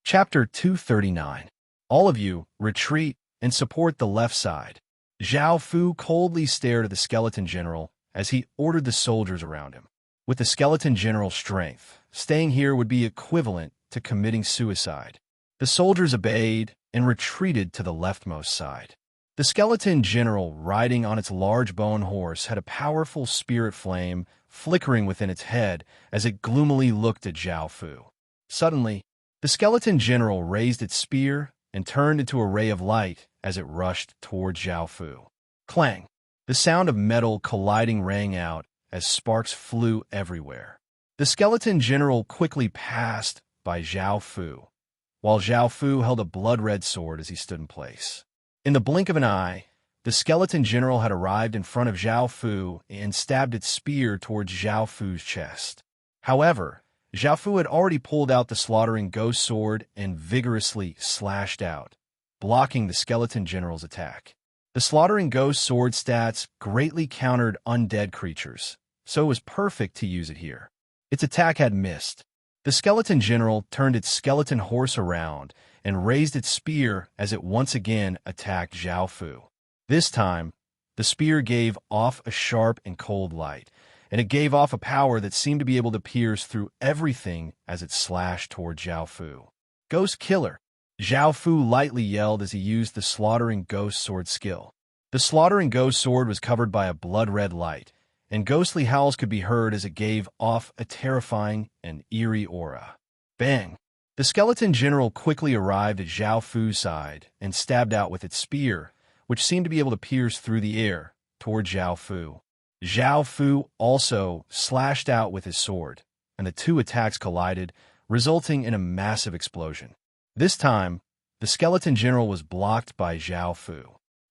Chapter 239. All of you, retreat and support the left side. Zhao Fu coldly stared at the skeleton general as he ordered the soldiers around him. With the skeleton general's strength, staying here would be equivalent to committing suicide. The soldiers obeyed and retreated to the leftmost side. The skeleton general, riding on its large bone horse, had a powerful spirit flame flickering within its head as it gloomily looked at Zhao Fu. Suddenly, the skeleton general raised its spear and turned into a ray of light as it rushed toward Zhao Fu. Clang! The sound of metal colliding rang out as sparks flew everywhere. The skeleton general quickly passed by Zhao Fu, while Zhao Fu held a blood-red sword as he stood in place. In the blink of an eye, the skeleton general had arrived in front of Zhao Fu and stabbed its spear towards Zhao Fu's chest. However, Zhao Fu had already pulled out the slaughtering ghost sword and vigorously slashed out, blocking the skeleton general's attack. The slaughtering ghost sword stats greatly countered undead creatures, so it was perfect to use it here. Its attack had missed. The skeleton general turned its skeleton horse around and raised its spear as it once again attacked Zhao Fu. This time, the spear gave off a sharp and cold light, and it gave off a power that seemed to be able to pierce through everything as it slashed toward Zhao Fu. Ghost Killer! Zhao Fu lightly yelled as he used the slaughtering ghost sword skill. The slaughtering ghost sword was covered by a blood-red light, and ghostly howls could be heard as it gave off a terrifying and eerie aura. Bang! The skeleton general quickly arrived at Zhao Fu's side and stabbed out with its spear, which seemed to be able to pierce through the air toward Zhao Fu. Zhao Fu also slashed out with his sword, and the two attacks collided, resulting in a massive explosion. This time, the skeleton general was blocked by Zhao Fu.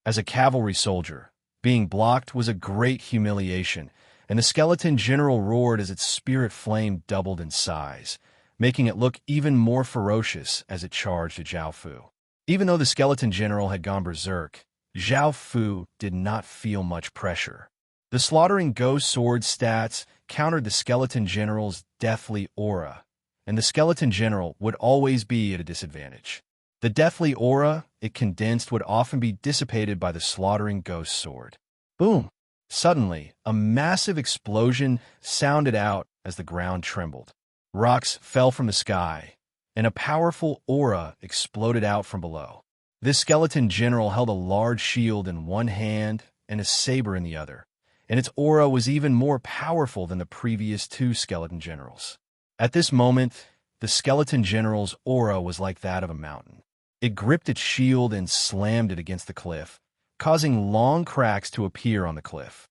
As a cavalry soldier, being blocked was a great humiliation, and the skeleton general roared as its spirit flame doubled in size, making it look even more ferocious as it charged at Zhao Fu. Even though the skeleton general had gone berserk, Zhao Fu did not feel much pressure. The slaughtering ghost sword stats countered the skeleton general's deathly aura, and the skeleton general would always be at a disadvantage. The deathly aura it condensed would often be dissipated by the slaughtering ghost sword. Boom! Suddenly, a massive explosion sounded out as the ground trembled. Rocks fell from the sky, and a powerful aura exploded out from below. This skeleton general held a large shield in one hand and a saber in the other, and its aura was even more powerful than the previous two skeleton generals. At this moment, the skeleton general's aura was like that of a mountain. It gripped its shield and slammed it against the cliff, causing long cracks to appear on the cliff.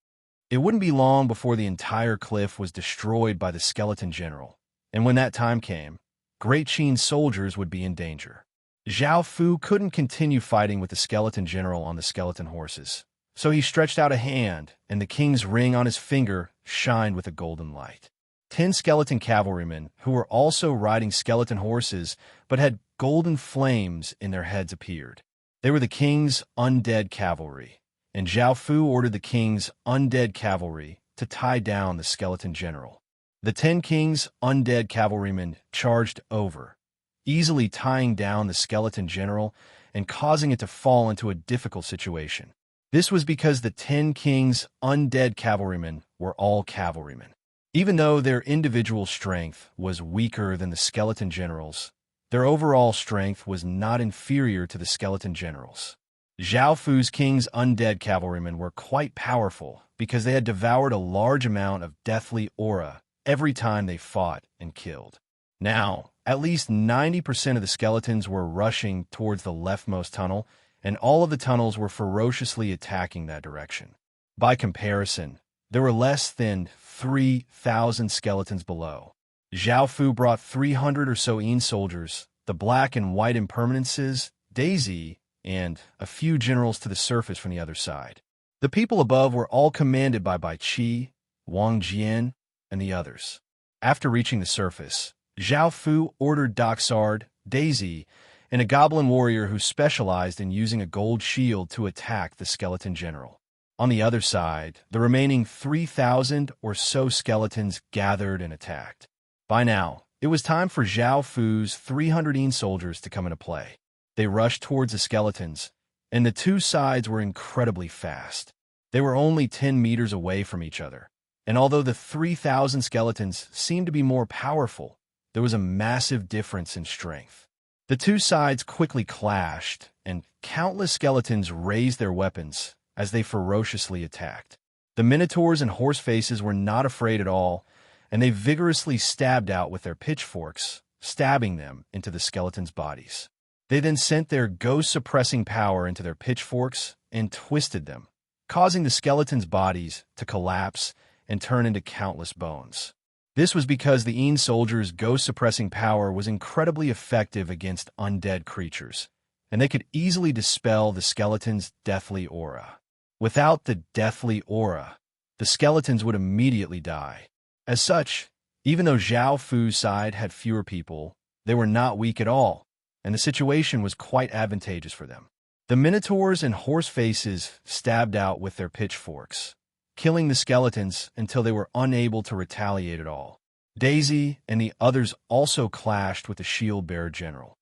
It wouldn't be long before the entire cliff was destroyed by the skeleton general, and when that time came, Great Qin's soldiers would be in danger. Zhao Fu couldn't continue fighting with the skeleton general on the skeleton horses, so he stretched out a hand, and the king's ring on his finger shined with a golden light. 10 skeleton cavalrymen, who were also riding skeleton horses but had golden flames in their heads, appeared. They were the king's undead cavalry, and Zhao Fu ordered the king's undead cavalry to tie down the skeleton general. The 10 king's undead cavalrymen charged over, easily tying down the skeleton general and causing it to fall into a difficult situation. This was because the 10 king's undead cavalrymen were all cavalrymen. Even though their individual strength was weaker than the skeleton generals, their overall strength was not inferior to the skeleton generals. Zhao Fu's king's undead cavalrymen were quite powerful because they had devoured a large amount of deathly aura every time they fought and killed. Now, at least 90% of the skeletons were rushing towards the leftmost tunnel, and all of the tunnels were ferociously attacking that direction. By comparison, there were less than 3,000 skeletons below. Zhao Fu brought 300 or so soldiers, the black and white impermanences, Daisy, and a few generals to the surface from the other side. The people above were all commanded by Bai Qi, Wang Jian, and the others. After reaching the surface, Zhao Fu ordered Doxard, Daisy, and a goblin warrior who specialized in using a gold shield to attack the skeleton general. On the other side, the remaining 3,000 or so skeletons gathered and attacked. By now, It was time for Zhao Fu's 300 soldiers to come into play. They rushed towards the skeletons, and the two sides were incredibly fast. They were only 10 meters away from each other, and although the 3,000 skeletons seemed to be more powerful, there was a massive difference in strength. The two sides quickly clashed, and countless skeletons raised their weapons as they ferociously attacked. The minotaurs and horse faces were not afraid at all, and they vigorously stabbed out with their pitchforks, stabbing them into the skeletons' bodies. They then sent their ghost-suppressing power into their pitchforks and twisted them, causing the skeletons' bodies to collapse and turn into countless bones. This was because the Een soldiers' ghost-suppressing power was incredibly effective against undead creatures, and they could easily dispel the skeleton's deathly aura. Without the deathly aura, the skeletons would immediately die. As such, even though Zhao Fu's side had fewer people, they were not weak at all, and the situation was quite advantageous for them. The minotaurs and horse faces stabbed out with their pitchforks, killing the skeletons until they were unable to retaliate at all. Daisy and the others also clashed with the shield-bearer general.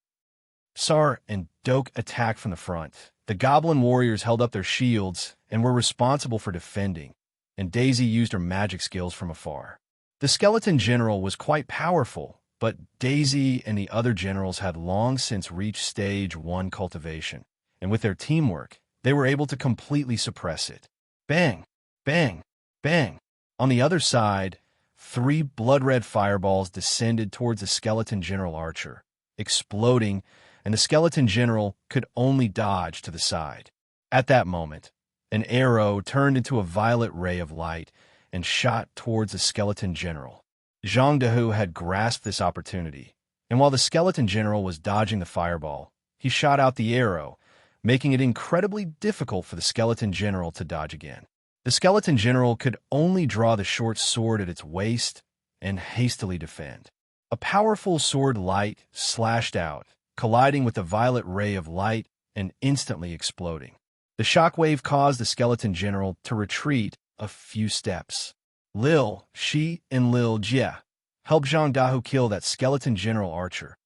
Sar and Doke attacked from the front. The goblin warriors held up their shields and were responsible for defending, and Daisy used her magic skills from afar. The skeleton general was quite powerful, but Daisy and the other generals had long since reached stage 1 cultivation, and with their teamwork, they were able to completely suppress it. Bang! Bang! Bang! On the other side, 3 blood-red fireballs descended towards the skeleton general archer, exploding, and the skeleton general could only dodge to the side. At that moment, an arrow turned into a violet ray of light and shot towards the skeleton general. Zhang Dehu had grasped this opportunity, and while the skeleton general was dodging the fireball, he shot out the arrow, making it incredibly difficult for the skeleton general to dodge again. The skeleton general could only draw the short sword at its waist and hastily defend. A powerful sword light slashed out, colliding with the violet ray of light and instantly exploding. The shockwave caused the skeleton general to retreat a few steps. Lil Shi and Lil Jie helped Zhang Dahu kill that skeleton general archer.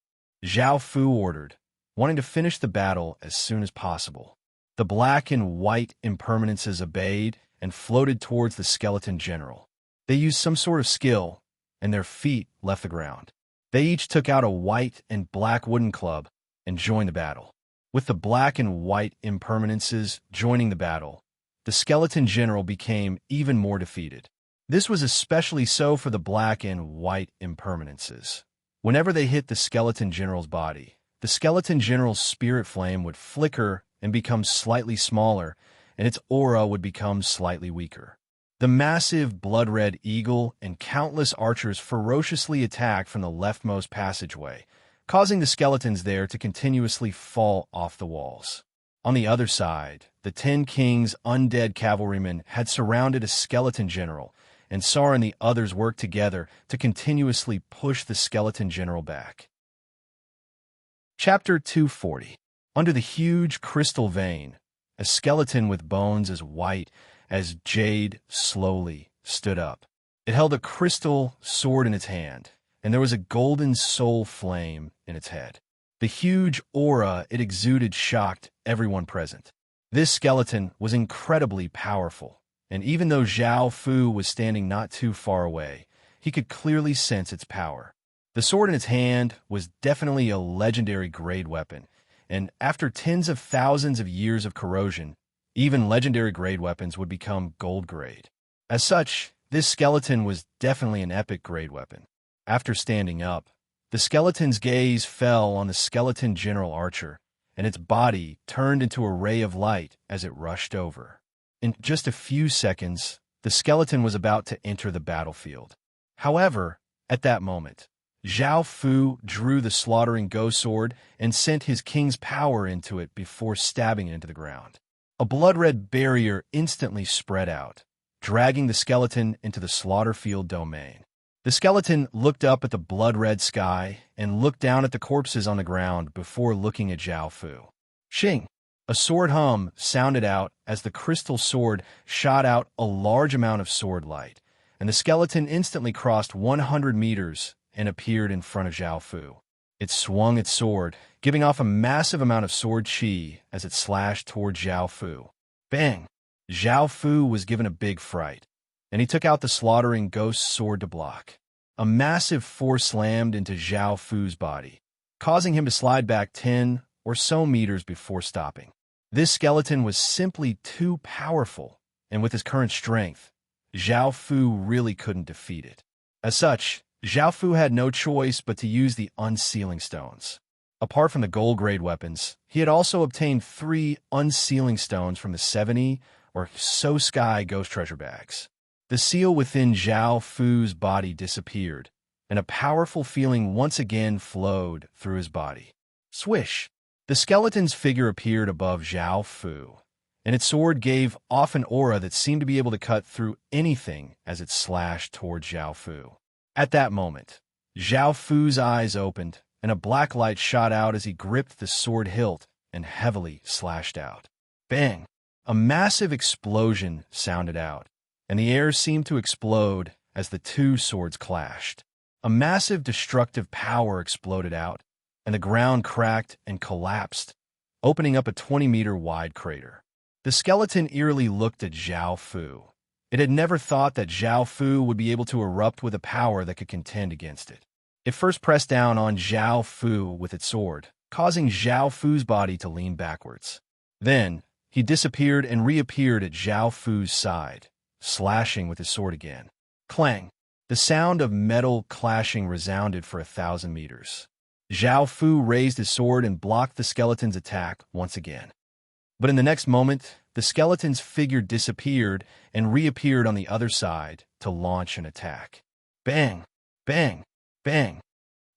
Zhao Fu ordered, wanting to finish the battle as soon as possible. The black and white impermanences obeyed and floated towards the skeleton general. They used some sort of skill, and their feet left the ground. They each took out a white and black wooden club and joined the battle. With the black and white impermanences joining the battle, the skeleton general became even more defeated. This was especially so for the black and white impermanences. Whenever they hit the skeleton general's body, the skeleton general's spirit flame would flicker and become slightly smaller, and its aura would become slightly weaker. The massive blood-red eagle and countless archers ferociously attacked from the leftmost passageway, causing the skeletons there to continuously fall off the walls. On the other side, the 10 Kings' undead cavalrymen had surrounded a skeleton general, and Sar and the others worked together to continuously push the skeleton general back. Chapter 240. Under the huge crystal vein, a skeleton with bones as white as jade slowly stood up. It held a crystal sword in its hand, and there was a golden soul flame in its head. The huge aura it exuded shocked everyone present. This skeleton was incredibly powerful, and even though Zhao Fu was standing not too far away, he could clearly sense its power. The sword in its hand was definitely a legendary grade weapon, and after tens of thousands of years of corrosion, even legendary grade weapons would become gold grade. As such, this skeleton was definitely an epic grade weapon. After standing up, the skeleton's gaze fell on the skeleton general archer, and its body turned into a ray of light as it rushed over. In just a few seconds, the skeleton was about to enter the battlefield. However, at that moment, Zhao Fu drew the slaughtering ghost sword and sent his king's power into it before stabbing it into the ground. A blood-red barrier instantly spread out, dragging the skeleton into the slaughterfield domain. The skeleton looked up at the blood-red sky and looked down at the corpses on the ground before looking at Zhao Fu. Shing! A sword hum sounded out as the crystal sword shot out a large amount of sword light, and the skeleton instantly crossed 100 meters and appeared in front of Zhao Fu. It swung its sword, giving off a massive amount of sword chi as it slashed toward Zhao Fu. Bang! Zhao Fu was given a big fright, and he took out the slaughtering ghost sword to block. A massive force slammed into Zhao Fu's body, causing him to slide back 10 or so meters before stopping. This skeleton was simply too powerful, and with his current strength, Zhao Fu really couldn't defeat it. As such, Zhao Fu had no choice but to use the unsealing stones. Apart from the gold-grade weapons, he had also obtained 3 unsealing stones from the 70 or So Sky ghost treasure bags. The seal within Zhao Fu's body disappeared, and a powerful feeling once again flowed through his body. Swish! The skeleton's figure appeared above Zhao Fu, and its sword gave off an aura that seemed to be able to cut through anything as it slashed toward Zhao Fu. At that moment, Zhao Fu's eyes opened, and a black light shot out as he gripped the sword hilt and heavily slashed out. Bang! A massive explosion sounded out, and the air seemed to explode as the 2 swords clashed. A massive destructive power exploded out, and the ground cracked and collapsed, opening up a 20-meter wide crater. The skeleton eerily looked at Zhao Fu. It had never thought that Zhao Fu would be able to erupt with a power that could contend against it. It first pressed down on Zhao Fu with its sword, causing Zhao Fu's body to lean backwards. Then, he disappeared and reappeared at Zhao Fu's side, slashing with his sword again. Clang! The sound of metal clashing resounded for 1,000 meters. Zhao Fu raised his sword and blocked the skeleton's attack once again. But in the next moment, the skeleton's figure disappeared and reappeared on the other side to launch an attack. Bang! Bang! Bang!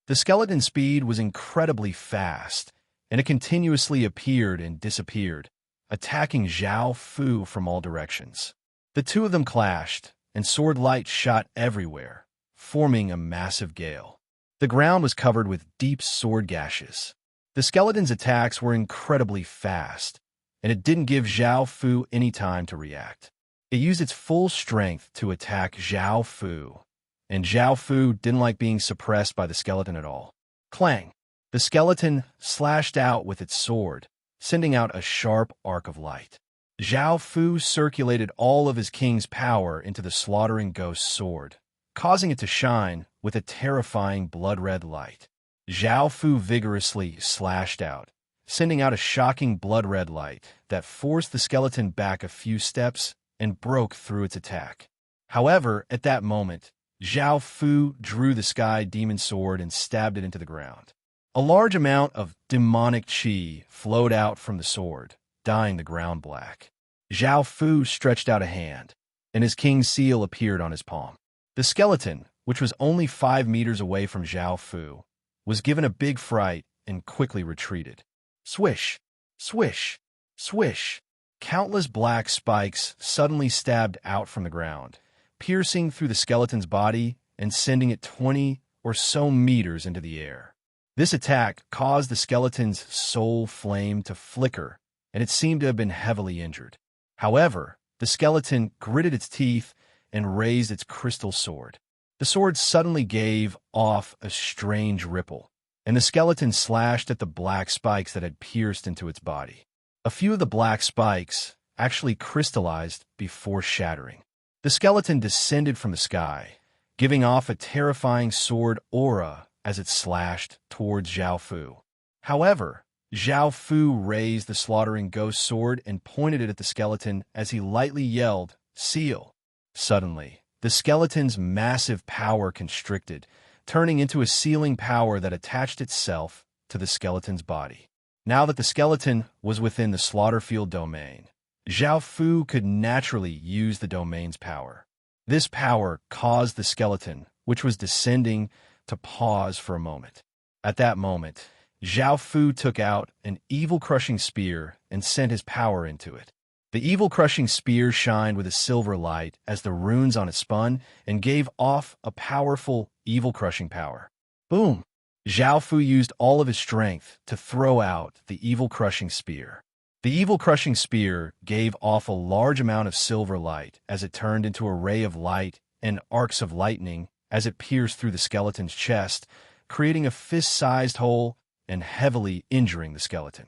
The skeleton's speed was incredibly fast, and it continuously appeared and disappeared, attacking Zhao Fu from all directions. The 2 of them clashed, and sword light shot everywhere, forming a massive gale. The ground was covered with deep sword gashes. The skeleton's attacks were incredibly fast, and it didn't give Zhao Fu any time to react. It used its full strength to attack Zhao Fu, and Zhao Fu didn't like being suppressed by the skeleton at all. Clang! The skeleton slashed out with its sword, sending out a sharp arc of light. Zhao Fu circulated all of his king's power into the slaughtering ghost sword, causing it to shine with a terrifying blood-red light. Zhao Fu vigorously slashed out, sending out a shocking blood-red light that forced the skeleton back a few steps and broke through its attack. However, at that moment, Zhao Fu drew the sky demon sword and stabbed it into the ground. A large amount of demonic qi flowed out from the sword, dyeing the ground black. Zhao Fu stretched out a hand, and his king's seal appeared on his palm. The skeleton, which was only 5 meters away from Zhao Fu, was given a big fright and quickly retreated. Swish! Swish! Swish! Countless black spikes suddenly stabbed out from the ground, piercing through the skeleton's body and sending it 20 or so meters into the air. This attack caused the skeleton's soul flame to flicker, and it seemed to have been heavily injured. However, the skeleton gritted its teeth and raised its crystal sword. The sword suddenly gave off a strange ripple, and the skeleton slashed at the black spikes that had pierced into its body. A few of the black spikes actually crystallized before shattering. The skeleton descended from the sky, giving off a terrifying sword aura as it slashed towards Zhao Fu. However, Zhao Fu raised the slaughtering ghost sword and pointed it at the skeleton as he lightly yelled, "Seal!" Suddenly, the skeleton's massive power constricted, turning into a sealing power that attached itself to the skeleton's body. Now that the skeleton was within the Slaughterfield domain, Zhao Fu could naturally use the domain's power. This power caused the skeleton, which was descending, to pause for a moment. At that moment, Zhao Fu took out an evil-crushing spear and sent his power into it. The evil-crushing spear shined with a silver light as the runes on it spun and gave off a powerful evil-crushing power. Boom! Zhao Fu used all of his strength to throw out the evil-crushing spear. The evil-crushing spear gave off a large amount of silver light as it turned into a ray of light and arcs of lightning as it pierced through the skeleton's chest, creating a fist-sized hole and heavily injuring the skeleton.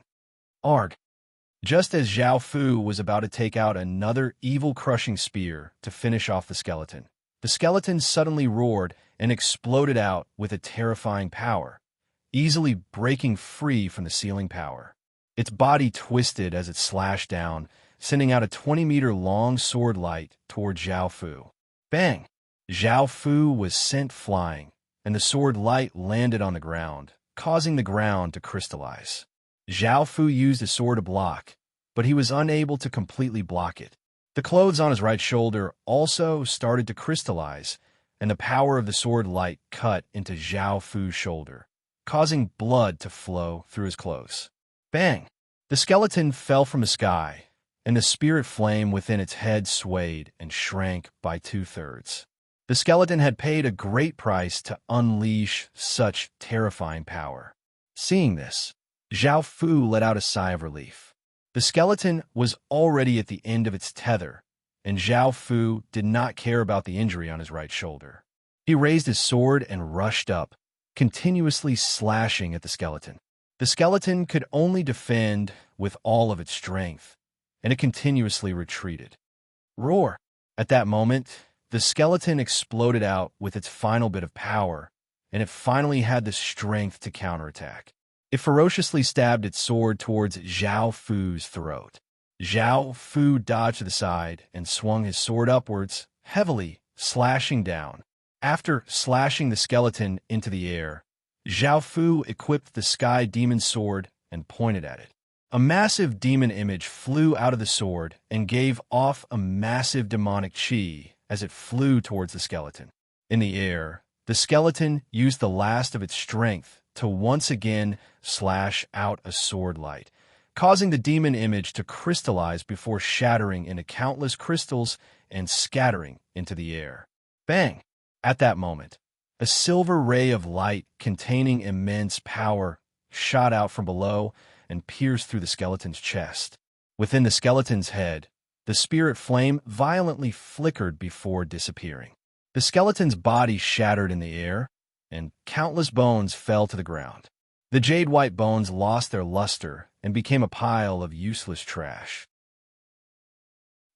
Arg! Just as Zhao Fu was about to take out another evil-crushing spear to finish off the skeleton suddenly roared and exploded out with a terrifying power, easily breaking free from the sealing power. Its body twisted as it slashed down, sending out a 20-meter-long sword light toward Zhao Fu. Bang! Zhao Fu was sent flying, and the sword light landed on the ground, causing the ground to crystallize. Zhao Fu used his sword to block, but he was unable to completely block it. The clothes on his right shoulder also started to crystallize, and the power of the sword light cut into Zhao Fu's shoulder, causing blood to flow through his clothes. Bang! The skeleton fell from the sky, and the spirit flame within its head swayed and shrank by 2/3. The skeleton had paid a great price to unleash such terrifying power. Seeing this, Zhao Fu let out a sigh of relief. The skeleton was already at the end of its tether, and Zhao Fu did not care about the injury on his right shoulder. He raised his sword and rushed up, continuously slashing at the skeleton. The skeleton could only defend with all of its strength, and it continuously retreated. Roar! At that moment, the skeleton exploded out with its final bit of power, and it finally had the strength to counterattack. It ferociously stabbed its sword towards Zhao Fu's throat. Zhao Fu dodged to the side and swung his sword upwards, heavily, slashing down. After slashing the skeleton into the air, Zhao Fu equipped the Sky Demon Sword and pointed at it. A massive demon image flew out of the sword and gave off a massive demonic chi as it flew towards the skeleton. In the air, the skeleton used the last of its strength to once again slash out a sword light, causing the demon image to crystallize before shattering into countless crystals and scattering into the air. Bang! At that moment, a silver ray of light containing immense power shot out from below and pierced through the skeleton's chest. Within the skeleton's head, the spirit flame violently flickered before disappearing. The skeleton's body shattered in the air, and countless bones fell to the ground. The jade-white bones lost their luster and became a pile of useless trash.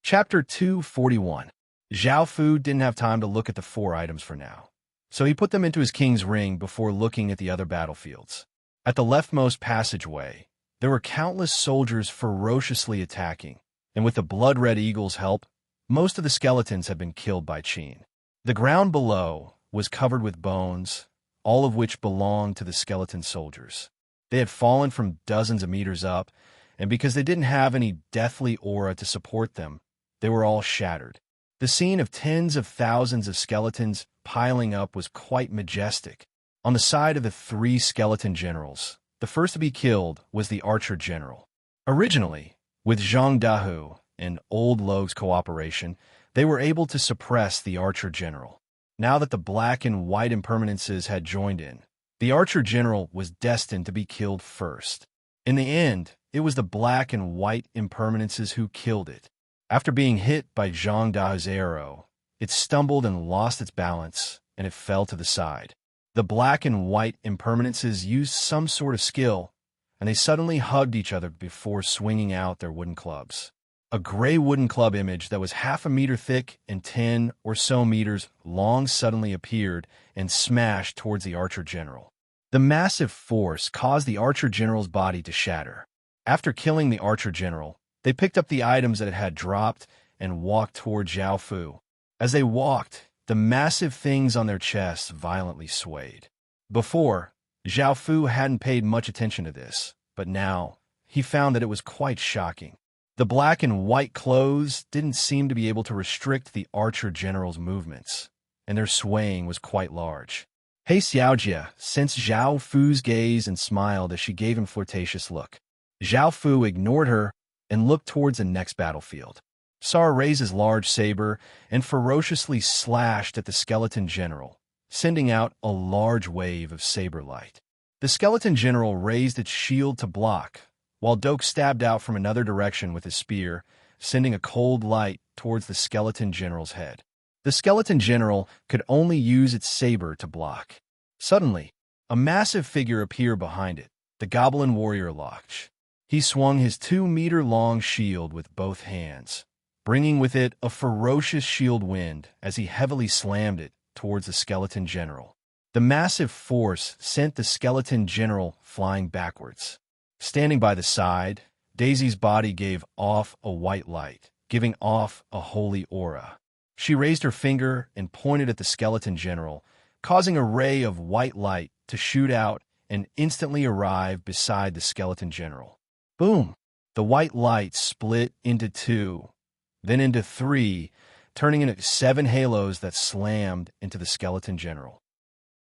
Chapter 241. Zhao Fu didn't have time to look at the 4 items for now, so he put them into his king's ring before looking at the other battlefields. At the leftmost passageway, there were countless soldiers ferociously attacking, and with the blood-red eagle's help, most of the skeletons had been killed by Qin. The ground below was covered with bones, all of which belonged to the skeleton soldiers. They had fallen from dozens of meters up, and because they didn't have any deathly aura to support them, they were all shattered. The scene of tens of thousands of skeletons piling up was quite majestic. On the side of the 3 skeleton generals, the first to be killed was the archer general. Originally, with Zhang Dahu and Old Logue's cooperation, they were able to suppress the archer general. Now that the black and white impermanences had joined in, the archer general was destined to be killed first. In the end, it was the black and white impermanences who killed it. After being hit by Zhang Dahu's arrow, it stumbled and lost its balance, and it fell to the side. The black and white impermanences used some sort of skill, and they suddenly hugged each other before swinging out their wooden clubs. A gray wooden club image that was half a meter thick and 10 or so meters long suddenly appeared and smashed towards the archer general. The massive force caused the archer general's body to shatter. After killing the archer general, they picked up the items that it had dropped and walked toward Zhao Fu. As they walked, the massive things on their chests violently swayed. Before, Zhao Fu hadn't paid much attention to this, but now he found that it was quite shocking. The black and white clothes didn't seem to be able to restrict the archer general's movements, and their swaying was quite large. Hey Xiaojia sensed Zhao Fu's gaze and smiled as she gave him a flirtatious look. Zhao Fu ignored her and looked towards the next battlefield. Sara raised his large saber and ferociously slashed at the skeleton general, sending out a large wave of saber light. The skeleton general raised its shield to block, while Doke stabbed out from another direction with his spear, sending a cold light towards the skeleton general's head. The skeleton general could only use its saber to block. Suddenly, a massive figure appeared behind it, the goblin warrior Loch. He swung his 2-meter-long shield with both hands, bringing with it a ferocious shield wind as he heavily slammed it towards the skeleton general. The massive force sent the skeleton general flying backwards. Standing by the side, Daisy's body gave off a white light, giving off a holy aura. She raised her finger and pointed at the skeleton general, causing a ray of white light to shoot out and instantly arrive beside the skeleton general. Boom! The white light split into 2, then into 3, turning into 7 halos that slammed into the skeleton general.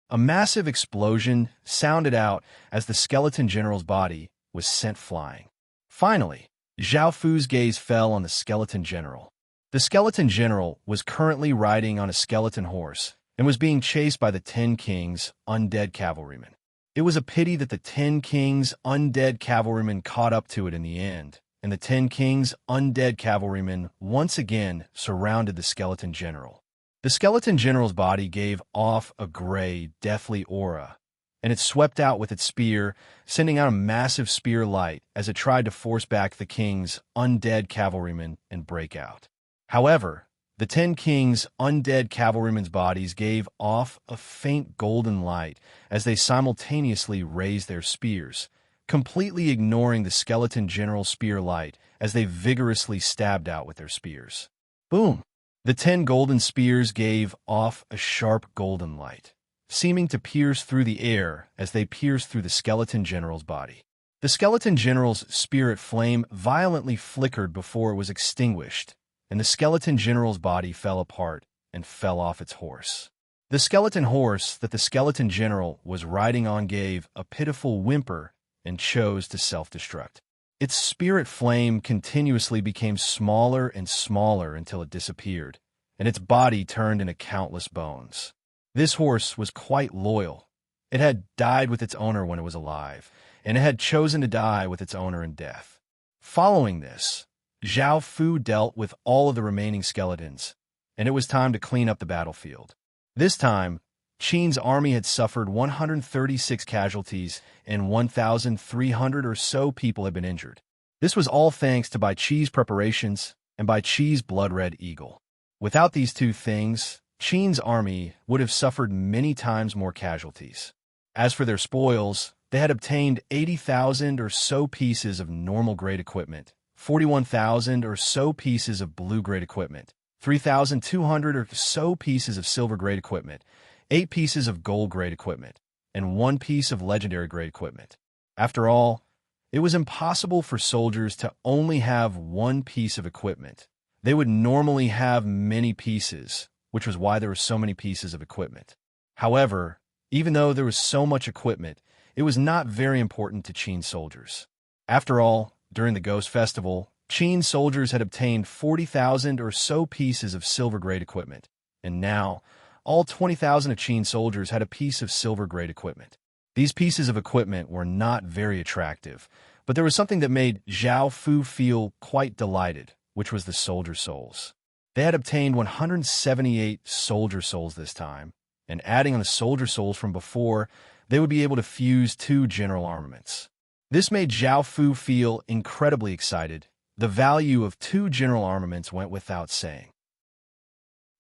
A massive explosion sounded out as the skeleton general's body was sent flying. Finally, Zhao Fu's gaze fell on the skeleton general. The skeleton general was currently riding on a skeleton horse and was being chased by the 10 Kings' undead cavalrymen. It was a pity that the 10 Kings' undead cavalrymen caught up to it in the end, and the 10 Kings' undead cavalrymen once again surrounded the skeleton general. The skeleton general's body gave off a gray, deathly aura, and it swept out with its spear, sending out a massive spear light as it tried to force back the king's undead cavalrymen and break out. However, the 10 Kings' undead cavalrymen's bodies gave off a faint golden light as they simultaneously raised their spears, completely ignoring the skeleton general's spear light as they vigorously stabbed out with their spears. Boom! The 10 golden spears gave off a sharp golden light, seeming to pierce through the air as they pierced through the skeleton general's body. The skeleton general's spirit flame violently flickered before it was extinguished, and the skeleton general's body fell apart and fell off its horse. The skeleton horse that the skeleton general was riding on gave a pitiful whimper and chose to self-destruct. Its spirit flame continuously became smaller and smaller until it disappeared, and its body turned into countless bones. This horse was quite loyal. It had died with its owner when it was alive, and it had chosen to die with its owner in death. Following this, Zhao Fu dealt with all of the remaining skeletons, and it was time to clean up the battlefield. This time, Qin's army had suffered 136 casualties and 1,300 or so people had been injured. This was all thanks to Bai Qi's preparations and Bai Qi's blood-red eagle. Without these two things, Qin's army would have suffered many times more casualties. As for their spoils, they had obtained 80,000 or so pieces of normal-grade equipment, 41,000 or so pieces of blue-grade equipment, 3,200 or so pieces of silver-grade equipment, 8 pieces of gold-grade equipment, and 1 piece of legendary-grade equipment. After all, it was impossible for soldiers to only have 1 piece of equipment. They would normally have many pieces, which was why there were so many pieces of equipment. However, even though there was so much equipment, it was not very important to Qin soldiers. After all, during the Ghost Festival, Qin soldiers had obtained 40,000 or so pieces of silver-grade equipment, and now, all 20,000 of Qin soldiers had a piece of silver-grade equipment. These pieces of equipment were not very attractive, but there was something that made Zhao Fu feel quite delighted, which was the soldier souls. They had obtained 178 soldier souls this time, and adding on the soldier souls from before, they would be able to fuse 2 general armaments. This made Zhao Fu feel incredibly excited. The value of 2 general armaments went without saying.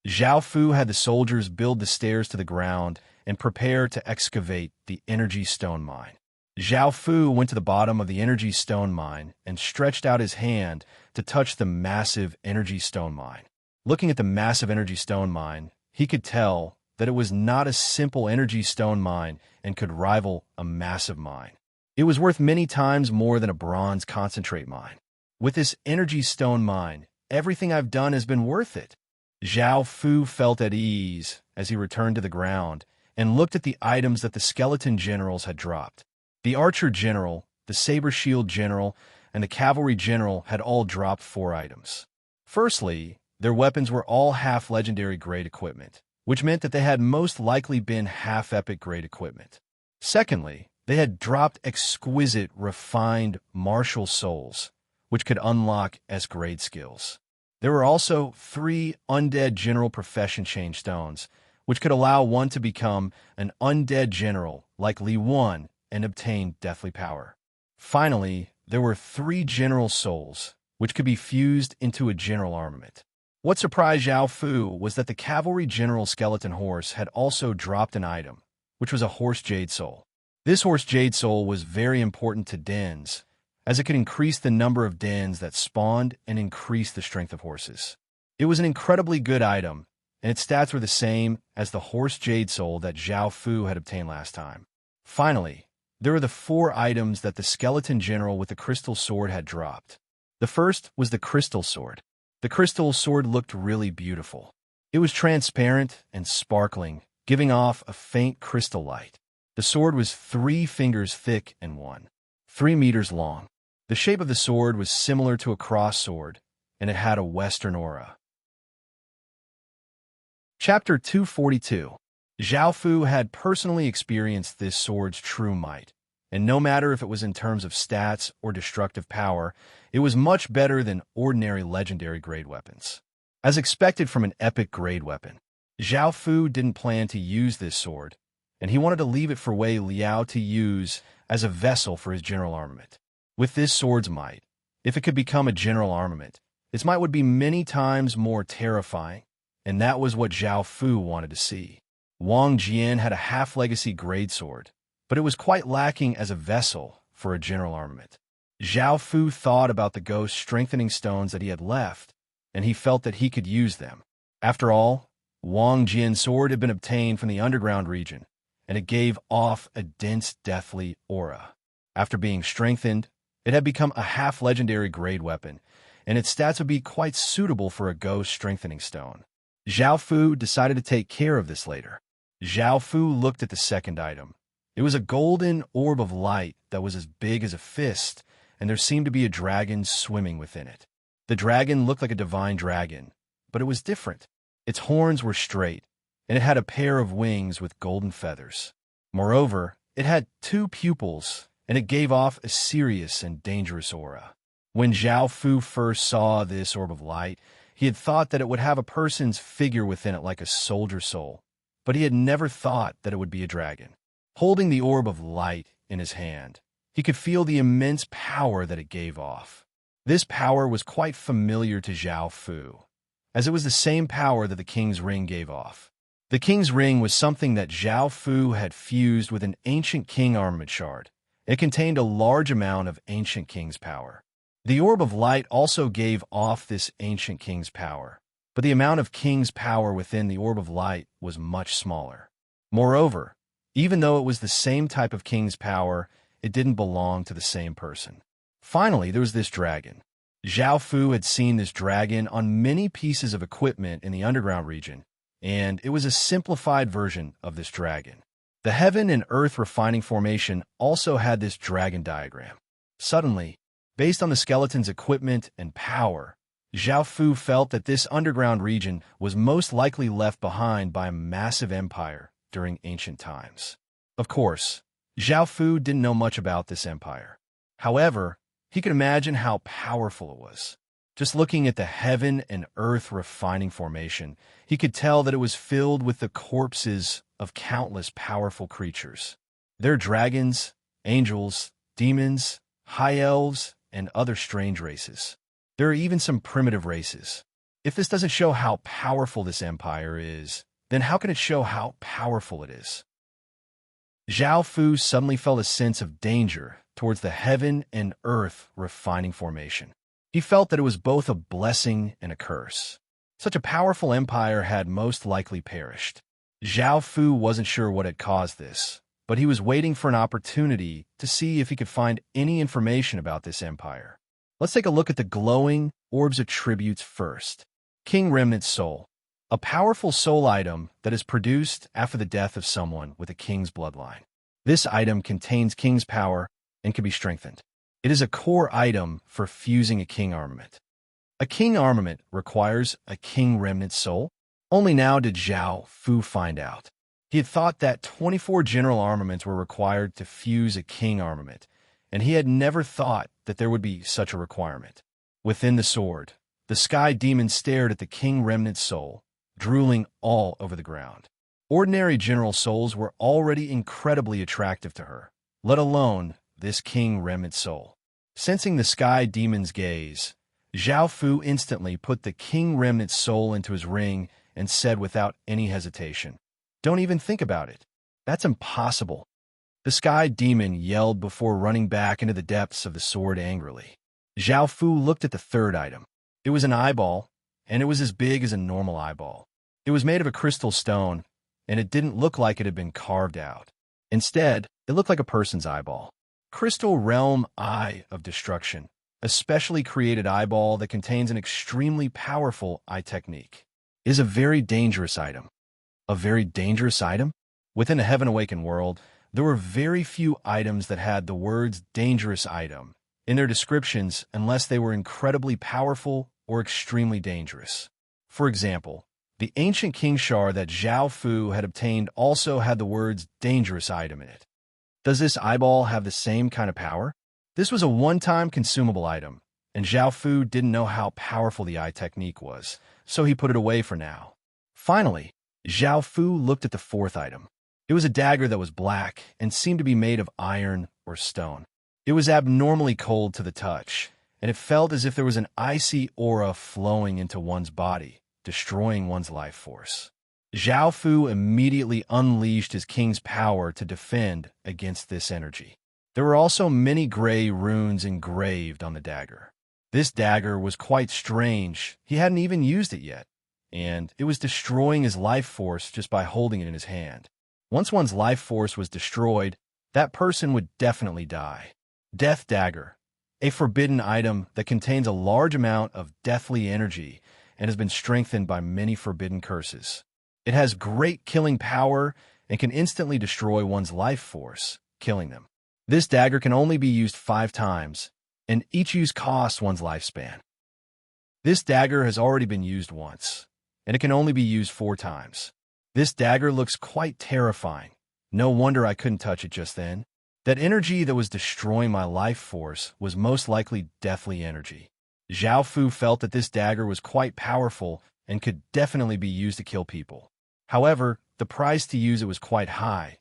Zhao Fu had the soldiers build the stairs to the ground and prepare to excavate the energy stone mine. Zhao Fu went to the bottom of the energy stone mine and stretched out his hand to touch the massive energy stone mine. Looking at the massive energy stone mine, he could tell that it was not a simple energy stone mine and could rival a massive mine. It was worth many times more than a bronze concentrate mine. With this energy stone mine, everything I've done has been worth it. Zhao Fu felt at ease as he returned to the ground and looked at the items that the skeleton generals had dropped. The archer general, the saber shield general, and the cavalry general had all dropped 4 items. Firstly, their weapons were all half-legendary grade equipment, which meant that they had most likely been half-epic grade equipment. Secondly, they had dropped exquisite, refined martial souls, which could unlock S-grade skills. There were also 3 undead general profession change stones, which could allow one to become an undead general like Li Wan and obtain deathly power. Finally, there were 3 general souls, which could be fused into a general armament. What surprised Zhao Fu was that the cavalry general skeleton horse had also dropped an item, which was a horse jade soul. This horse jade soul was very important to dens, as it could increase the number of dens that spawned and increase the strength of horses. It was an incredibly good item, and its stats were the same as the horse jade soul that Zhao Fu had obtained last time. Finally, there were the 4 items that the skeleton general with the crystal sword had dropped. The first was the crystal sword. The crystal sword looked really beautiful. It was transparent and sparkling, giving off a faint crystal light. The sword was 3 fingers thick and 3 meters long. The shape of the sword was similar to a cross sword, and it had a Western aura. Chapter 242. Zhao Fu had personally experienced this sword's true might, and no matter if it was in terms of stats or destructive power, it was much better than ordinary legendary grade weapons. As expected from an epic grade weapon, Zhao Fu didn't plan to use this sword, and he wanted to leave it for Wei Liao to use as a vessel for his general armament. With this sword's might, if it could become a general armament, its might would be many times more terrifying, and that was what Zhao Fu wanted to see. Wang Jian had a half-legacy grade sword, but it was quite lacking as a vessel for a general armament. Zhao Fu thought about the ghost strengthening stones that he had left, and he felt that he could use them. After all, Wang Jian's sword had been obtained from the underground region, and it gave off a dense deathly aura. After being strengthened, it had become a half-legendary grade weapon, and its stats would be quite suitable for a ghost strengthening stone. Zhao Fu decided to take care of this later. Zhao Fu looked at the second item. It was a golden orb of light that was as big as a fist, and there seemed to be a dragon swimming within it. The dragon looked like a divine dragon, but it was different. Its horns were straight, and it had a pair of wings with golden feathers. Moreover, it had 2 pupils, and it gave off a serious and dangerous aura. When Zhao Fu first saw this orb of light, he had thought that it would have a person's figure within it like a soldier soul, but he had never thought that it would be a dragon. Holding the orb of light in his hand, he could feel the immense power that it gave off. This power was quite familiar to Zhao Fu, as it was the same power that the King's Ring gave off. The King's Ring was something that Zhao Fu had fused with an ancient king armament shard. It contained a large amount of ancient king's power. The orb of light also gave off this ancient king's power, but the amount of king's power within the orb of light was much smaller. Moreover, even though it was the same type of king's power, it didn't belong to the same person. Finally, there was this dragon. Zhao Fu had seen this dragon on many pieces of equipment in the underground region, and it was a simplified version of this dragon. The heaven and earth refining formation also had this dragon diagram. Suddenly, based on the skeleton's equipment and power, Zhao Fu felt that this underground region was most likely left behind by a massive empire during ancient times. Of course, Zhao Fu didn't know much about this empire. However, he could imagine how powerful it was. Just looking at the heaven and earth refining formation, he could tell that it was filled with the corpses of countless powerful creatures. There are dragons, angels, demons, high elves, and other strange races. There are even some primitive races. If this doesn't show how powerful this empire is, then how can it show how powerful it is? Zhao Fu suddenly felt a sense of danger towards the heaven and earth refining formation. He felt that it was both a blessing and a curse. Such a powerful empire had most likely perished. Zhao Fu wasn't sure what had caused this, but he was waiting for an opportunity to see if he could find any information about this empire. Let's take a look at the glowing orb's attributes first. King Remnant Soul, a powerful soul item that is produced after the death of someone with a king's bloodline. This item contains king's power and can be strengthened. It is a core item for fusing a king armament. A king armament requires a king remnant soul. Only now did Zhao Fu find out. He had thought that 24 general armaments were required to fuse a king armament, and he had never thought that there would be such a requirement. Within the sword, The sky demon stared at the king remnant soul, drooling all over the ground. Ordinary general souls were already incredibly attractive to her, let alone this king remnant soul. Sensing the sky demon's gaze, Zhao Fu instantly put the king remnant soul into his ring and said without any hesitation, "Don't even think about it. That's impossible." The sky demon yelled before running back into the depths of the sword angrily. Zhao Fu looked at the third item. It was an eyeball, and it was as big as a normal eyeball. It was made of a crystal stone, and it didn't look like it had been carved out. Instead, it looked like a person's eyeball. Crystal Realm Eye of Destruction, a specially created eyeball that contains an extremely powerful eye technique, is a very dangerous item. A very dangerous item? Within a Heaven Awakened world, there were very few items that had the words dangerous item in their descriptions unless they were incredibly powerful or extremely dangerous. For example, the ancient king shard that Zhao Fu had obtained also had the words dangerous item in it. Does this eyeball have the same kind of power? This was a one-time consumable item, and Zhao Fu didn't know how powerful the eye technique was, so he put it away for now. Finally, Zhao Fu looked at the fourth item. It was a dagger that was black and seemed to be made of iron or stone. It was abnormally cold to the touch, and it felt as if there was an icy aura flowing into one's body, destroying one's life force. Zhao Fu immediately unleashed his king's power to defend against this energy. There were also many gray runes engraved on the dagger. This dagger was quite strange. He hadn't even used it yet, and it was destroying his life force just by holding it in his hand. Once one's life force was destroyed, that person would definitely die. Death Dagger, a forbidden item that contains a large amount of deathly energy and has been strengthened by many forbidden curses. It has great killing power and can instantly destroy one's life force, killing them. This dagger can only be used 5 times, and each use costs one's lifespan. This dagger has already been used once, and it can only be used 4 times. This dagger looks quite terrifying. No wonder I couldn't touch it just then. That energy that was destroying my life force was most likely deathly energy. Zhao Fu felt that this dagger was quite powerful and could definitely be used to kill people. However, the price to use it was quite high,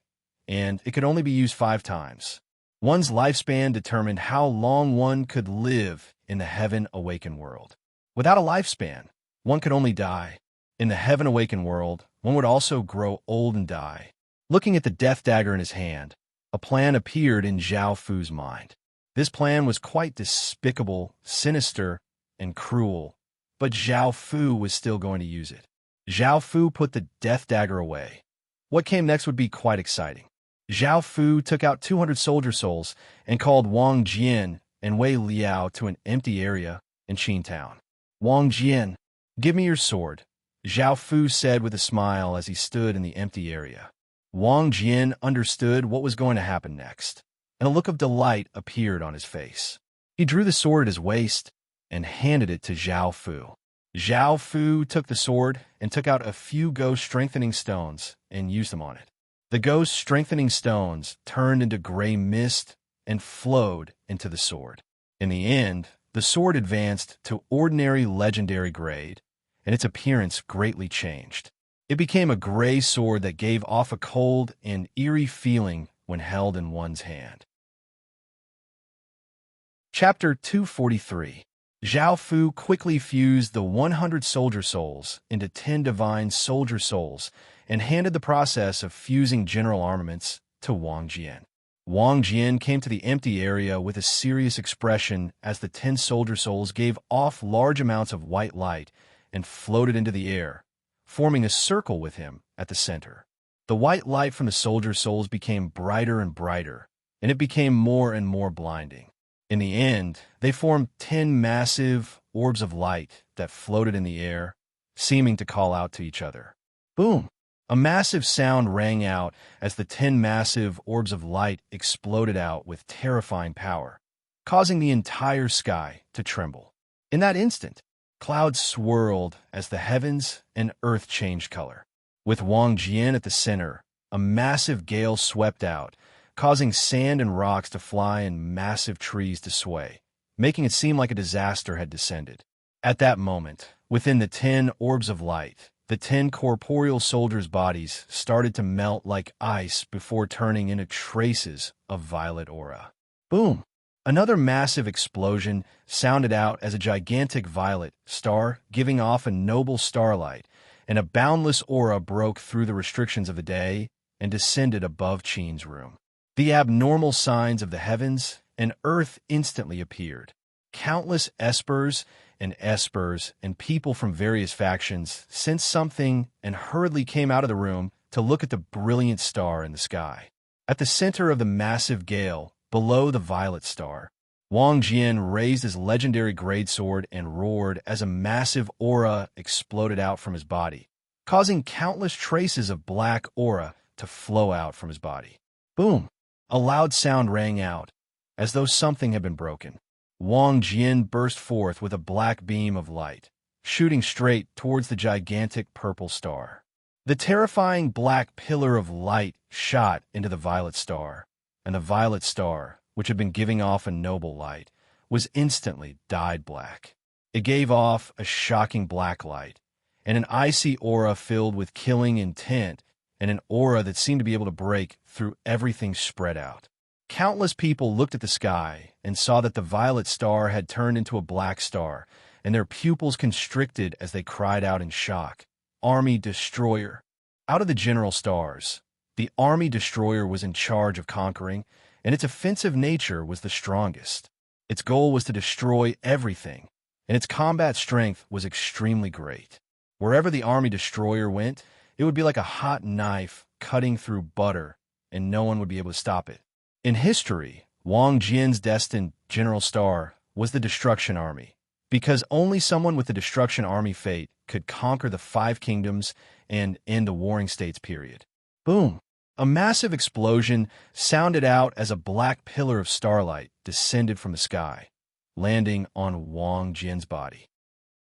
and it could only be used 5 times. One's lifespan determined how long one could live in the Heaven Awakened world. Without a lifespan, one could only die. In the Heaven Awakened world, one would also grow old and die. Looking at the death dagger in his hand, a plan appeared in Zhao Fu's mind. This plan was quite despicable, sinister, and cruel, but Zhao Fu was still going to use it. Zhao Fu put the death dagger away. What came next would be quite exciting. Zhao Fu took out 200 soldier souls and called Wang Jian and Wei Liao to an empty area in Qintown. "Wang Jian, give me your sword," Zhao Fu said with a smile as he stood in the empty area. Wang Jian understood what was going to happen next, and a look of delight appeared on his face. He drew the sword at his waist and handed it to Zhao Fu. Zhao Fu took the sword and took out a few ghost strengthening stones and used them on it. The ghost strengthening stones turned into gray mist and flowed into the sword. In the end, the sword advanced to ordinary legendary grade, and its appearance greatly changed. It became a gray sword that gave off a cold and eerie feeling when held in one's hand. Chapter 243. Zhao Fu quickly fused the 100 soldier souls into 10 divine soldier souls and handed the process of fusing general armaments to Wang Jian. Wang Jian came to the empty area with a serious expression as the 10 soldier souls gave off large amounts of white light and floated into the air, forming a circle with him at the center. The white light from the soldier souls became brighter and brighter, and it became more and more blinding. In the end, they formed 10 massive orbs of light that floated in the air, seeming to call out to each other. Boom! A massive sound rang out as the 10 massive orbs of light exploded out with terrifying power, causing the entire sky to tremble. In that instant, clouds swirled as the heavens and earth changed color. With Wang Jian at the center, a massive gale swept out, causing sand and rocks to fly and massive trees to sway, making it seem like a disaster had descended. At that moment, within the 10 orbs of light, the 10 corporeal soldiers' bodies started to melt like ice before turning into traces of violet aura. Boom! Another massive explosion sounded out as a gigantic violet star, giving off a noble starlight, and a boundless aura broke through the restrictions of the day and descended above Qin's room. The abnormal signs of the heavens and earth instantly appeared. Countless espers and people from various factions sensed something and hurriedly came out of the room to look at the brilliant star in the sky. At the center of the massive gale, below the violet star, Wang Jian raised his legendary greatsword and roared as a massive aura exploded out from his body, causing countless traces of black aura to flow out from his body. Boom! A loud sound rang out, as though something had been broken. Wang Jian burst forth with a black beam of light, shooting straight towards the gigantic purple star. The terrifying black pillar of light shot into the violet star, and the violet star, which had been giving off a noble light, was instantly dyed black. It gave off a shocking black light, and an icy aura filled with killing intent, and an aura that seemed to be able to break through everything spread out. Countless people looked at the sky and saw that the violet star had turned into a black star, and their pupils constricted as they cried out in shock, "Army Destroyer!" Out of the general stars, the Army Destroyer was in charge of conquering, and its offensive nature was the strongest. Its goal was to destroy everything, and its combat strength was extremely great. Wherever the Army Destroyer went, it would be like a hot knife cutting through butter, and no one would be able to stop it. In history, Wang Jian's destined general star was the Destruction Army, because only someone with the Destruction Army fate could conquer the 5 kingdoms and end the Warring States period. Boom! A massive explosion sounded out as a black pillar of starlight descended from the sky, landing on Wang Jian's body.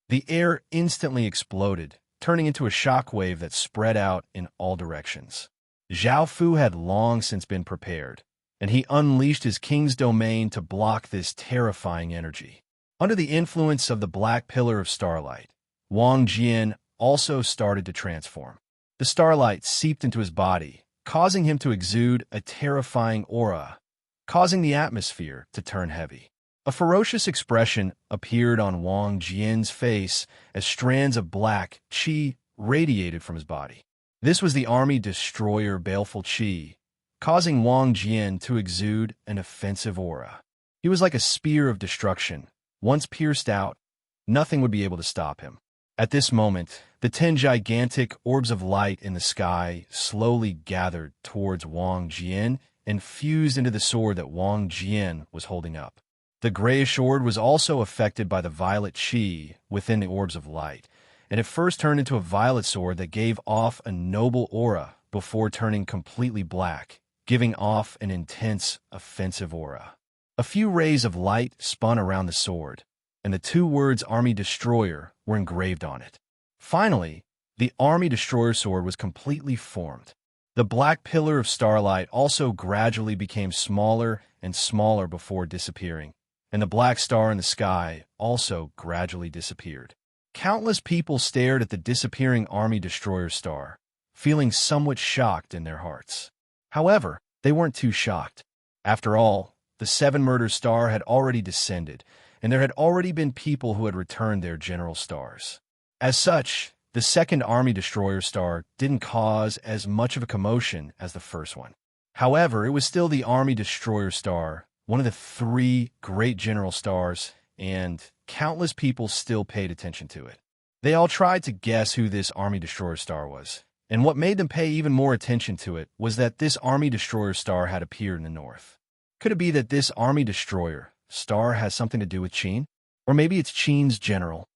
The air instantly exploded, turning into a shockwave that spread out in all directions. Zhao Fu had long since been prepared, and he unleashed his king's domain to block this terrifying energy. Under the influence of the black pillar of starlight, Wang Jian also started to transform. The starlight seeped into his body, causing him to exude a terrifying aura, causing the atmosphere to turn heavy. A ferocious expression appeared on Wang Jian's face as strands of black qi radiated from his body. This was the Army Destroyer Baleful Qi, causing Wang Jian to exude an offensive aura. He was like a spear of destruction. Once pierced out, nothing would be able to stop him. At this moment, the 10 gigantic orbs of light in the sky slowly gathered towards Wang Jian and fused into the sword that Wang Jian was holding up. The grayish orb was also affected by the violet qi within the orbs of light, and it first turned into a violet sword that gave off a noble aura before turning completely black, giving off an intense, offensive aura. A few rays of light spun around the sword, and the 2 words Army Destroyer were engraved on it. Finally, the Army Destroyer sword was completely formed. The black pillar of starlight also gradually became smaller and smaller before disappearing, and the black star in the sky also gradually disappeared. Countless people stared at the disappearing Army Destroyer star, feeling somewhat shocked in their hearts. However, they weren't too shocked. After all, the 7 murder star had already descended, and there had already been people who had returned their general stars. As such, the second Army Destroyer star didn't cause as much of a commotion as the first one. However, it was still the Army Destroyer star, one of the 3 great general stars, and countless people still paid attention to it. They all tried to guess who this Army Destroyer star was, and what made them pay even more attention to it was that this Army Destroyer star had appeared in the north. Could it be that this Army Destroyer star has something to do with Qin? Or maybe it's Qin's general?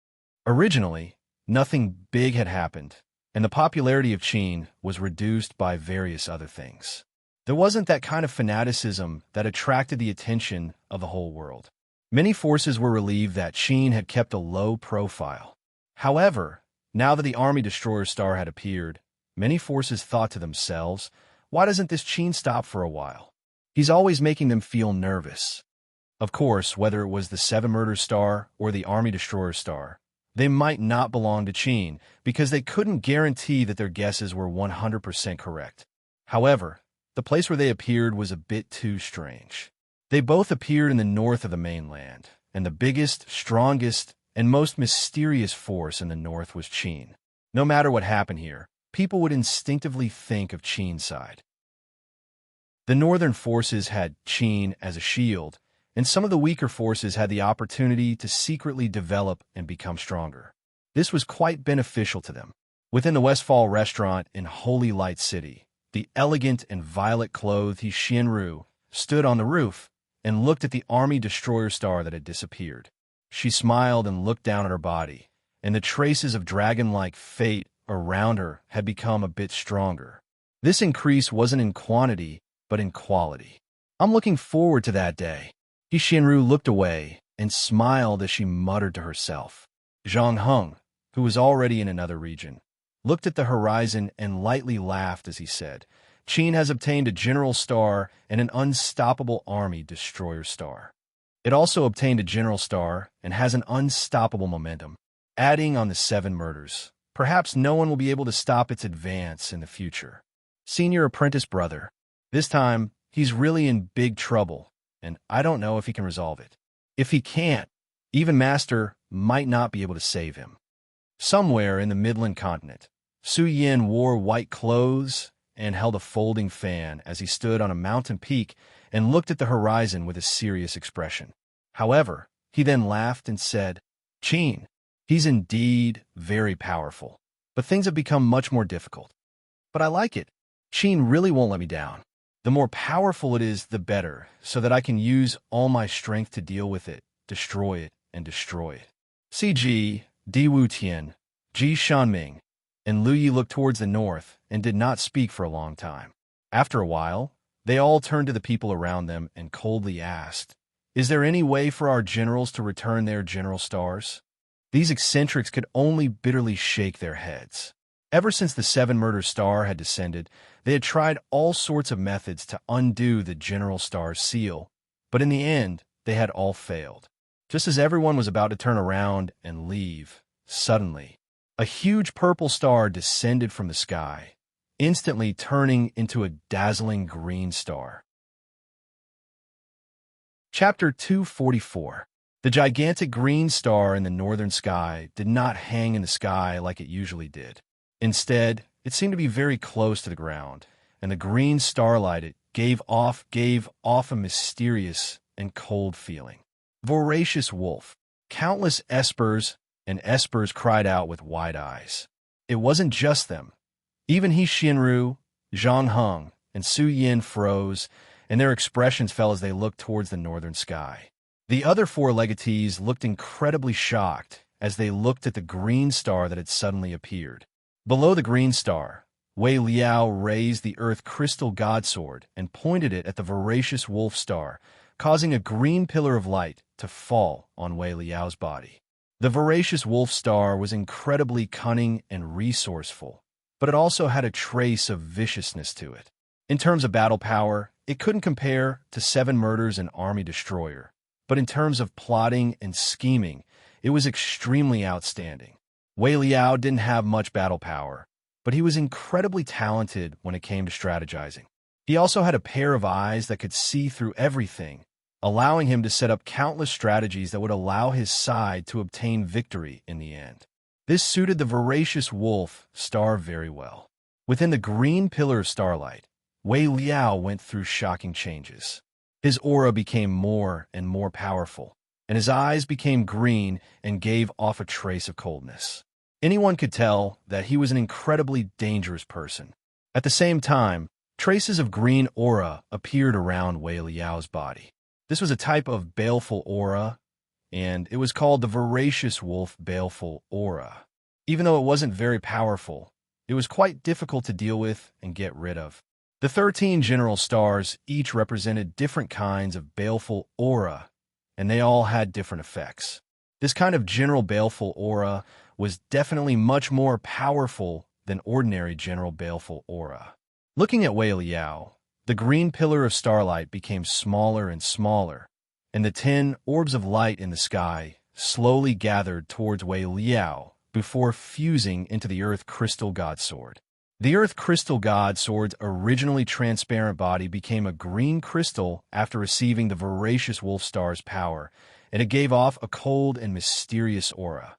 Originally, nothing big had happened, and the popularity of Qin was reduced by various other things. There wasn't that kind of fanaticism that attracted the attention of the whole world. Many forces were relieved that Qin had kept a low profile. However, now that the Army Destroyer star had appeared, many forces thought to themselves, why doesn't this Qin stop for a while? He's always making them feel nervous. Of course, whether it was the Seven Murders Star or the Army Destroyer Star, they might not belong to Qin because they couldn't guarantee that their guesses were 100% correct. However, the place where they appeared was a bit too strange. They both appeared in the north of the mainland, and the biggest, strongest, and most mysterious force in the north was Qin. No matter what happened here, people would instinctively think of Qin's side. The northern forces had Qin as a shield, and some of the weaker forces had the opportunity to secretly develop and become stronger. This was quite beneficial to them. Within the Westfall restaurant in Holy Light City, the elegant and violet-clothed Xianru stood on the roof and looked at the Army Destroyer Star that had disappeared. She smiled and looked down at her body, and the traces of dragon-like fate around her had become a bit stronger. This increase wasn't in quantity, but in quality. I'm looking forward to that day. Xianru looked away and smiled as she muttered to herself. Zhang Heng, who was already in another region, looked at the horizon and lightly laughed as he said, Qin has obtained a general star and an unstoppable army destroyer star. It also obtained a general star and has an unstoppable momentum, adding on the seven murders. Perhaps no one will be able to stop its advance in the future. Senior apprentice brother. This time, he's really in big trouble, and I don't know if he can resolve it. If he can't, even Master might not be able to save him. Somewhere in the Midland continent, Su Yin wore white clothes and held a folding fan as he stood on a mountain peak and looked at the horizon with a serious expression. However, he then laughed and said, Qin, he's indeed very powerful, but things have become much more difficult. But I like it. Qin really won't let me down. The more powerful it is, the better, so that I can use all my strength to deal with it, destroy it, and destroy it. CG, Di Wu Tian, Ji Shanming, and Lu Yi looked towards the north and did not speak for a long time. After a while, they all turned to the people around them and coldly asked, Is there any way for our generals to return their general stars? These eccentrics could only bitterly shake their heads. Ever since the Seven Murders Star had descended, they had tried all sorts of methods to undo the General Star's seal, but in the end, they had all failed. Just as everyone was about to turn around and leave, suddenly, a huge purple star descended from the sky, instantly turning into a dazzling green star. Chapter 244. The gigantic green star in the northern sky did not hang in the sky like it usually did. Instead, it seemed to be very close to the ground, and the green starlight it gave off a mysterious and cold feeling. Voracious wolf. Countless espers and espers cried out with wide eyes. It wasn't just them. Even Xianru, Zhang Heng, and Su Yin froze, and their expressions fell as they looked towards the northern sky. The other four legatees looked incredibly shocked as they looked at the green star that had suddenly appeared. Below the green star, Wei Liao raised the earth crystal godsword and pointed it at the voracious wolf star, causing a green pillar of light to fall on Wei Liao's body. The voracious wolf star was incredibly cunning and resourceful, but it also had a trace of viciousness to it. In terms of battle power, it couldn't compare to Seven Murders and Army Destroyer, but in terms of plotting and scheming, it was extremely outstanding. Wei Liao didn't have much battle power, but he was incredibly talented when it came to strategizing. He also had a pair of eyes that could see through everything, allowing him to set up countless strategies that would allow his side to obtain victory in the end. This suited the voracious wolf star very well. Within the green pillar of starlight, Wei Liao went through shocking changes. His aura became more and more powerful, and his eyes became green and gave off a trace of coldness. Anyone could tell that he was an incredibly dangerous person. At the same time, traces of green aura appeared around Wei Liao's body. This was a type of baleful aura, and it was called the Voracious Wolf Baleful Aura. Even though it wasn't very powerful, it was quite difficult to deal with and get rid of. The 13 general stars each represented different kinds of baleful aura, and they all had different effects. This kind of general baleful aura was definitely much more powerful than ordinary general baleful aura. Looking at Wei Liao, the green pillar of starlight became smaller and smaller, and the 10 orbs of light in the sky slowly gathered towards Wei Liao before fusing into the Earth Crystal God Sword. The Earth Crystal God Sword's originally transparent body became a green crystal after receiving the voracious wolf star's power, and it gave off a cold and mysterious aura,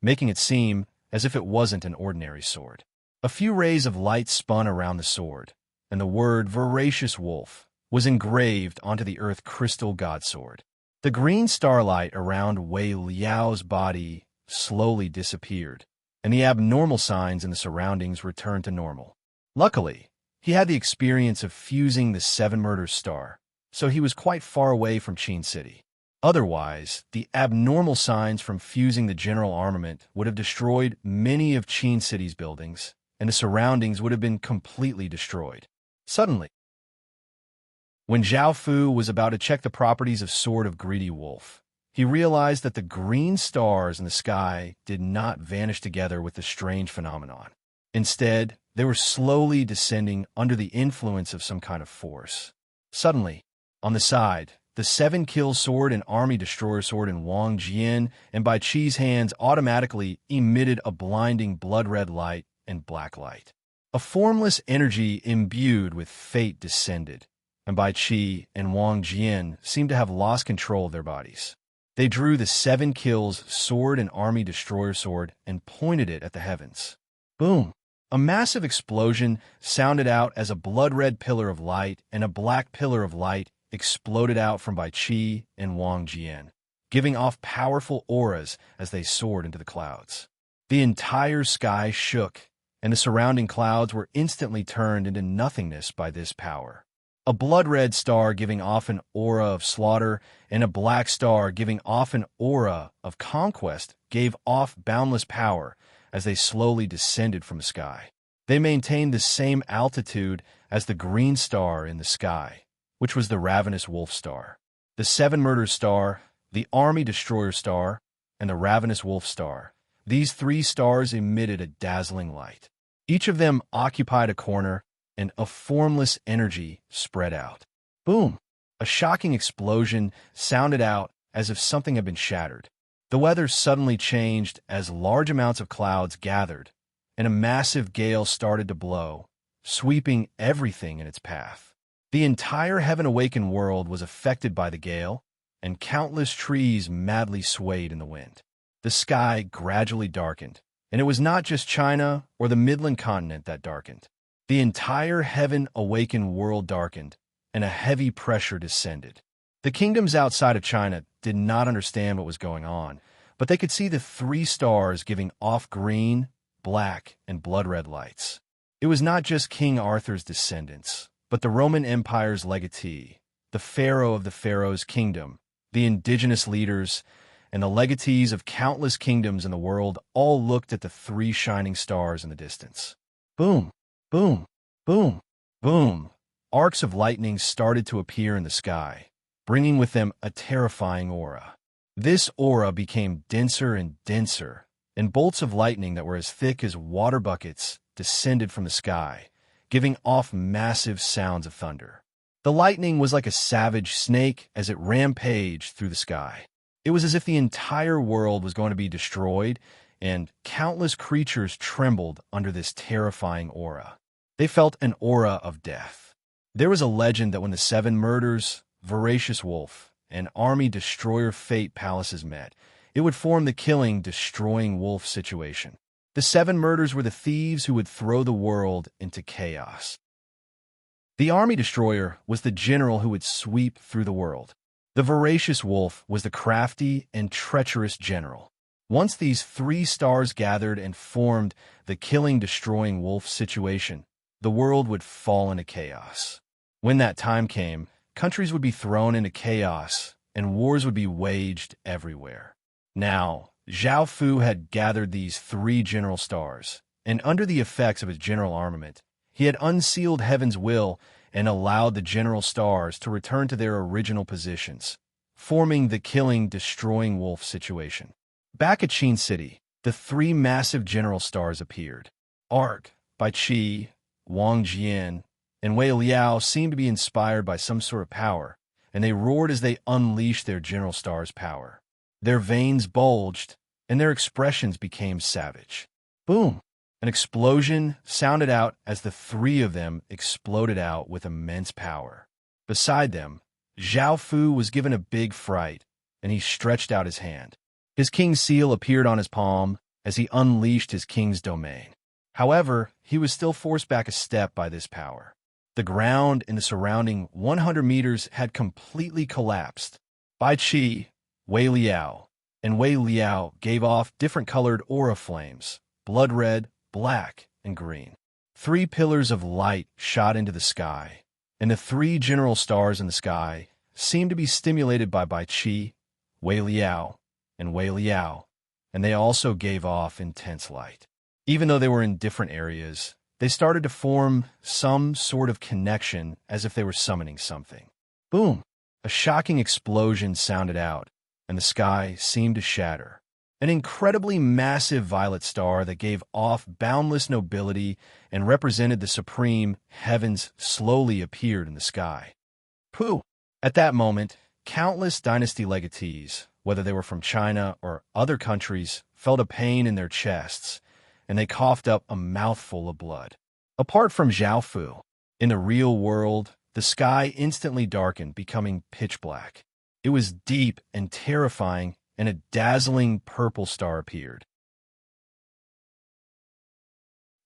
making it seem as if it wasn't an ordinary sword. A few rays of light spun around the sword, and the word voracious wolf was engraved onto the Earth Crystal God Sword. The green starlight around Wei Liao's body slowly disappeared, and the abnormal signs in the surroundings returned to normal. Luckily, he had the experience of fusing the 7 Murders star, so he was quite far away from Qin City. Otherwise, the abnormal signs from fusing the general armament would have destroyed many of Qin City's buildings, and the surroundings would have been completely destroyed. Suddenly, when Zhao Fu was about to check the properties of Sword of Greedy Wolf, he realized that the green stars in the sky did not vanish together with the strange phenomenon. Instead, they were slowly descending under the influence of some kind of force. Suddenly, on the side, the 7 kill sword and army destroyer sword in Wang Jian and Bai Qi's hands automatically emitted a blinding blood-red light and black light. A formless energy imbued with fate descended, and Bai Qi and Wang Jian seemed to have lost control of their bodies. They drew the 7 kills sword and army destroyer sword and pointed it at the heavens. Boom! A massive explosion sounded out as a blood-red pillar of light and a black pillar of light exploded out from Bai Qi and Wang Jian, giving off powerful auras as they soared into the clouds. The entire sky shook, and the surrounding clouds were instantly turned into nothingness by this power. A blood-red star giving off an aura of slaughter and a black star giving off an aura of conquest gave off boundless power as they slowly descended from the sky. They maintained the same altitude as the green star in the sky, which was the ravenous wolf star. The 7 Murders star, the army destroyer star, and the ravenous wolf star. These 3 stars emitted a dazzling light. Each of them occupied a corner, and a formless energy spread out. Boom! A shocking explosion sounded out as if something had been shattered. The weather suddenly changed as large amounts of clouds gathered, and a massive gale started to blow, sweeping everything in its path. The entire heaven-awakened world was affected by the gale, and countless trees madly swayed in the wind. The sky gradually darkened, and it was not just China or the Midland continent that darkened. The entire heaven-awakened world darkened, and a heavy pressure descended. The kingdoms outside of China did not understand what was going on, but they could see the 3 stars giving off green, black, and blood-red lights. It was not just King Arthur's descendants, but the Roman Empire's legatee, the pharaoh of the pharaoh's kingdom, the indigenous leaders, and the legatees of countless kingdoms in the world all looked at the 3 shining stars in the distance. Boom! Boom! Boom! Boom! Arcs of lightning started to appear in the sky, bringing with them a terrifying aura. This aura became denser and denser, and bolts of lightning that were as thick as water buckets descended from the sky, giving off massive sounds of thunder. The lightning was like a savage snake as it rampaged through the sky. It was as if the entire world was going to be destroyed, and countless creatures trembled under this terrifying aura. They felt an aura of death. There was a legend that when the 7 Murders, voracious wolf, and army destroyer fate palaces met, it would form the killing, destroying wolf situation. The 7 Murders were the thieves who would throw the world into chaos. The army destroyer was the general who would sweep through the world. The voracious wolf was the crafty and treacherous general. Once these 3 stars gathered and formed the killing, destroying wolf situation, the world would fall into chaos. When that time came, countries would be thrown into chaos, and wars would be waged everywhere. Now, Zhao Fu had gathered these 3 general stars, and under the effects of his general armament, he had unsealed heaven's will and allowed the general stars to return to their original positions, forming the killing, destroying wolf situation. Back at Qin City, the 3 massive general stars appeared. Ark, Bai Qi, Wang Jian, and Wei Liao seemed to be inspired by some sort of power, and they roared as they unleashed their general star's power. Their veins bulged, and their expressions became savage. Boom! An explosion sounded out as the three of them exploded out with immense power. Beside them, Zhao Fu was given a big fright, and he stretched out his hand. His king's seal appeared on his palm as he unleashed his king's domain. However, he was still forced back a step by this power. The ground in the surrounding 100 meters had completely collapsed. Bai Qi, Wei Liao, and Wei Liao gave off different colored aura flames, blood red, black, and green. 3 pillars of light shot into the sky, and the 3 general stars in the sky seemed to be stimulated by Bai Qi, Wei Liao, and Wei Liao, and they also gave off intense light. Even though they were in different areas, they started to form some sort of connection as if they were summoning something. Boom! A shocking explosion sounded out, and the sky seemed to shatter. An incredibly massive violet star that gave off boundless nobility and represented the supreme heavens slowly appeared in the sky. Pooh! At that moment, countless dynasty legatees, whether they were from China or other countries, felt a pain in their chests, and they coughed up a mouthful of blood. Apart from Zhao Fu, in the real world, the sky instantly darkened, becoming pitch black. It was deep and terrifying, and a dazzling purple star appeared.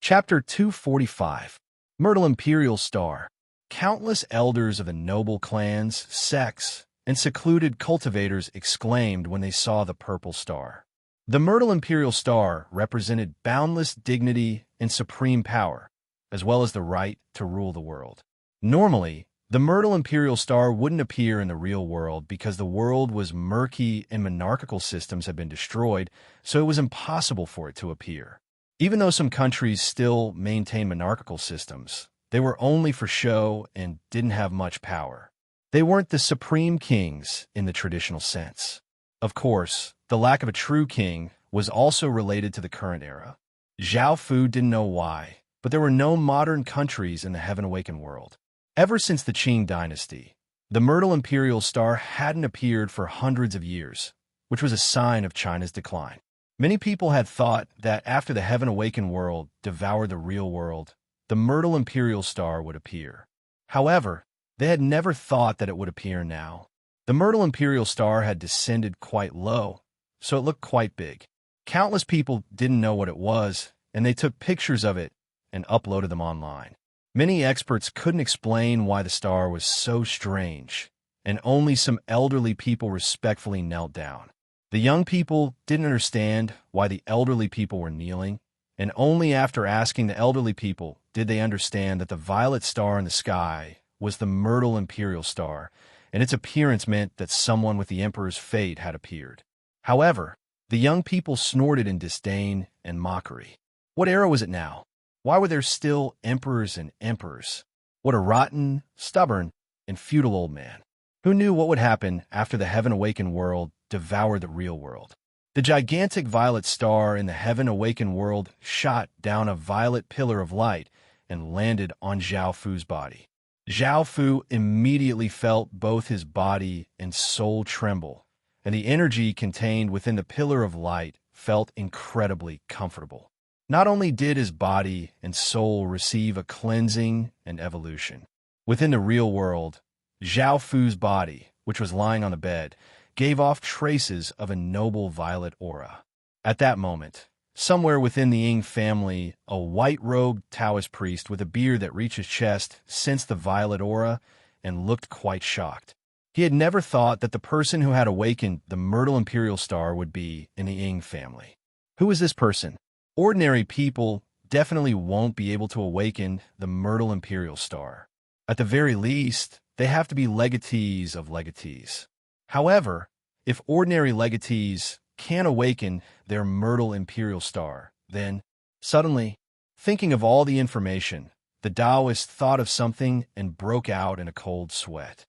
Chapter 245. Myrtle Imperial Star. Countless elders of the noble clans, sects, and secluded cultivators exclaimed when they saw the purple star. The Myrtle Imperial Star represented boundless dignity and supreme power, as well as the right to rule the world. Normally, the Myrtle Imperial Star wouldn't appear in the real world because the world was murky and monarchical systems had been destroyed, so it was impossible for it to appear. Even though some countries still maintain monarchical systems, they were only for show and didn't have much power. They weren't the supreme kings in the traditional sense. Of course, the lack of a true king was also related to the current era. Zhao Fu didn't know why, but there were no modern countries in the Heaven Awakened world. Ever since the Qing dynasty, the Myrtle Imperial Star hadn't appeared for hundreds of years, which was a sign of China's decline. Many people had thought that after the Heaven Awakened world devoured the real world, the Myrtle Imperial Star would appear. However, they had never thought that it would appear now. The Myrtle Imperial Star had descended quite low, so it looked quite big. Countless people didn't know what it was, and they took pictures of it and uploaded them online. Many experts couldn't explain why the star was so strange, and only some elderly people respectfully knelt down. The young people didn't understand why the elderly people were kneeling, and only after asking the elderly people did they understand that the violet star in the sky was the Myrtle Imperial Star, and its appearance meant that someone with the Emperor's fate had appeared. However, the young people snorted in disdain and mockery. What era was it now? Why were there still emperors and emperors? What a rotten, stubborn, and feudal old man. Who knew what would happen after the Heaven Awakened world devoured the real world? The gigantic violet star in the Heaven Awakened world shot down a violet pillar of light and landed on Zhao Fu's body. Zhao Fu immediately felt both his body and soul tremble, and the energy contained within the pillar of light felt incredibly comfortable. Not only did his body and soul receive a cleansing and evolution. Within the real world, Zhao Fu's body, which was lying on the bed, gave off traces of a noble violet aura. At that moment, somewhere within the Ying family, a white-robed Taoist priest with a beard that reached his chest sensed the violet aura and looked quite shocked. He had never thought that the person who had awakened the Myrtle Imperial Star would be in the Ying family. Who is this person? Ordinary people definitely won't be able to awaken the Myrtle Imperial Star. At the very least, they have to be legatees of legatees. However, if ordinary legatees can't awaken their Myrtle Imperial Star, then, suddenly, thinking of all the information, the Taoist thought of something and broke out in a cold sweat.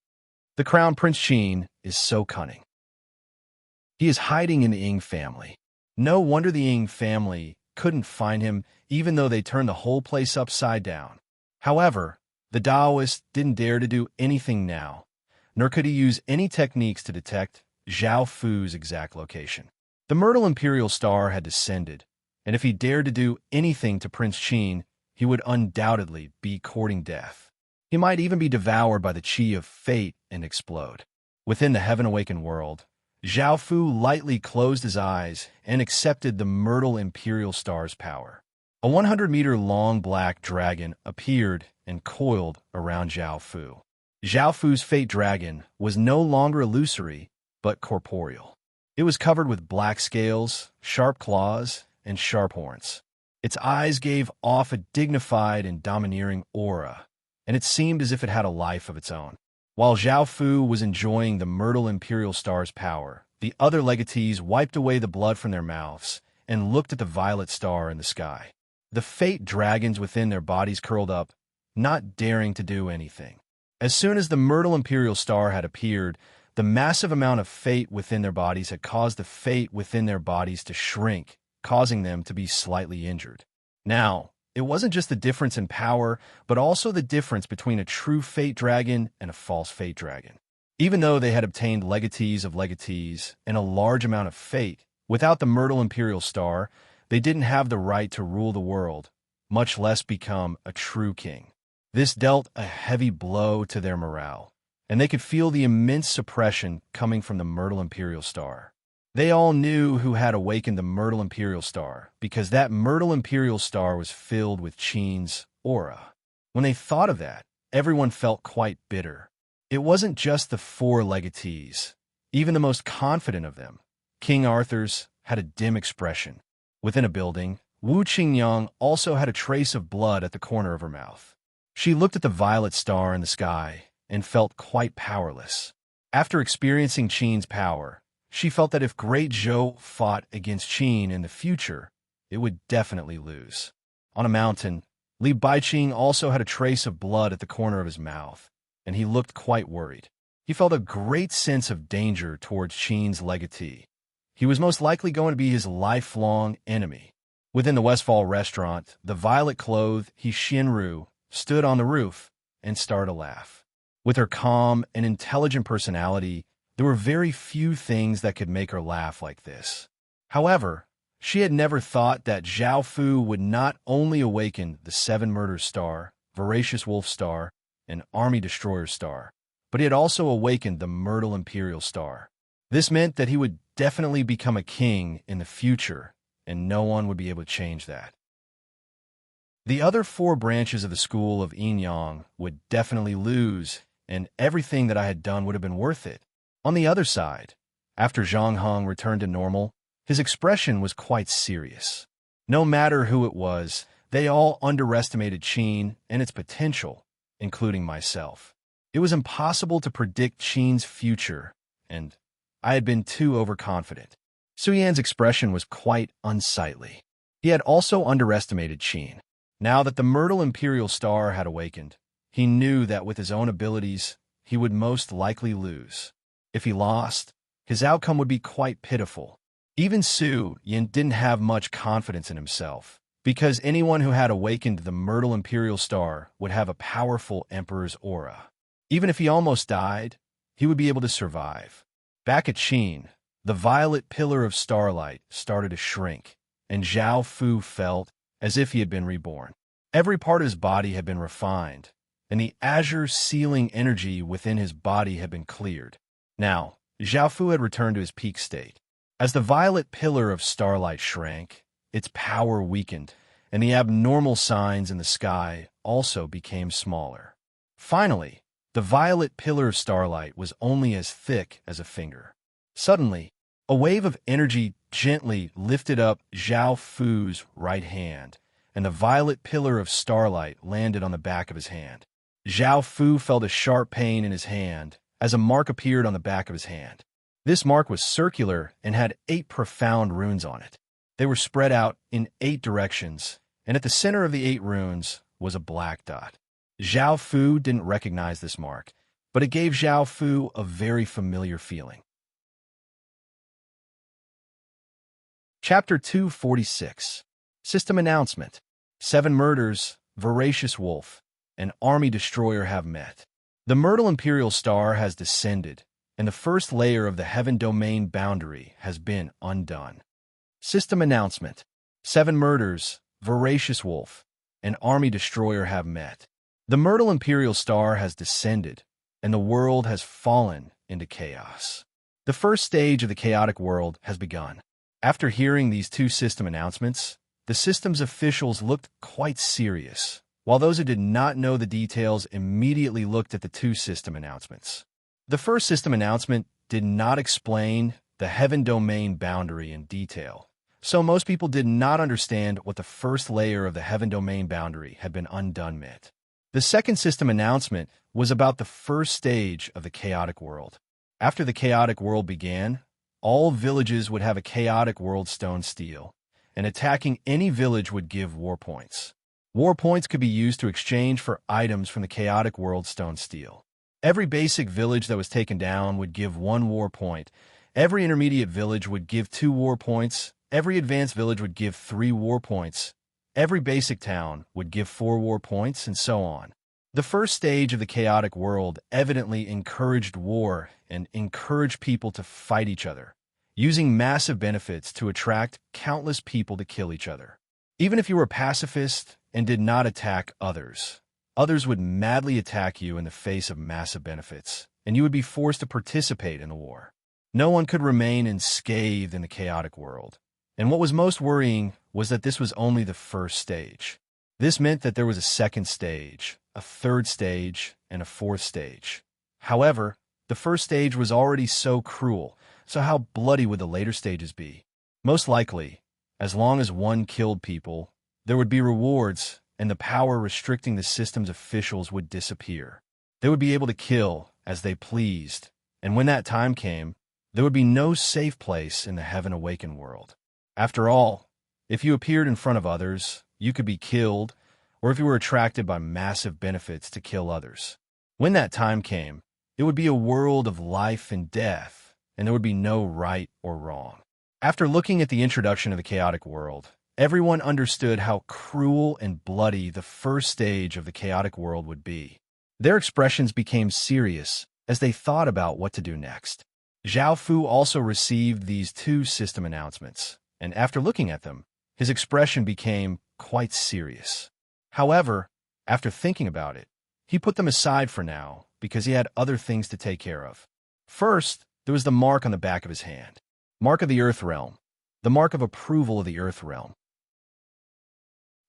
The Crown Prince Qin is so cunning. He is hiding in the Ying family. No wonder the Ying family couldn't find him, even though they turned the whole place upside down. However, the Taoist didn't dare to do anything now, nor could he use any techniques to detect Zhao Fu's exact location. The Myrtle Imperial Star had descended, and if he dared to do anything to Prince Qin, he would undoubtedly be courting death. He might even be devoured by the Qi of fate and explode. Within the heaven-awakened world, Zhao Fu lightly closed his eyes and accepted the Myrtle Imperial Star's power. A 100-meter-long black dragon appeared and coiled around Zhao Fu. Zhao Fu's fate dragon was no longer illusory, but corporeal. It was covered with black scales, sharp claws, and sharp horns. Its eyes gave off a dignified and domineering aura, and it seemed as if it had a life of its own. While Zhao Fu was enjoying the Myrtle Imperial Star's power, the other legatees wiped away the blood from their mouths and looked at the violet star in the sky. The fate dragons within their bodies curled up, not daring to do anything. As soon as the Myrtle Imperial Star had appeared, the massive amount of fate within their bodies had caused the fate within their bodies to shrink, causing them to be slightly injured. Now, it wasn't just the difference in power, but also the difference between a true fate dragon and a false fate dragon. Even though they had obtained legatees of legatees and a large amount of fate, without the Myrtle Imperial Star, they didn't have the right to rule the world, much less become a true king. This dealt a heavy blow to their morale, and they could feel the immense suppression coming from the Myrtle Imperial Star. They all knew who had awakened the Myrtle Imperial Star, because that Myrtle Imperial Star was filled with Qin's aura. When they thought of that, everyone felt quite bitter. It wasn't just the 4 legatees. Even the most confident of them, King Arthur's, had a dim expression. Within a building, Wu Qingyang also had a trace of blood at the corner of her mouth. She looked at the violet star in the sky and felt quite powerless. After experiencing Qin's power, she felt that if Great Zhou fought against Qin in the future, it would definitely lose. On a mountain, Li Baiqing also had a trace of blood at the corner of his mouth, and he looked quite worried. He felt a great sense of danger towards Qin's legatee. He was most likely going to be his lifelong enemy. Within the Westfall restaurant, the violet-clothed He Xianru stood on the roof and started to laugh. With her calm and intelligent personality, there were very few things that could make her laugh like this. However, she had never thought that Zhao Fu would not only awaken the 7 Murders Star, Voracious Wolf Star, and Army Destroyer Star, but he had also awakened the Myrtle Imperial Star. This meant that he would definitely become a king in the future, and no one would be able to change that. The other 4 branches of the school of Yin Yang would definitely lose, and everything that I had done would have been worth it. On the other side, after Zhang Heng returned to normal, his expression was quite serious. No matter who it was, they all underestimated Qin and its potential, including myself. It was impossible to predict Qin's future, and I had been too overconfident. Su Yan's expression was quite unsightly. He had also underestimated Qin. Now that the Myrtle Imperial Star had awakened, he knew that with his own abilities, he would most likely lose. If he lost, his outcome would be quite pitiful. Even Su Yan didn't have much confidence in himself, because anyone who had awakened the Myrtle Imperial Star would have a powerful Emperor's aura. Even if he almost died, he would be able to survive. Back at Qin, the violet pillar of starlight started to shrink, and Zhao Fu felt as if he had been reborn. Every part of his body had been refined, and the azure sealing energy within his body had been cleared. Now, Zhao Fu had returned to his peak state. As the violet pillar of starlight shrank, its power weakened, and the abnormal signs in the sky also became smaller. Finally, the violet pillar of starlight was only as thick as a finger. Suddenly, a wave of energy gently lifted up Zhao Fu's right hand, and the violet pillar of starlight landed on the back of his hand. Zhao Fu felt a sharp pain in his hand as a mark appeared on the back of his hand. This mark was circular and had 8 profound runes on it. They were spread out in 8 directions, and at the center of the 8 runes was a black dot. Zhao Fu didn't recognize this mark, but it gave Zhao Fu a very familiar feeling. Chapter 246. System Announcement. 7 Murders, Voracious Wolf, and Army Destroyer have met. The myrtle imperial star has descended, and the first layer of the heaven domain boundary has been undone. System announcement. 7 murders, voracious wolf, and army destroyer have met. The myrtle imperial star has descended, and the world has fallen into chaos. The first stage of the chaotic world has begun. After hearing these 2 system announcements, the system's officials looked quite serious, while those who did not know the details immediately looked at the 2 system announcements. The first system announcement did not explain the heaven domain boundary in detail, so most people did not understand what the first layer of the heaven domain boundary had been undone meant. The second system announcement was about the first stage of the chaotic world. After the chaotic world began, all villages would have a chaotic world stone steel, and attacking any village would give war points. War points could be used to exchange for items from the chaotic world stone steel. Every basic village that was taken down would give 1 war point. Every intermediate village would give 2 war points. Every advanced village would give 3 war points. Every basic town would give 4 war points, and so on. The first stage of the chaotic world evidently encouraged war and encouraged people to fight each other, using massive benefits to attract countless people to kill each other. Even if you were a pacifist and did not attack others, others would madly attack you in the face of massive benefits, and you would be forced to participate in the war. No one could remain unscathed in the chaotic world. And what was most worrying was that this was only the first stage. This meant that there was a second stage, a third stage, and a fourth stage. However, the first stage was already so cruel, so how bloody would the later stages be? Most likely, as long as one killed people, there would be rewards, and the power restricting the system's officials would disappear. They would be able to kill as they pleased, and when that time came, there would be no safe place in the Heaven Awakened world. After all, if you appeared in front of others, you could be killed, or if you were attracted by massive benefits to kill others. When that time came, it would be a world of life and death, and there would be no right or wrong. After looking at the introduction of the chaotic world, everyone understood how cruel and bloody the first stage of the chaotic world would be. Their expressions became serious as they thought about what to do next. Zhao Fu also received these 2 system announcements, and after looking at them, his expression became quite serious. However, after thinking about it, he put them aside for now because he had other things to take care of. First, there was the mark on the back of his hand. Mark of the Earth Realm. The mark of approval of the Earth Realm.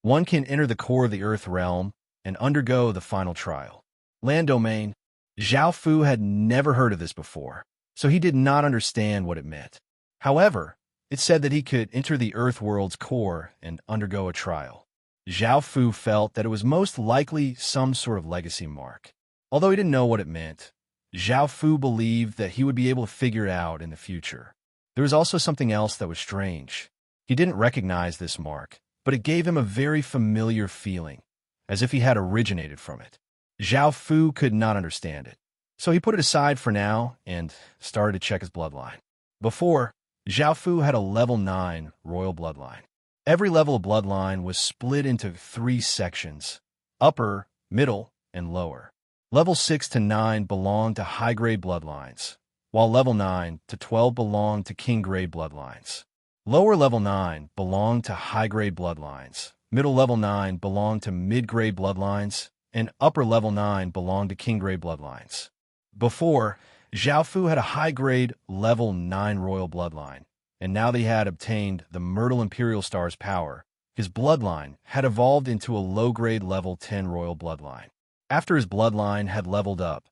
One can enter the core of the Earth Realm and undergo the final trial. Land domain. Zhao Fu had never heard of this before, so he did not understand what it meant. However, it said that he could enter the Earth world's core and undergo a trial. Zhao Fu felt that it was most likely some sort of legacy mark. Although he didn't know what it meant, Zhao Fu believed that he would be able to figure it out in the future. There was also something else that was strange. He didn't recognize this mark, but it gave him a very familiar feeling, as if he had originated from it. Zhao Fu could not understand it, so he put it aside for now and started to check his bloodline. Before, Zhao Fu had a level 9 royal bloodline. Every level of bloodline was split into 3 sections: upper, middle, and lower. Level 6 to 9 belonged to high-grade bloodlines, while level 9 to 12 belonged to king-grade bloodlines. Lower level 9 belonged to high-grade bloodlines, middle level 9 belonged to mid-grade bloodlines, and upper level 9 belonged to king-grade bloodlines. Before, Zhao Fu had a high-grade level 9 royal bloodline, and now that he had obtained the Myrtle Imperial Star's power, his bloodline had evolved into a low-grade level 10 royal bloodline. After his bloodline had leveled up,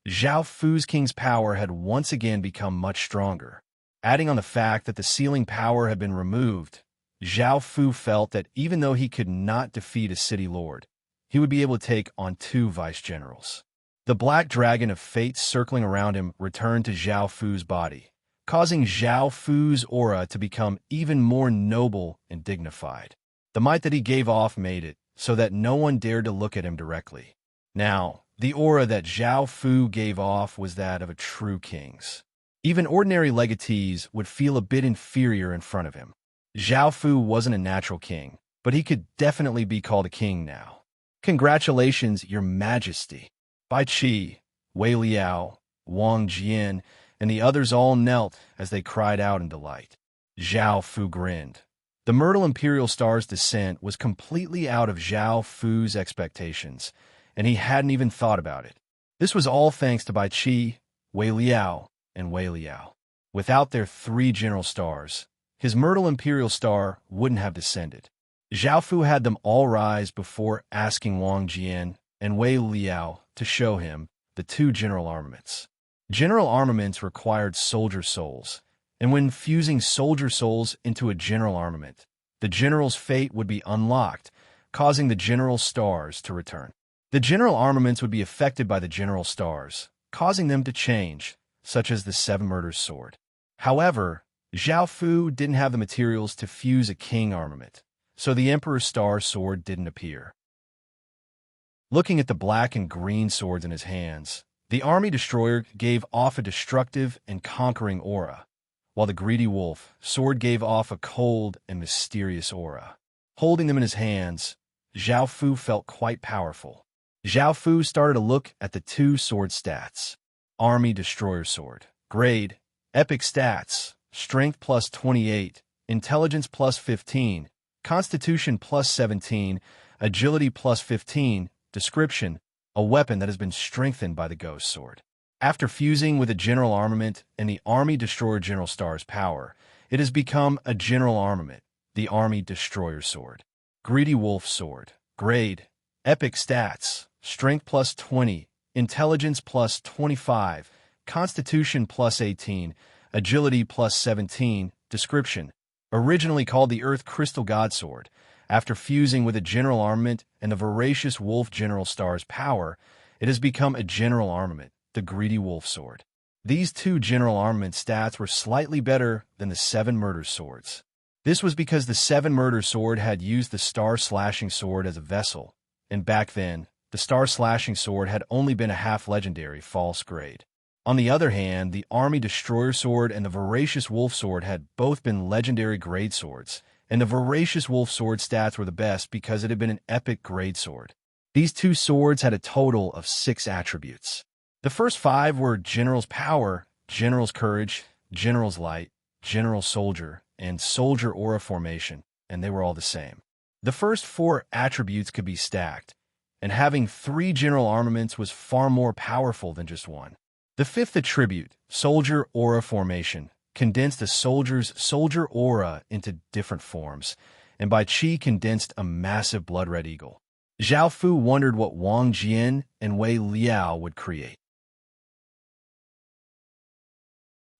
Zhao Fu's king's power had once again become much stronger. Adding on the fact that the sealing power had been removed, Zhao Fu felt that even though he could not defeat a city lord, he would be able to take on 2 vice-generals. The black dragon of fate circling around him returned to Zhao Fu's body, causing Zhao Fu's aura to become even more noble and dignified. The might that he gave off made it so that no one dared to look at him directly. Now, the aura that Zhao Fu gave off was that of a true king's. Even ordinary legatees would feel a bit inferior in front of him. Zhao Fu wasn't a natural king, but he could definitely be called a king now. Congratulations, Your Majesty. Bai Qi, Wei Liao, Wang Jian, and the others all knelt as they cried out in delight. Zhao Fu grinned. The Myrtle Imperial Star's descent was completely out of Zhao Fu's expectations, and he hadn't even thought about it. This was all thanks to Bai Qi, Wei Liao, and Wei Liao. Without their 3 general stars, his Myrtle Imperial Star wouldn't have descended. Zhao Fu had them all rise before asking Wang Jian and Wei Liao to show him the 2 general armaments. General armaments required soldier souls, and when fusing soldier souls into a general armament, the general's fate would be unlocked, causing the general stars to return. The general armaments would be affected by the general stars, causing them to change, such as the 7 Murders sword. However, Zhao Fu didn't have the materials to fuse a king armament, so the Emperor's Star sword didn't appear. Looking at the black and green swords in his hands, the army destroyer gave off a destructive and conquering aura, while the greedy wolf sword gave off a cold and mysterious aura. Holding them in his hands, Zhao Fu felt quite powerful. Zhao Fu started to look at the 2 sword stats. Army Destroyer Sword. Grade, Epic Stats, Strength plus 28, Intelligence plus 15, Constitution plus 17, Agility plus 15, Description, a weapon that has been strengthened by the Ghost Sword. After fusing with a general armament and the Army Destroyer General Star's power, it has become a general armament, the Army Destroyer Sword. Greedy Wolf Sword. Grade, Epic Stats, Strength plus 20, Intelligence plus 25, Constitution plus 18, Agility plus 17, Description. Originally called the Earth Crystal God Sword, after fusing with a general armament and the Voracious Wolf General Star's power, it has become a general armament, the Greedy Wolf Sword. These 2 general armament stats were slightly better than the 7 Murders swords. This was because the 7 Murders sword had used the Star Slashing Sword as a vessel, and back then, the Star Slashing Sword had only been a half-legendary false grade. On the other hand, the Army Destroyer Sword and the Voracious Wolf Sword had both been legendary grade swords, and the Voracious Wolf Sword stats were the best because it had been an epic grade sword. These 2 swords had a total of 6 attributes. The first 5 were General's Power, General's Courage, General's Light, General Soldier, and Soldier Aura Formation, and they were all the same. The first 4 attributes could be stacked, and having 3 general armaments was far more powerful than just one. The 5th attribute, Soldier Aura Formation, condensed a soldier's soldier aura into different forms, and Bai Qi condensed a massive blood-red eagle. Zhao Fu wondered what Wang Jian and Wei Liao would create.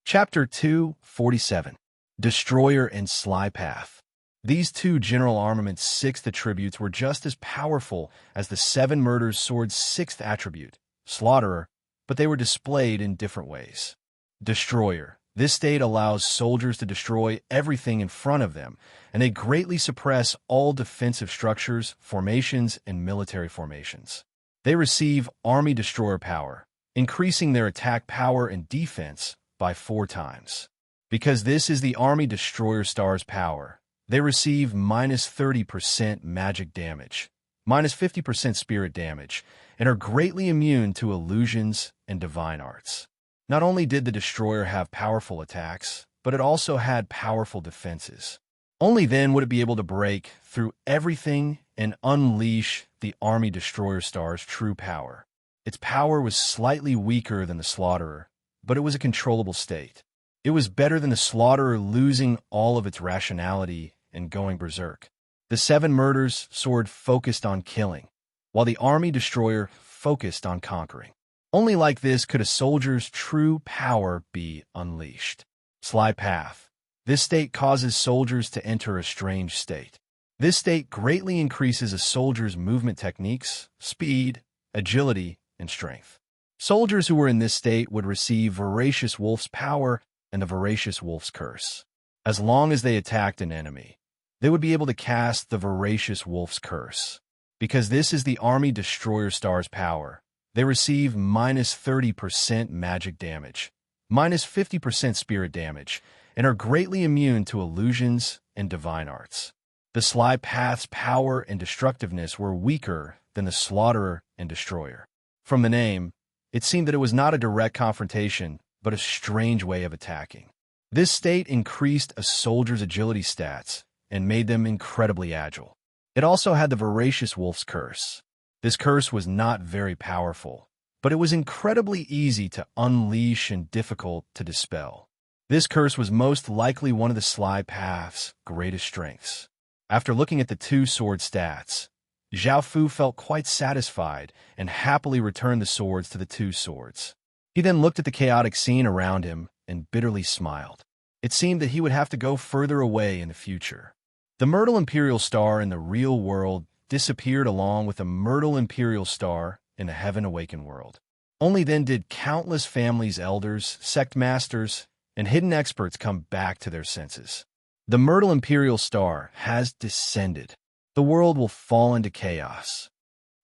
Chapter 247. Destroyer and Sly Path. These 2 general armament's 6th attributes were just as powerful as the 7 Murders sword's 6th attribute, Slaughterer, but they were displayed in different ways. Destroyer. This state allows soldiers to destroy everything in front of them, and they greatly suppress all defensive structures, formations, and military formations. They receive Army Destroyer power, increasing their attack power and defense by 4 times. Because this is the Army Destroyer Star's power, they receive minus 30% magic damage, minus 50% spirit damage, and are greatly immune to illusions and divine arts. Not only did the Destroyer have powerful attacks, but it also had powerful defenses. Only then would it be able to break through everything and unleash the Army Destroyer Star's true power. Its power was slightly weaker than the Slaughterer, but it was a controllable state. It was better than the Slaughterer losing all of its rationality and going berserk. The 7 Murders sword focused on killing, while the Army Destroyer focused on conquering. Only like this could a soldier's true power be unleashed. Sly Path. This state causes soldiers to enter a strange state. This state greatly increases a soldier's movement techniques, speed, agility, and strength. Soldiers who were in this state would receive Voracious Wolf's power and the Voracious Wolf's curse. As long as they attacked an enemy, they would be able to cast the Voracious Wolf's curse. Because this is the Army Destroyer Star's power, they receive minus 30% magic damage, minus 50% spirit damage, and are greatly immune to illusions and divine arts. The Sly Path's power and destructiveness were weaker than the Slaughterer and Destroyer. From the name, It seemed that it was not a direct confrontation, but a strange way of attacking. This state increased a soldier's agility stats and made them incredibly agile. It also had the voracious wolf's curse. This curse was not very powerful, but it was incredibly easy to unleash and difficult to dispel. This curse was most likely one of the sly path's greatest strengths. After looking at the two sword stats, Zhao Fu felt quite satisfied and happily returned the swords to the two swords. He then looked at the chaotic scene around him and bitterly smiled. It seemed that he would have to go further away in the future. The Myrtle Imperial Star in the real world disappeared along with the Myrtle Imperial Star in the Heaven Awakened world. Only then did countless families, elders, sect masters, and hidden experts come back to their senses. The Myrtle Imperial Star has descended. The world will fall into chaos.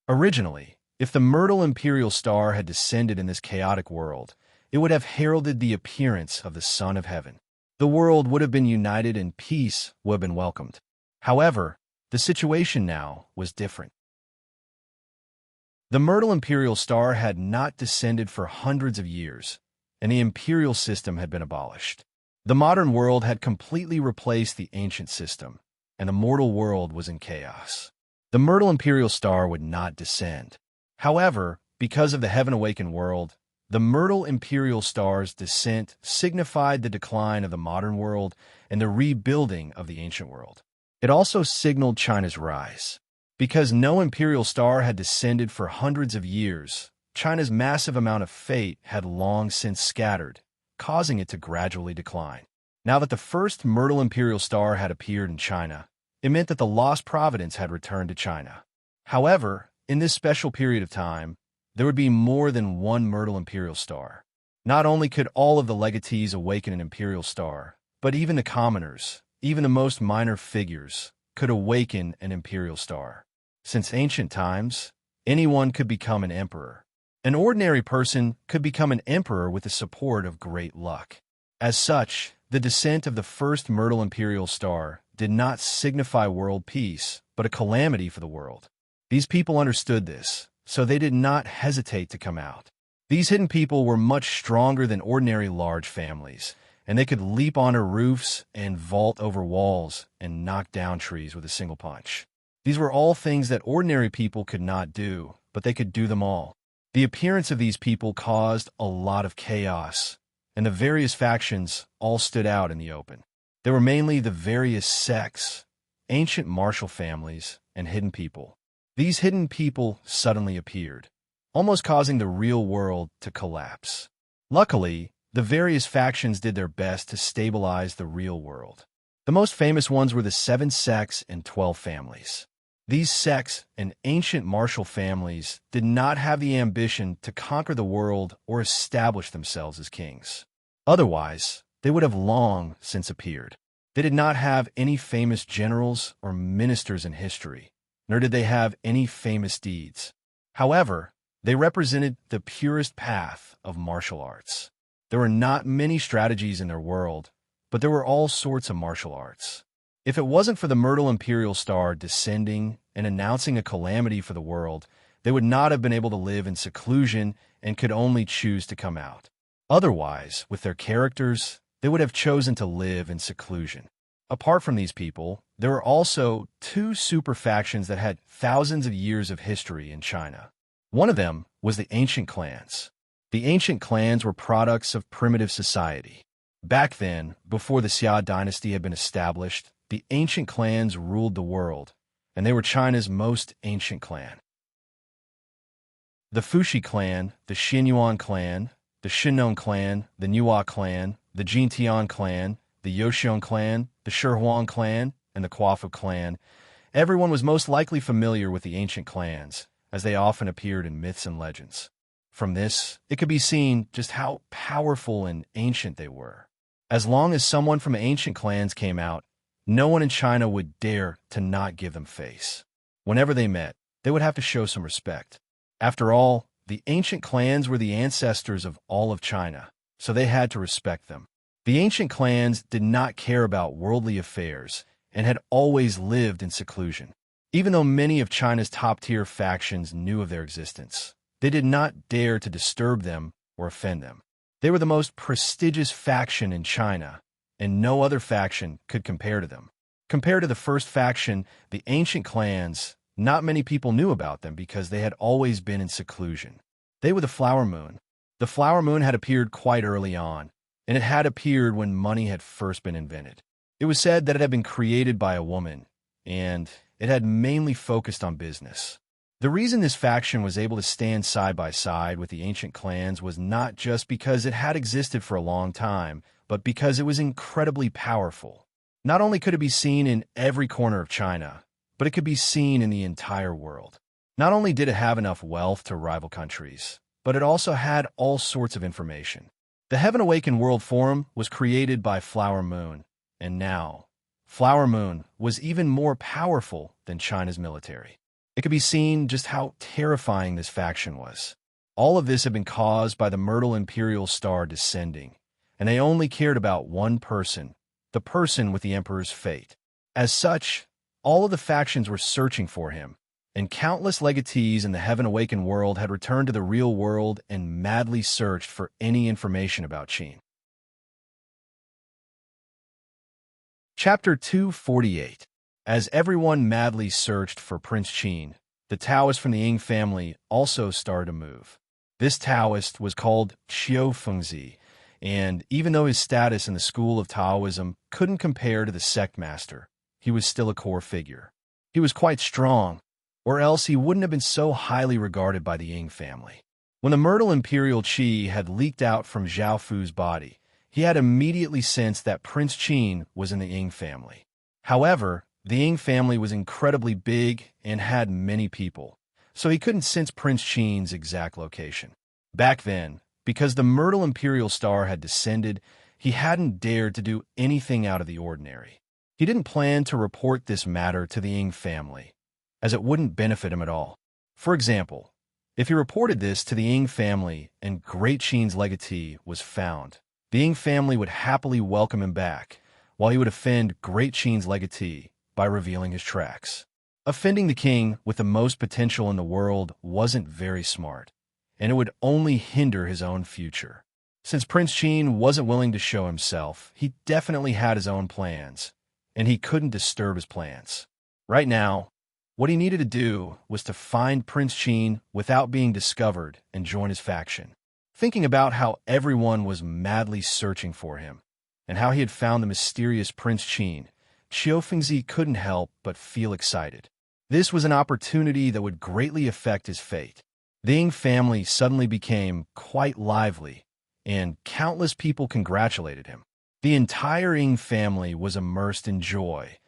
Originally, if the Myrtle Imperial Star had descended in this chaotic world, it would have heralded the appearance of the Son of Heaven. The world would have been united and peace would have been welcomed. However, the situation now was different. The Myrtle Imperial Star had not descended for hundreds of years, and the imperial system had been abolished. The modern world had completely replaced the ancient system, and the mortal world was in chaos. The Myrtle Imperial Star would not descend. However, because of the Heaven Awakened world, the Myrtle Imperial Star's descent signified the decline of the modern world and the rebuilding of the ancient world. It also signaled China's rise. Because no imperial star had descended for hundreds of years, China's massive amount of fate had long since scattered, causing it to gradually decline. Now that the first Myrtle Imperial Star had appeared in China, it meant that the lost providence had returned to China. However, in this special period of time, there would be more than one Myrtle Imperial Star. Not only could all of the legatees awaken an Imperial Star, but even the commoners, even the most minor figures, could awaken an Imperial Star. Since ancient times, anyone could become an emperor. An ordinary person could become an emperor with the support of great luck. As such, the descent of the first Myrtle Imperial Star did not signify world peace, but a calamity for the world. These people understood this, so they did not hesitate to come out. These hidden people were much stronger than ordinary large families, and they could leap onto roofs and vault over walls and knock down trees with a single punch. These were all things that ordinary people could not do, but they could do them all. The appearance of these people caused a lot of chaos, and the various factions all stood out in the open. There were mainly the various sects, ancient martial families, and hidden people. These hidden people suddenly appeared, almost causing the real world to collapse. Luckily, the various factions did their best to stabilize the real world. The most famous ones were the 7 sects and 12 families. These sects and ancient martial families did not have the ambition to conquer the world or establish themselves as kings. Otherwise, they would have long since appeared. They did not have any famous generals or ministers in history, nor did they have any famous deeds. However, they represented the purest path of martial arts. There were not many strategies in their world, but there were all sorts of martial arts. If it wasn't for the Myrtle Imperial Star descending and announcing a calamity for the world, they would not have been able to live in seclusion and could only choose to come out. Otherwise, with their characters, they would have chosen to live in seclusion. Apart from these people, there were also 2 super factions that had thousands of years of history in China. One of them was the ancient clans. The ancient clans were products of primitive society. Back then, before the Xia dynasty had been established, the ancient clans ruled the world, and they were China's most ancient clan. The Fuxi clan, the Xinyuan clan, the Shinon clan, the Nuo clan, the Jintian clan, the Yoxiong clan, the Shihuang clan, and the Quafu clan. Everyone was most likely familiar with the ancient clans, as they often appeared in myths and legends. From this, it could be seen just how powerful and ancient they were. As long as someone from ancient clans came out, no one in China would dare to not give them face. Whenever they met, they would have to show some respect. After all, the ancient clans were the ancestors of all of China, so they had to respect them. The ancient clans did not care about worldly affairs and had always lived in seclusion. Even though many of China's top-tier factions knew of their existence, They did not dare to disturb them or offend them. They were the most prestigious faction in China, and no other faction could compare to them. Compared to the first faction, the ancient clans, not many people knew about them because they had always been in seclusion. They were the Flower Moon. The Flower Moon had appeared quite early on, and it had appeared when money had first been invented. It was said that it had been created by a woman, and it had mainly focused on business. The reason this faction was able to stand side by side with the ancient clans was not just because it had existed for a long time, but because it was incredibly powerful. Not only could it be seen in every corner of China, but it could be seen in the entire world. Not only did it have enough wealth to rival countries, but it also had all sorts of information. The Heaven Awakened World Forum was created by Flower Moon, and now, Flower Moon was even more powerful than China's military. It could be seen just how terrifying this faction was. All of this had been caused by the Myrtle Imperial Star descending, and they only cared about one person, the person with the Emperor's fate. As such, all of the factions were searching for him, and countless legatees in the Heaven Awakened world had returned to the real world and madly searched for any information about Qin. Chapter 248. As everyone madly searched for Prince Qin, the Taoist from the Ying family also started to move. This Taoist was called Xiao Fengzi, and even though his status in the school of Taoism couldn't compare to the sect master, he was still a core figure. He was quite strong, or else he wouldn't have been so highly regarded by the Ying family. When the Myrtle Imperial Qi had leaked out from Zhao Fu's body, he had immediately sensed that Prince Qin was in the Ying family. However, the Ying family was incredibly big and had many people, so he couldn't sense Prince Qin's exact location. Back then, because the Myrtle Imperial Star had descended, he hadn't dared to do anything out of the ordinary. He didn't plan to report this matter to the Ying family, as it wouldn't benefit him at all. For example, if he reported this to the Ying family and Great Qin's legatee was found, the Ying family would happily welcome him back, while he would offend Great Qin's legatee by revealing his tracks. Offending the king with the most potential in the world wasn't very smart, and it would only hinder his own future. Since Prince Qin wasn't willing to show himself, he definitely had his own plans, and he couldn't disturb his plans. Right now, what he needed to do was to find Prince Qin without being discovered and join his faction. Thinking about how everyone was madly searching for him, and how he had found the mysterious Prince Qin, Xiao Fengzi couldn't help but feel excited. This was an opportunity that would greatly affect his fate. The Ying family suddenly became quite lively, and countless people congratulated him. The entire Ying family was immersed in joy,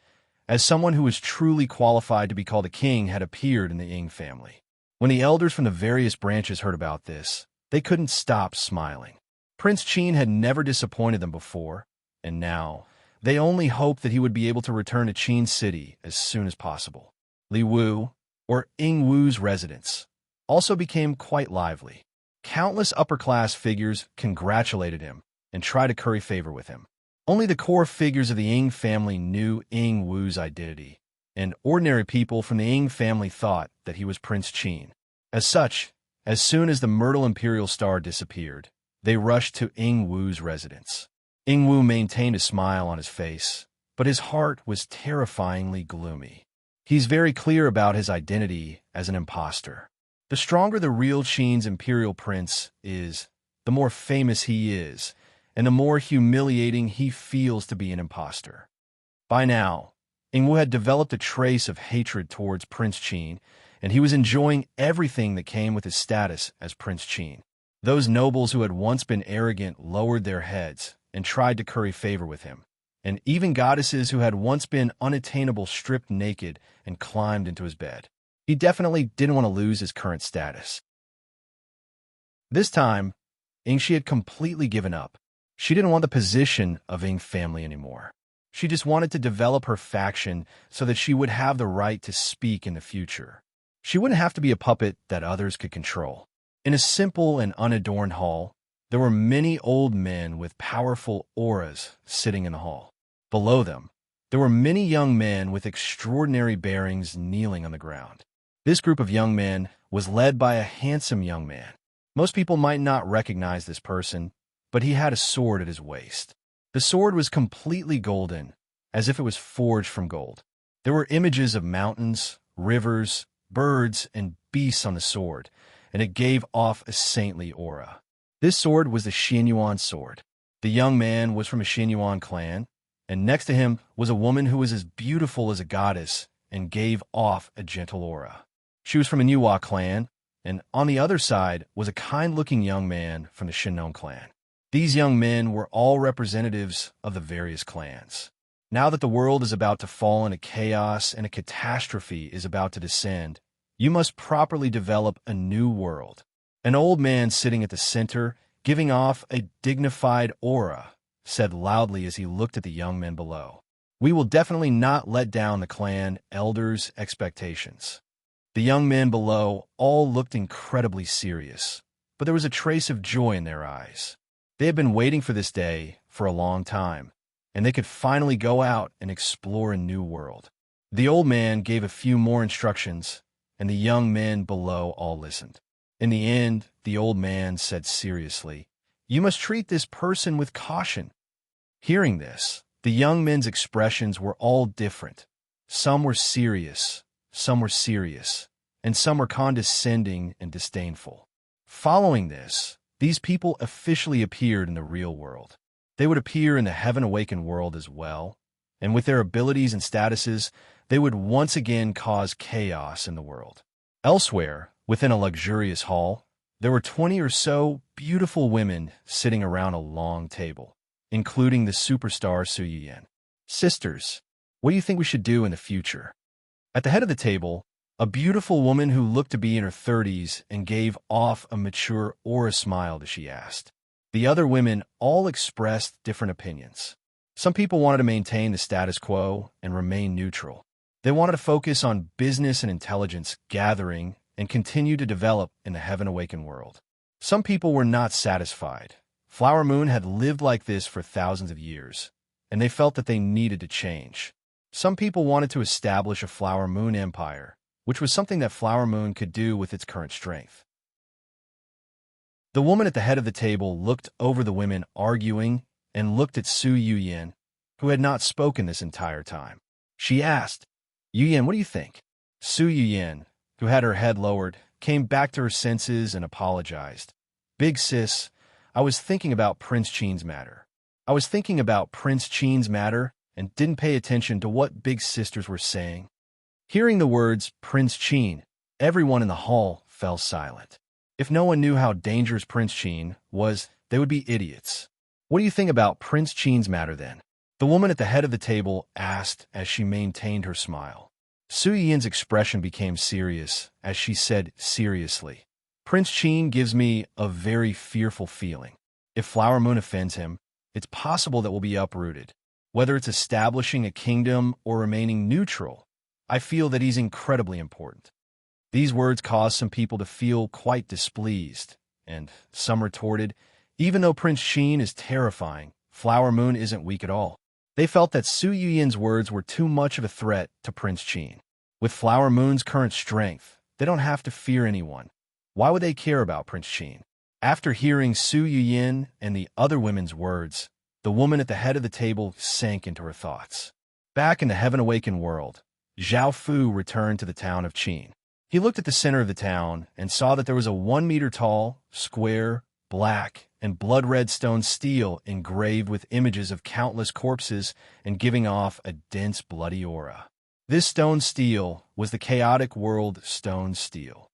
as someone who was truly qualified to be called a king had appeared in the Ying family. When the elders from the various branches heard about this, they couldn't stop smiling. Prince Qin had never disappointed them before, and now they only hoped that he would be able to return to Qin City as soon as possible. Li Wu, or Ying Wu's residence, also became quite lively. Countless upper-class figures congratulated him and tried to curry favor with him. Only the core figures of the Ying family knew Ying Wu's identity, and ordinary people from the Ying family thought that he was Prince Qin. As such, as soon as the Myrtle Imperial Star disappeared, they rushed to Ying Wu's residence. Ying Wu maintained a smile on his face, but his heart was terrifyingly gloomy. He's very clear about his identity as an imposter. The stronger the real Qin's imperial prince is, the more famous he is, and the more humiliating he feels to be an imposter. By now, Ying Wu had developed a trace of hatred towards Prince Qin, and he was enjoying everything that came with his status as Prince Qin. Those nobles who had once been arrogant lowered their heads and tried to curry favor with him, and even goddesses who had once been unattainable stripped naked and climbed into his bed. He definitely didn't want to lose his current status. This time, Yingxi had completely given up. She didn't want the position of Ying family anymore. She just wanted to develop her faction so that she would have the right to speak in the future. She wouldn't have to be a puppet that others could control. In a simple and unadorned hall, there were many old men with powerful auras sitting in the hall. Below them, there were many young men with extraordinary bearings kneeling on the ground. This group of young men was led by a handsome young man. Most people might not recognize this person, but he had a sword at his waist. The sword was completely golden, as if it was forged from gold. There were images of mountains, rivers, birds, and beasts on the sword, and it gave off a saintly aura. This sword was the Xianyuan sword. The young man was from a Xianyuan clan, and next to him was a woman who was as beautiful as a goddess and gave off a gentle aura. She was from a Nuwa clan, and on the other side was a kind-looking young man from the Shinnon clan. These young men were all representatives of the various clans. Now that the world is about to fall into chaos and a catastrophe is about to descend, you must properly develop a new world. An old man sitting at the center, giving off a dignified aura, said loudly as he looked at the young men below. We will definitely not let down the clan elders' expectations. The young men below all looked incredibly serious, but there was a trace of joy in their eyes. They had been waiting for this day for a long time, and they could finally go out and explore a new world. The old man gave a few more instructions, and the young men below all listened. In the end, the old man said seriously, "You must treat this person with caution." Hearing this, the young men's expressions were all different. Some were serious, and some were condescending and disdainful. Following this, these people officially appeared in the real world. They would appear in the heaven-awakened world as well, and with their abilities and statuses, they would once again cause chaos in the world. Elsewhere, within a luxurious hall, there were 20 or so beautiful women sitting around a long table, including the superstar Su Yuyan. "Sisters, what do you think we should do in the future?" At the head of the table, a beautiful woman who looked to be in her 30s and gave off a mature aura smiled as she asked. The other women all expressed different opinions. Some people wanted to maintain the status quo and remain neutral. They wanted to focus on business and intelligence gathering and continue to develop in the heaven-awakened world. Some people were not satisfied. Flower Moon had lived like this for thousands of years, and they felt that they needed to change. Some people wanted to establish a Flower Moon empire, which was something that Flower Moon could do with its current strength. The woman at the head of the table looked over the women arguing and looked at Su Yuyan, who had not spoken this entire time. She asked, "Yuyan, what do you think?" Su Yuyan, who had her head lowered, came back to her senses and apologized. "Big sis, I was thinking about Prince Qin's matter. And didn't pay attention to what big sisters were saying." Hearing the words Prince Qin, everyone in the hall fell silent. If no one knew how dangerous Prince Qin was, they would be idiots. "What do you think about Prince Qin's matter then?" The woman at the head of the table asked as she maintained her smile. Su Yin's expression became serious as she said seriously, "Prince Qin gives me a very fearful feeling. If Flower Moon offends him, it's possible that we'll be uprooted. Whether it's establishing a kingdom or remaining neutral, I feel that he's incredibly important." These words caused some people to feel quite displeased, and some retorted, "Even though Prince Qin is terrifying, Flower Moon isn't weak at all." They felt that Su Yuyan's words were too much of a threat to Prince Qin. With Flower Moon's current strength, they don't have to fear anyone. Why would they care about Prince Qin? After hearing Su Yuyan and the other women's words, the woman at the head of the table sank into her thoughts. Back in the heaven-awakened world, Zhao Fu returned to the town of Qin. He looked at the center of the town and saw that there was a 1-meter-tall, square, black, and blood-red stone stele engraved with images of countless corpses and giving off a dense, bloody aura. This stone stele was the chaotic world stone stele.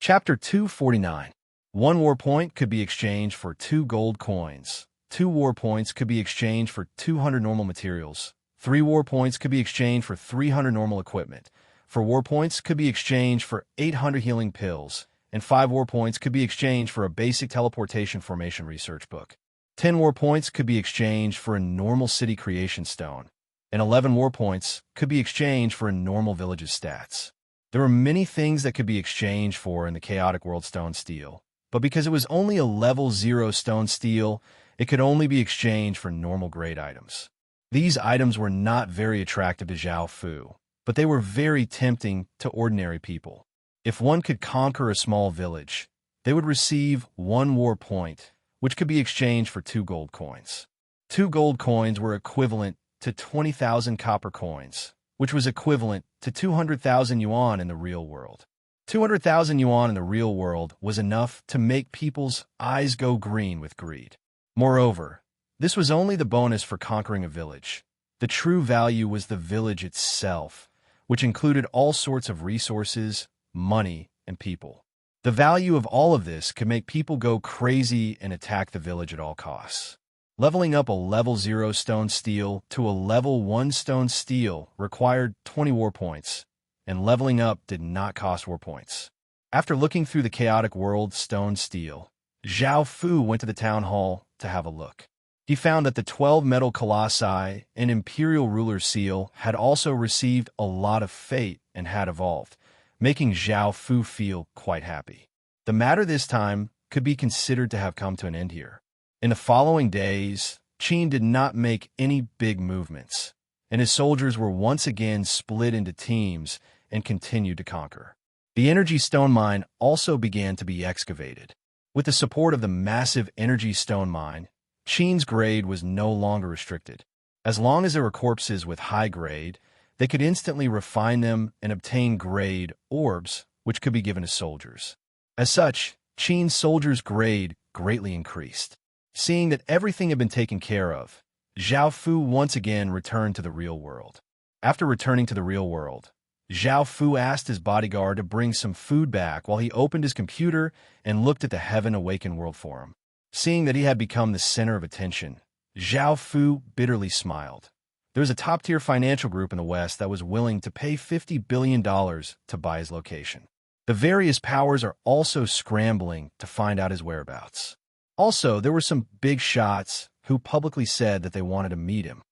Chapter 249. 1 war point could be exchanged for 2 gold coins. 2 war points could be exchanged for 200 normal materials. 3 war points could be exchanged for 300 normal equipment. 4 war points could be exchanged for 800 healing pills. And 5 war points could be exchanged for a basic teleportation formation research book. 10 war points could be exchanged for a normal city creation stone. And 11 war points could be exchanged for a normal village's stats. There were many things that could be exchanged for in the chaotic world stone stele, but because it was only a level 0 stone stele, it could only be exchanged for normal grade items. These items were not very attractive to Zhao Fu, but they were very tempting to ordinary people. If one could conquer a small village, they would receive 1 war point, which could be exchanged for 2 gold coins. 2 gold coins were equivalent to 20,000 copper coins, which was equivalent to 200,000 yuan in the real world. 200,000 yuan in the real world was enough to make people's eyes go green with greed. Moreover, this was only the bonus for conquering a village. The true value was the village itself, which included all sorts of resources, money, and people. The value of all of this could make people go crazy and attack the village at all costs. Leveling up a level 0 stone steel to a level 1 stone steel required 20 war points, and leveling up did not cost war points. After looking through the chaotic world stone steel, Zhao Fu went to the town hall to have a look. He found that the 12 metal colossi and imperial ruler seal had also received a lot of fate and had evolved, making Zhao Fu feel quite happy. The matter this time could be considered to have come to an end here. In the following days, Qin did not make any big movements, and his soldiers were once again split into teams and continued to conquer. The energy stone mine also began to be excavated. With the support of the massive energy stone mine, Qin's grade was no longer restricted. As long as there were corpses with high grade, they could instantly refine them and obtain grade orbs, which could be given to soldiers. As such, Qin's soldiers' grade greatly increased. Seeing that everything had been taken care of, Zhao Fu once again returned to the real world. After returning to the real world, Zhao Fu asked his bodyguard to bring some food back while he opened his computer and looked at the Heaven Awakened World Forum. Seeing that he had become the center of attention, Zhao Fu bitterly smiled. There was a top-tier financial group in the West that was willing to pay $50 billion to buy his location. The various powers are also scrambling to find out his whereabouts. Also, there were some big shots who publicly said that they wanted to meet him.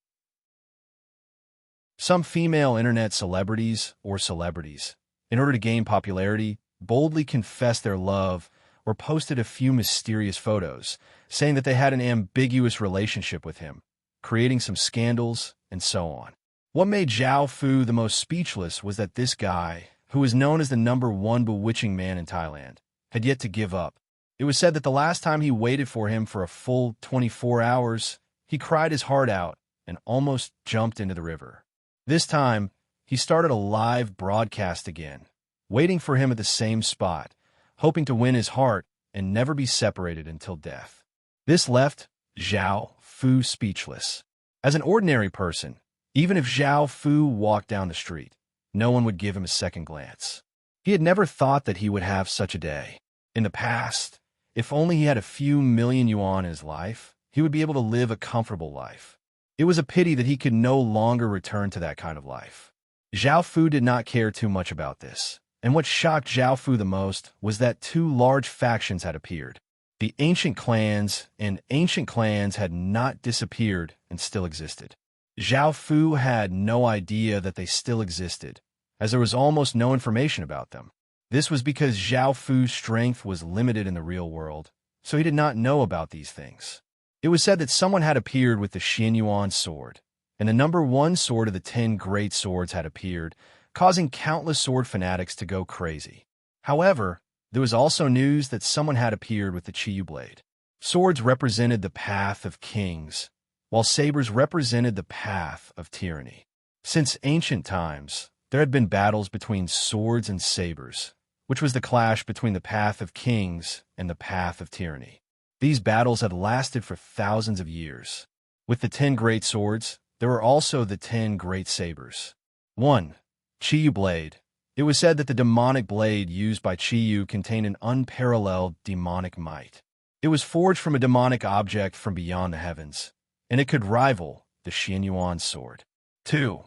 Some female internet celebrities, in order to gain popularity, boldly confessed their love or posted a few mysterious photos, saying that they had an ambiguous relationship with him, creating some scandals, and so on. What made Zhao Fu the most speechless was that this guy, who was known as the #1 bewitching man in Thailand, had yet to give up. It was said that the last time he waited for him for a full 24 hours, he cried his heart out and almost jumped into the river. This time, he started a live broadcast again, waiting for him at the same spot, hoping to win his heart and never be separated until death. This left Zhao Fu speechless. As an ordinary person, even if Zhao Fu walked down the street, no one would give him a second glance. He had never thought that he would have such a day. In the past, if only he had a few million yuan in his life, he would be able to live a comfortable life. It was a pity that he could no longer return to that kind of life. Zhao Fu did not care too much about this, and what shocked Zhao Fu the most was that 2 large factions had appeared. The ancient clans had not disappeared and still existed. Zhao Fu had no idea that they still existed, as there was almost no information about them. This was because Zhao Fu's strength was limited in the real world, so he did not know about these things. It was said that someone had appeared with the Xianyuan sword, and the #1 sword of the 10 great swords had appeared, causing countless sword fanatics to go crazy. However, there was also news that someone had appeared with the Chiyu blade. Swords represented the path of kings, while sabers represented the path of tyranny. Since ancient times, there had been battles between swords and sabers, which was the clash between the path of kings and the path of tyranny. These battles had lasted for thousands of years. With the 10 great swords, there were also the 10 great sabers. 1. Chiyu blade. It was said that the demonic blade used by Chiyu contained an unparalleled demonic might. It was forged from a demonic object from beyond the heavens, and it could rival the Xianyuan sword. 2.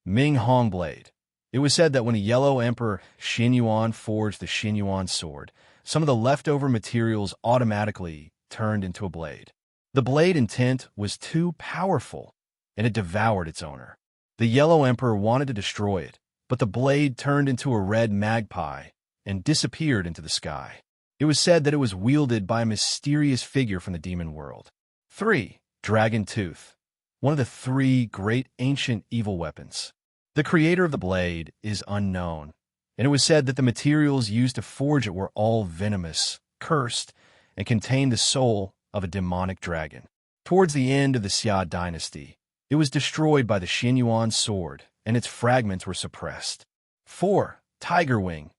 Ming Hong blade. It was said that when a yellow emperor Xianyuan forged the Xianyuan sword, some of the leftover materials automatically turned into a blade. The blade intent was too powerful, and it devoured its owner. The yellow emperor wanted to destroy it, but the blade turned into a red magpie and disappeared into the sky. It was said that it was wielded by a mysterious figure from the demon world. 3. Dragon tooth. One of the 3 great ancient evil weapons. The creator of the blade is unknown, and it was said that the materials used to forge it were all venomous, cursed, and contained the soul of a demonic dragon. Towards the end of the Xia dynasty, it was destroyed by the Xianyuan sword, and its fragments were suppressed. 4. Tiger wing,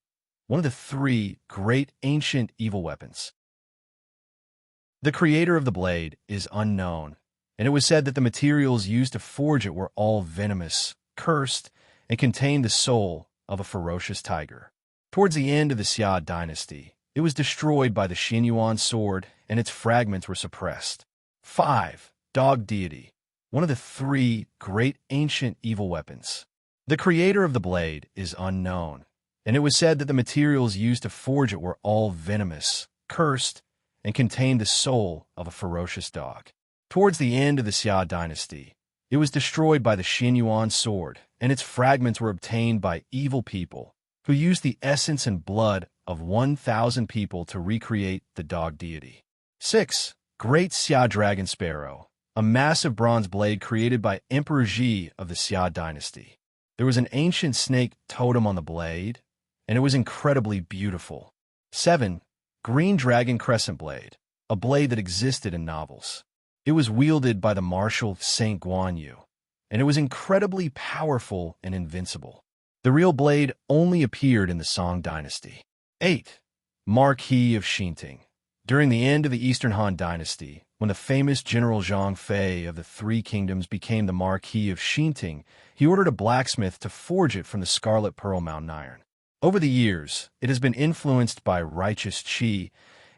one of the 3 great ancient evil weapons. The creator of the blade is unknown, and it was said that the materials used to forge it were all venomous, cursed, and contained the soul of a ferocious tiger. Towards the end of the Xia dynasty, it was destroyed by the Xianyuan sword, and its fragments were suppressed. 5. Dog deity, one of the 3 great ancient evil weapons. The creator of the blade is unknown, and it was said that the materials used to forge it were all venomous, cursed, and contained the soul of a ferocious dog. Towards the end of the Xia dynasty, it was destroyed by the Xianyuan sword, and its fragments were obtained by evil people who used the essence and blood of 1,000 people to recreate the dog deity. 6. Great Xia Dragon Sparrow, a massive bronze blade created by Emperor Ji of the Xia dynasty. There was an ancient snake totem on the blade, and it was incredibly beautiful. 7. Green Dragon Crescent Blade, a blade that existed in novels. It was wielded by the martial Saint Guan Yu, and it was incredibly powerful and invincible. The real blade only appeared in the Song dynasty. 8. Marquis of Xinting. During the end of the Eastern Han dynasty, when the famous General Zhang Fei of the 3 Kingdoms became the Marquis of Xinting, he ordered a blacksmith to forge it from the Scarlet Pearl Mountain Iron. Over the years, it has been influenced by righteous qi,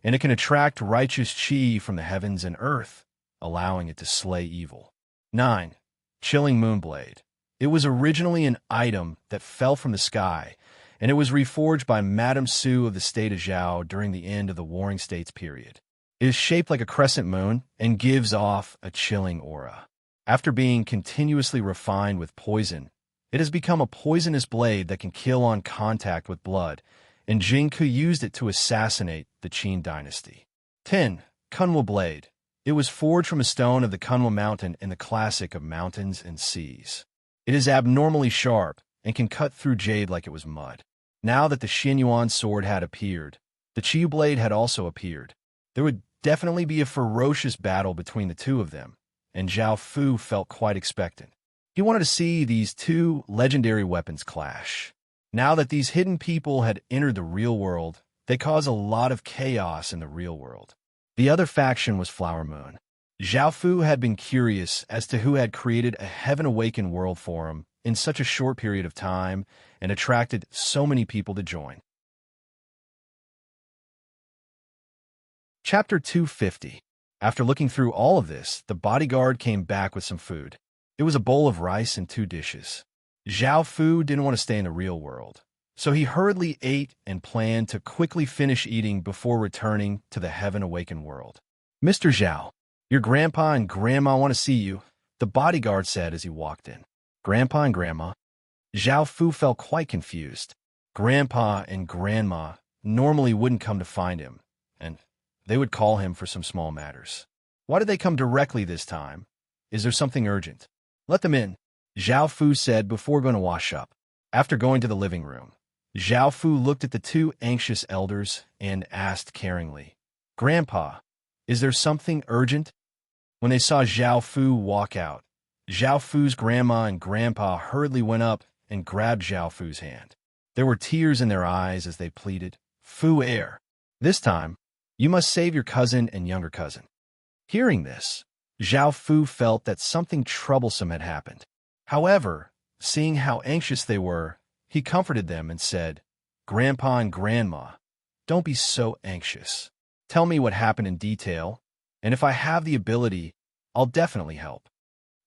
and it can attract righteous qi from the heavens and earth, allowing it to slay evil. 9. Chilling Moonblade. It was originally an item that fell from the sky, and it was reforged by Madame Su of the state of Zhao during the end of the Warring States period. It is shaped like a crescent moon and gives off a chilling aura. After being continuously refined with poison, it has become a poisonous blade that can kill on contact with blood, and Jingke used it to assassinate the Qin dynasty. 10. Kunwa Blade. It was forged from a stone of the Kunwa mountain in the classic of mountains and seas. It is abnormally sharp and can cut through jade like it was mud. Now that the Xianyuan sword had appeared, the Qiyu blade had also appeared. There would definitely be a ferocious battle between the two of them, and Zhao Fu felt quite expectant. He wanted to see these 2 legendary weapons clash. Now that these hidden people had entered the real world, they caused a lot of chaos in the real world. The other faction was Flower Moon. Zhao Fu had been curious as to who had created a heaven-awakened world for him in such a short period of time and attracted so many people to join. Chapter 250. After looking through all of this, the bodyguard came back with some food. It was a bowl of rice and 2 dishes. Zhao Fu didn't want to stay in the real world, so he hurriedly ate and planned to quickly finish eating before returning to the heaven-awakened world. "Mr. Zhao, your grandpa and grandma want to see you," the bodyguard said as he walked in. Grandpa and grandma? Zhao Fu felt quite confused. Grandpa and grandma normally wouldn't come to find him, and they would call him for some small matters. Why did they come directly this time? Is there something urgent? "Let them in," Zhao Fu said before going to wash up. After going to the living room, Zhao Fu looked at the 2 anxious elders and asked caringly, "Grandpa, is there something urgent?" When they saw Zhao Fu walk out, Zhao Fu's grandma and grandpa hurriedly went up and grabbed Zhao Fu's hand. There were tears in their eyes as they pleaded, "Fu heir, this time, you must save your cousin and younger cousin." Hearing this, Zhao Fu felt that something troublesome had happened. However, seeing how anxious they were, he comforted them and said, "Grandpa and Grandma, don't be so anxious. Tell me what happened in detail, and if I have the ability, I'll definitely help."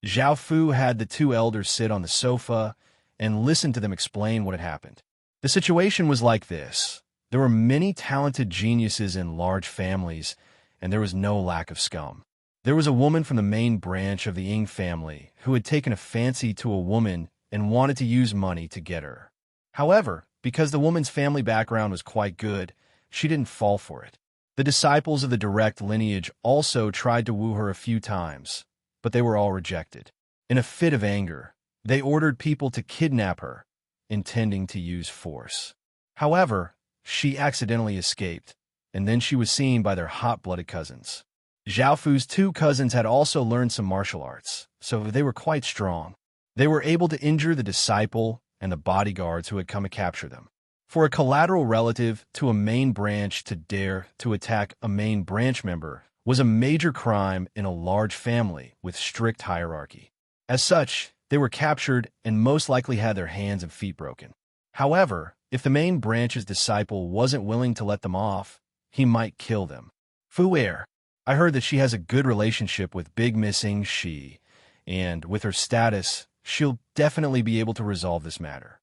Zhao Fu had the 2 elders sit on the sofa and listen to them explain what had happened. The situation was like this. There were many talented geniuses in large families, and there was no lack of scum. There was a woman from the main branch of the Ying family who had taken a fancy to a woman and wanted to use money to get her. However, because the woman's family background was quite good, she didn't fall for it. The disciples of the direct lineage also tried to woo her a few times, but they were all rejected. In a fit of anger, They ordered people to kidnap her, intending to use force. However, she accidentally escaped, and then she was seen by their hot-blooded cousins. Zhao Fu's two cousins had also learned some martial arts, so they were quite strong. They were able to injure the disciple and the bodyguards who had come to capture them. For a collateral relative to a main branch to dare to attack a main branch member was a major crime in a large family with strict hierarchy. As such, they were captured and most likely had their hands and feet broken. However, if the main branch's disciple wasn't willing to let them off, he might kill them. Fu Er, I heard that she has a good relationship with Big Missing She, and with her status, she'll definitely be able to resolve this matter.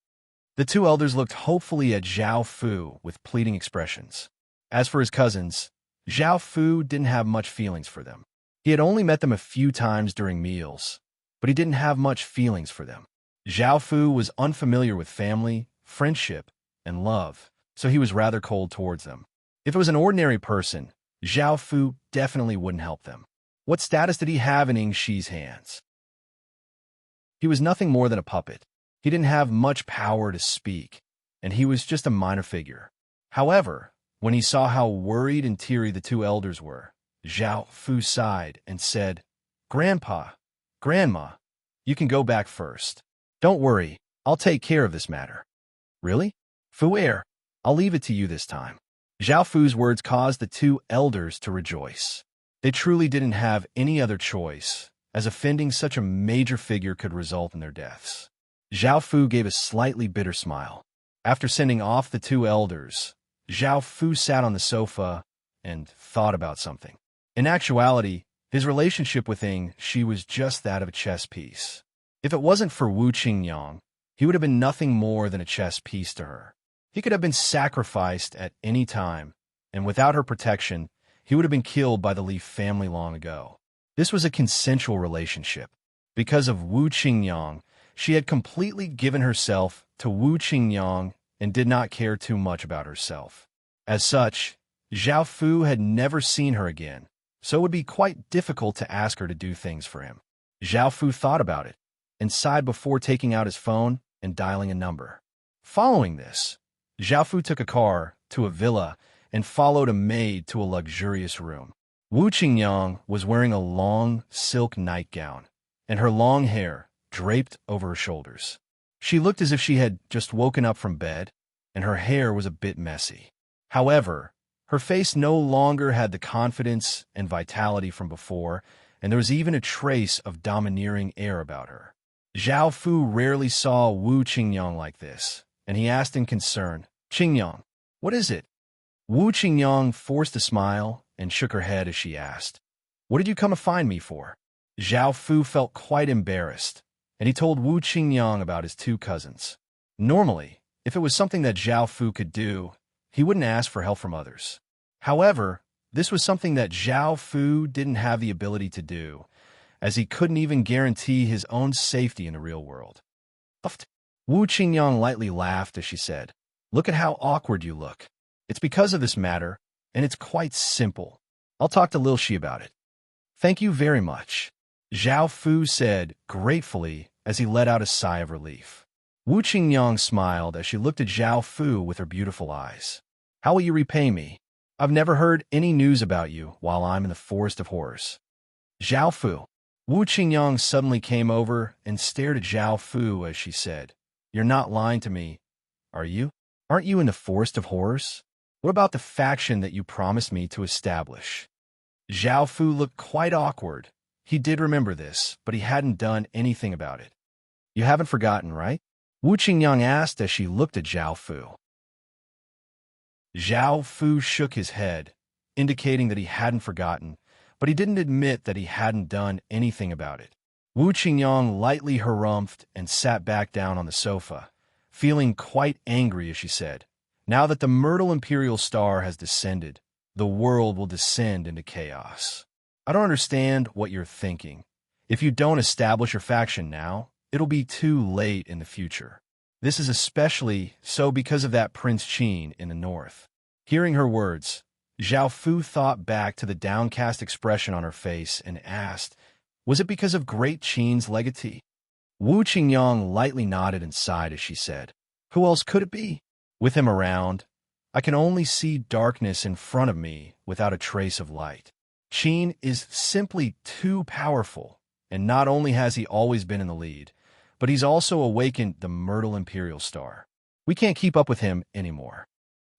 The two elders looked hopefully at Zhao Fu with pleading expressions. As for his cousins, Zhao Fu didn't have much feelings for them. He had only met them a few times during meals, but he didn't have much feelings for them. Zhao Fu was unfamiliar with family, friendship, and love, so he was rather cold towards them. If it was an ordinary person, Zhao Fu definitely wouldn't help them. What status did he have in Ing Shi's hands? He was nothing more than a puppet. He didn't have much power to speak, and he was just a minor figure. However, when he saw how worried and teary the two elders were, Zhao Fu sighed and said, "Grandpa, Grandma, you can go back first. Don't worry, I'll take care of this matter." "Really? Fu Er, I'll leave it to you this time." Zhao Fu's words caused the two elders to rejoice. They truly didn't have any other choice, as offending such a major figure could result in their deaths. Zhao Fu gave a slightly bitter smile. After sending off the two elders, Zhao Fu sat on the sofa and thought about something. In actuality, his relationship with Ing Shi was just that of a chess piece. If it wasn't for Wu Qingyang, he would have been nothing more than a chess piece to her. He could have been sacrificed at any time, and without her protection, he would have been killed by the Li family long ago. This was a consensual relationship. Because of Wu Qingyang, she had completely given herself to Wu Qingyang and did not care too much about herself. As such, Zhao Fu had never seen her again, so it would be quite difficult to ask her to do things for him. Zhao Fu thought about it and sighed before taking out his phone and dialing a number. Following this, Zhao Fu took a car to a villa and followed a maid to a luxurious room. Wu Qingyang was wearing a long silk nightgown, and her long hair draped over her shoulders. She looked as if she had just woken up from bed, and her hair was a bit messy. However, her face no longer had the confidence and vitality from before, and there was even a trace of domineering air about her. Zhao Fu rarely saw Wu Qingyang like this, and he asked in concern, "Qingyang, what is it?" Wu Qingyang forced a smile and shook her head as she asked, "What did you come to find me for?" Zhao Fu felt quite embarrassed, and he told Wu Qingyang about his two cousins. Normally, if it was something that Zhao Fu could do, he wouldn't ask for help from others. However, this was something that Zhao Fu didn't have the ability to do, as he couldn't even guarantee his own safety in the real world. Wu Qingyang lightly laughed as she said, "Look at how awkward you look. It's because of this matter, and it's quite simple. I'll talk to Lil Shi about it." "Thank you very much," Zhao Fu said gratefully as he let out a sigh of relief. Wu Qingyang smiled as she looked at Zhao Fu with her beautiful eyes. "How will you repay me? I've never heard any news about you while I'm in the Forest of Horrors." "Zhao Fu." Wu Qingyang suddenly came over and stared at Zhao Fu as she said, "You're not lying to me, are you? Aren't you in the Forest of Horrors? What about the faction that you promised me to establish?" Zhao Fu looked quite awkward. He did remember this, but he hadn't done anything about it. "You haven't forgotten, right?" Wu Qingyang asked as she looked at Zhao Fu. Zhao Fu shook his head, indicating that he hadn't forgotten, but he didn't admit that he hadn't done anything about it. Wu Qingyang lightly harumphed and sat back down on the sofa, feeling quite angry as she said, "Now that the Myrtle Imperial Star has descended, the world will descend into chaos. I don't understand what you're thinking. If you don't establish your faction now, it'll be too late in the future. This is especially so because of that Prince Qin in the north." Hearing her words, Zhao Fu thought back to the downcast expression on her face and asked, was it because of Great Qin's legatee? Wu Qingyang lightly nodded and sighed as she said, "Who else could it be? With him around, I can only see darkness in front of me without a trace of light. Qin is simply too powerful, and not only has he always been in the lead, but he's also awakened the Myrtle Imperial Star. We can't keep up with him anymore."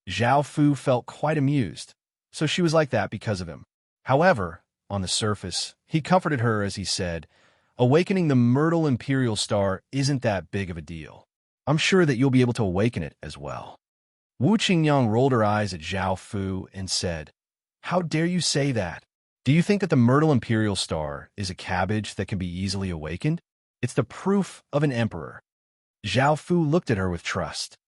Zhao Fu felt quite amused, so she was like that because of him. However, on the surface, he comforted her as he said, "Awakening the Myrtle Imperial Star isn't that big of a deal. I'm sure that you'll be able to awaken it as well." Wu Qingyang rolled her eyes at Zhao Fu and said, "How dare you say that? Do you think that the Myrtle Imperial Star is a cabbage that can be easily awakened? It's the proof of an emperor." Zhao Fu looked at her with trust.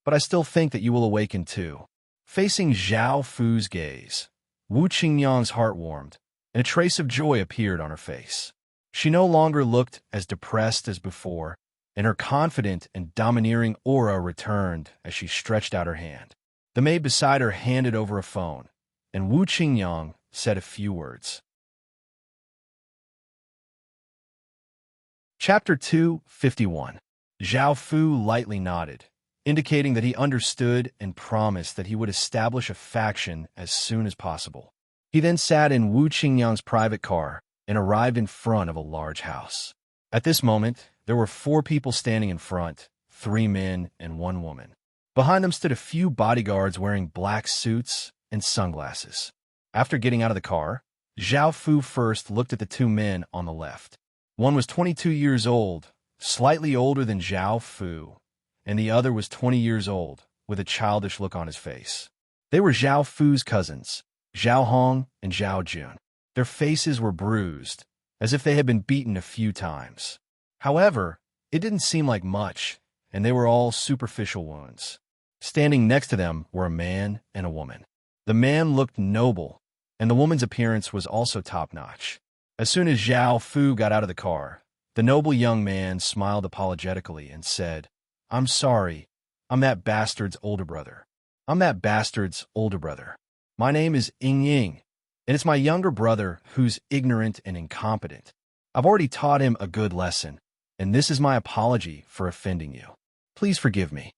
"But I still think that you will awaken too." Facing Zhao Fu's gaze, Wu Qingyang's heart warmed, and a trace of joy appeared on her face. She no longer looked as depressed as before, and her confident and domineering aura returned as she stretched out her hand. The maid beside her handed over a phone, and Wu Qingyang said a few words. Chapter 251. Zhao Fu lightly nodded, indicating that he understood and promised that he would establish a faction as soon as possible. He then sat in Wu Qingyang's private car and arrived in front of a large house. At this moment, there were 4 people standing in front, 3 men and 1 woman. Behind them stood a few bodyguards wearing black suits and sunglasses. After getting out of the car, Zhao Fu first looked at the 2 men on the left. One was 22 years old, slightly older than Zhao Fu, and the other was 20 years old, with a childish look on his face. They were Zhao Fu's cousins, Zhao Hong and Zhao Jun. Their faces were bruised, as if they had been beaten a few times. However, it didn't seem like much, and they were all superficial wounds. Standing next to them were a man and a woman. The man looked noble, and the woman's appearance was also top-notch. As soon as Zhao Fu got out of the car, the noble young man smiled apologetically and said, "I'm sorry, I'm that bastard's older brother. My name is Ying, and it's my younger brother who's ignorant and incompetent. I've already taught him a good lesson, and this is my apology for offending you. Please forgive me."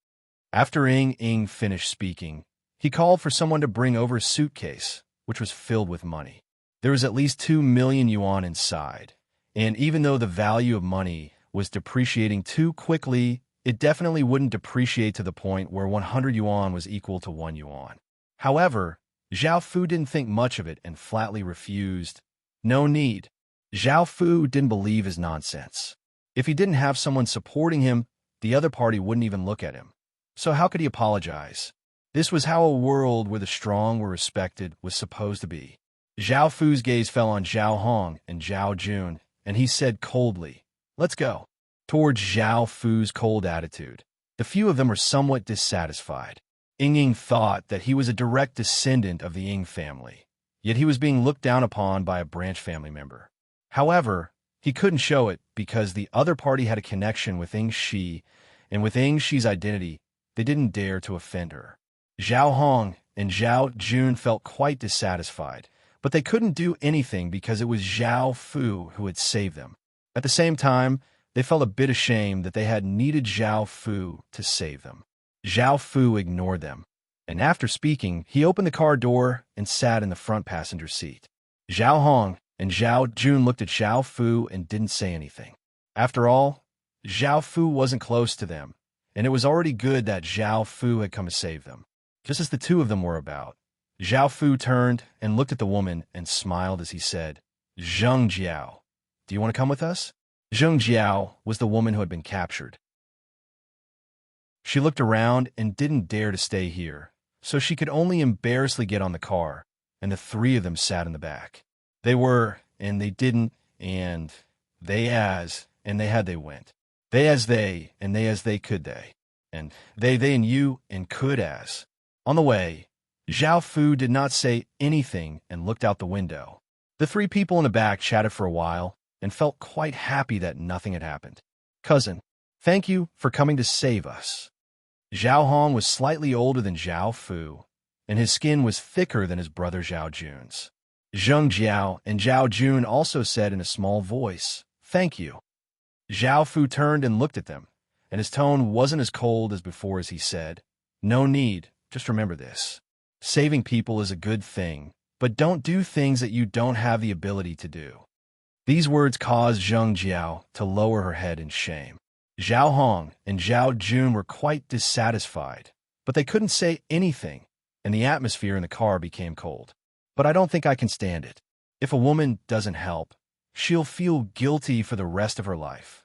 After Ying finished speaking, he called for someone to bring over a suitcase, which was filled with money. There was at least 2 million yuan inside, and even though the value of money was depreciating too quickly, it definitely wouldn't depreciate to the point where 100 yuan was equal to 1 yuan. However, Zhao Fu didn't think much of it and flatly refused. No need. Zhao Fu didn't believe his nonsense. If he didn't have someone supporting him, the other party wouldn't even look at him. So how could he apologize? This was how a world where the strong were respected was supposed to be. Zhao Fu's gaze fell on Zhao Hong and Zhao Jun, and he said coldly, "Let's go." Towards Zhao Fu's cold attitude, the few of them were somewhat dissatisfied. Ying thought that he was a direct descendant of the Ying family, yet he was being looked down upon by a branch family member. However, he couldn't show it because the other party had a connection with Ying Shi, and with Ying Shi's identity, they didn't dare to offend her. Zhao Hong and Zhao Jun felt quite dissatisfied, but they couldn't do anything because it was Zhao Fu who had saved them. At the same time, they felt a bit ashamed that they had needed Zhao Fu to save them. Zhao Fu ignored them, and after speaking, he opened the car door and sat in the front passenger seat. Zhao Hong and Zhao Jun looked at Zhao Fu and didn't say anything. After all, Zhao Fu wasn't close to them, and it was already good that Zhao Fu had come to save them. Just as the 2 of them were about, Zhao Fu turned and looked at the woman and smiled as he said, "Zheng Jiao, do you want to come with us?" Zheng Jiao was the woman who had been captured. She looked around and didn't dare to stay here, so she could only embarrassingly get on the car, and the 3 of them sat in the back. They were, and they didn't, and they as, and they had they went. They as they, and they as they could they, and they and you, and could as. On the way, Zhao Fu did not say anything and looked out the window. The 3 people in the back chatted for a while and felt quite happy that nothing had happened. "Cousin, thank you for coming to save us." Zhao Hong was slightly older than Zhao Fu, and his skin was thicker than his brother Zhao Jun's. Zheng Jiao and Zhao Jun also said in a small voice, "Thank you." Zhao Fu turned and looked at them, and his tone wasn't as cold as before as he said, "No need, just remember this. Saving people is a good thing, but don't do things that you don't have the ability to do." These words caused Zheng Jiao to lower her head in shame. Zhao Hong and Zhao Jun were quite dissatisfied, but they couldn't say anything, and the atmosphere in the car became cold. "But I don't think I can stand it. If a woman doesn't help, she'll feel guilty for the rest of her life."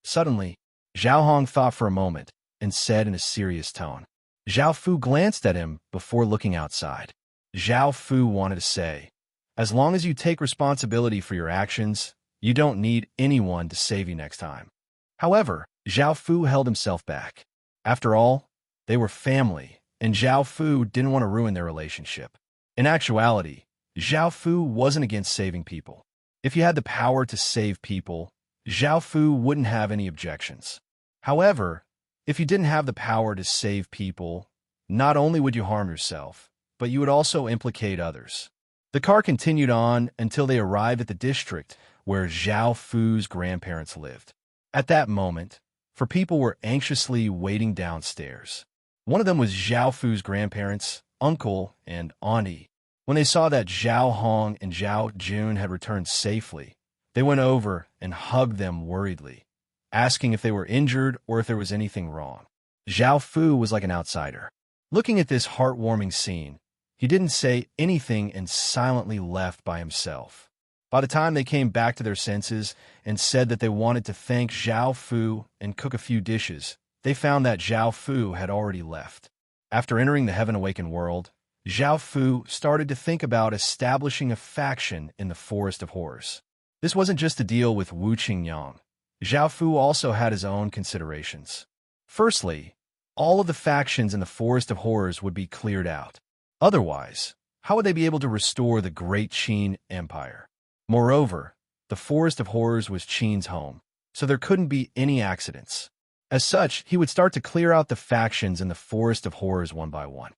Suddenly, Zhao Hong thought for a moment and said in a serious tone. Zhao Fu glanced at him before looking outside. Zhao Fu wanted to say, "As long as you take responsibility for your actions, you don't need anyone to save you next time." However, Zhao Fu held himself back. After all, they were family, and Zhao Fu didn't want to ruin their relationship. In actuality, Zhao Fu wasn't against saving people. If you had the power to save people, Zhao Fu wouldn't have any objections. However, if you didn't have the power to save people, not only would you harm yourself, but you would also implicate others. The car continued on until they arrived at the district where Zhao Fu's grandparents lived. At that moment, four people were anxiously waiting downstairs. One of them was Zhao Fu's grandparents, uncle, and auntie. When they saw that Zhao Hong and Zhao Jun had returned safely, they went over and hugged them worriedly, asking if they were injured or if there was anything wrong. Zhao Fu was like an outsider. Looking at this heartwarming scene, he didn't say anything and silently left by himself. By the time they came back to their senses and said that they wanted to thank Zhao Fu and cook a few dishes, they found that Zhao Fu had already left. After entering the Heaven Awakened world, Zhao Fu started to think about establishing a faction in the Forest of Horrors. This wasn't just to deal with Wu Qingyang. Zhao Fu also had his own considerations. Firstly, all of the factions in the Forest of Horrors would be cleared out. Otherwise, how would they be able to restore the Great Qin Empire? Moreover, the Forest of Horrors was Qin's home, so there couldn't be any accidents. As such, he would start to clear out the factions in the Forest of Horrors one by one.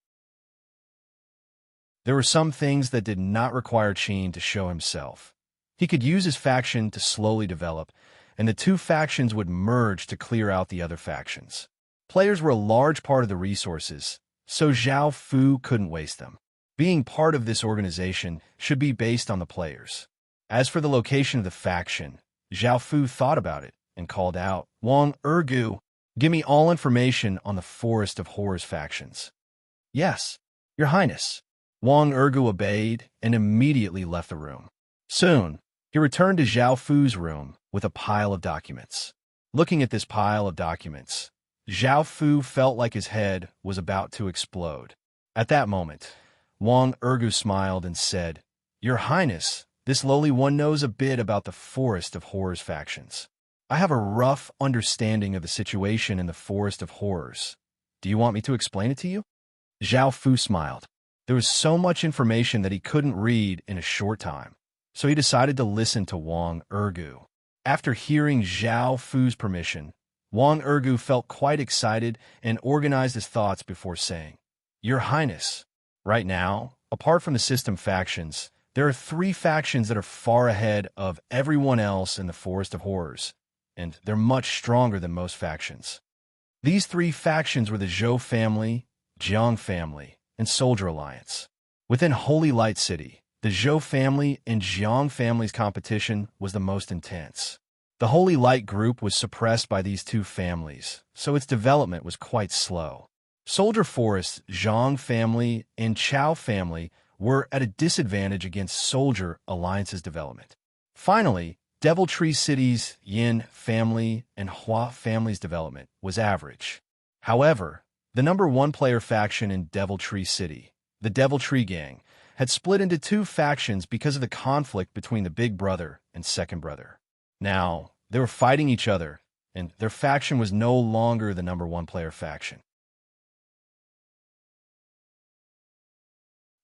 There were some things that did not require Qin to show himself. He could use his faction to slowly develop, and the two factions would merge to clear out the other factions. Players were a large part of the resources, so Zhao Fu couldn't waste them. Being part of this organization should be based on the players. As for the location of the faction, Zhao Fu thought about it and called out, "Wang Ergu, give me all information on the Forest of Horrors factions." "Yes, Your Highness." Wang Ergu obeyed and immediately left the room. Soon, he returned to Zhao Fu's room with a pile of documents. Looking at this pile of documents, Zhao Fu felt like his head was about to explode. At that moment, Wang Ergu smiled and said, "Your Highness, this lowly one knows a bit about the Forest of Horrors factions. I have a rough understanding of the situation in the Forest of Horrors. Do you want me to explain it to you?" Zhao Fu smiled. There was so much information that he couldn't read in a short time, so he decided to listen to Wang Ergu. After hearing Zhao Fu's permission, Wang Ergu felt quite excited and organized his thoughts before saying, "Your Highness, right now, apart from the system factions, there are 3 factions that are far ahead of everyone else in the Forest of Horrors, and they're much stronger than most factions. These 3 factions were the Zhou family, Jiang family, and Soldier Alliance. Within Holy Light City, the Zhou family and Jiang family's competition was the most intense. The Holy Light group was suppressed by these 2 families, so its development was quite slow. Soldier Forest's Zhang family and Chao family were at a disadvantage against Soldier Alliance's development. Finally, Devil Tree City's Yin family and Hua family's development was average. However, the number 1 player faction in Devil Tree City, the Devil Tree Gang, had split into 2 factions because of the conflict between the big brother and second brother. Now, they were fighting each other, and their faction was no longer the number 1 player faction.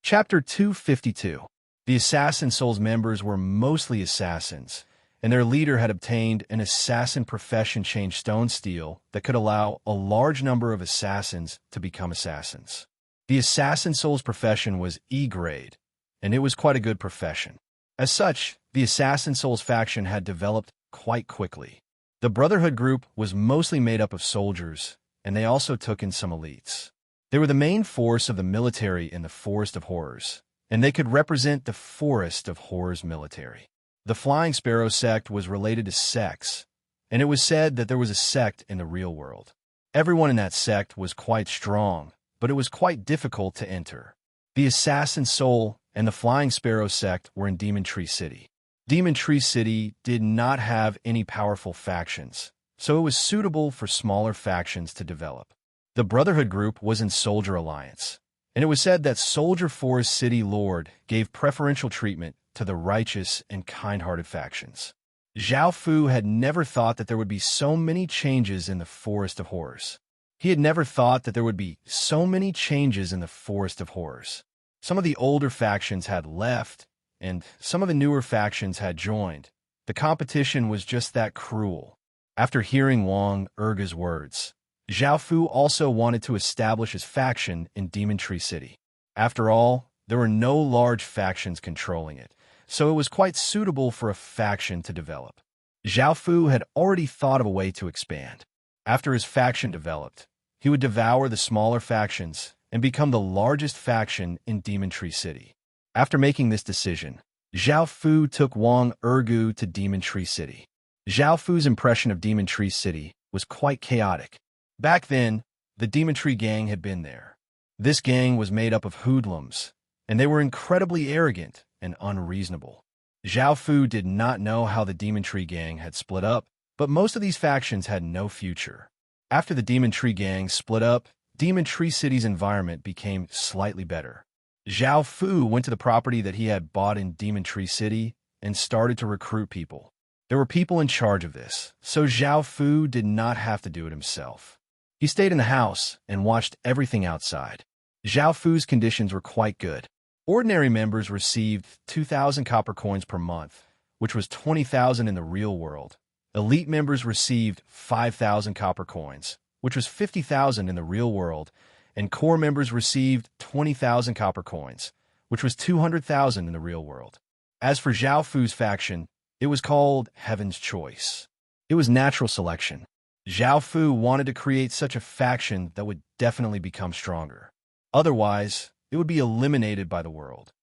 Chapter 252. The Assassin Souls members were mostly assassins, and their leader had obtained an assassin profession change stone steel that could allow a large number of assassins to become assassins. The Assassin Souls profession was E grade, and it was quite a good profession. As such, the Assassin Souls faction had developed quite quickly. The Brotherhood group was mostly made up of soldiers, and they also took in some elites. They were the main force of the military in the Forest of Horrors, and they could represent the Forest of Horrors military. The Flying Sparrow sect was related to sects, and it was said that there was a sect in the real world. Everyone in that sect was quite strong, but it was quite difficult to enter. The Assassin Soul and the Flying Sparrow sect were in Demon Tree City. Demon Tree City did not have any powerful factions, so it was suitable for smaller factions to develop. The Brotherhood group was in Soldier Alliance, and it was said that Soldier Forest City Lord gave preferential treatment to the righteous and kind-hearted factions. Zhao Fu had never thought that there would be so many changes in the Forest of Horrors. He had never thought that there would be so many changes in the Forest of Horrors. Some of the older factions had left, and some of the newer factions had joined. The competition was just that cruel. After hearing Wang Erga's words, Zhao Fu also wanted to establish his faction in Demon Tree City. After all, there were no large factions controlling it, so it was quite suitable for a faction to develop. Zhao Fu had already thought of a way to expand. After his faction developed, he would devour the smaller factions and become the largest faction in Demon Tree City. After making this decision, Zhao Fu took Wang Ergu to Demon Tree City. Zhao Fu's impression of Demon Tree City was quite chaotic. Back then, the Demon Tree gang had been there. This gang was made up of hoodlums, and they were incredibly arrogant and unreasonable. Zhao Fu did not know how the Demon Tree gang had split up, but most of these factions had no future. After the Demon Tree gang split up, Demon Tree City's environment became slightly better. Zhao Fu went to the property that he had bought in Demon Tree City and started to recruit people. There were people in charge of this, so Zhao Fu did not have to do it himself. He stayed in the house and watched everything outside. Zhao Fu's conditions were quite good. Ordinary members received 2,000 copper coins per month, which was 20,000 in the real world. Elite members received 5,000 copper coins, which was 50,000 in the real world, and core members received 20,000 copper coins, which was 200,000 in the real world. As for Zhao Fu's faction, it was called Heaven's Choice. It was natural selection. Zhao Fu wanted to create such a faction that would definitely become stronger. Otherwise, it would be eliminated by the world.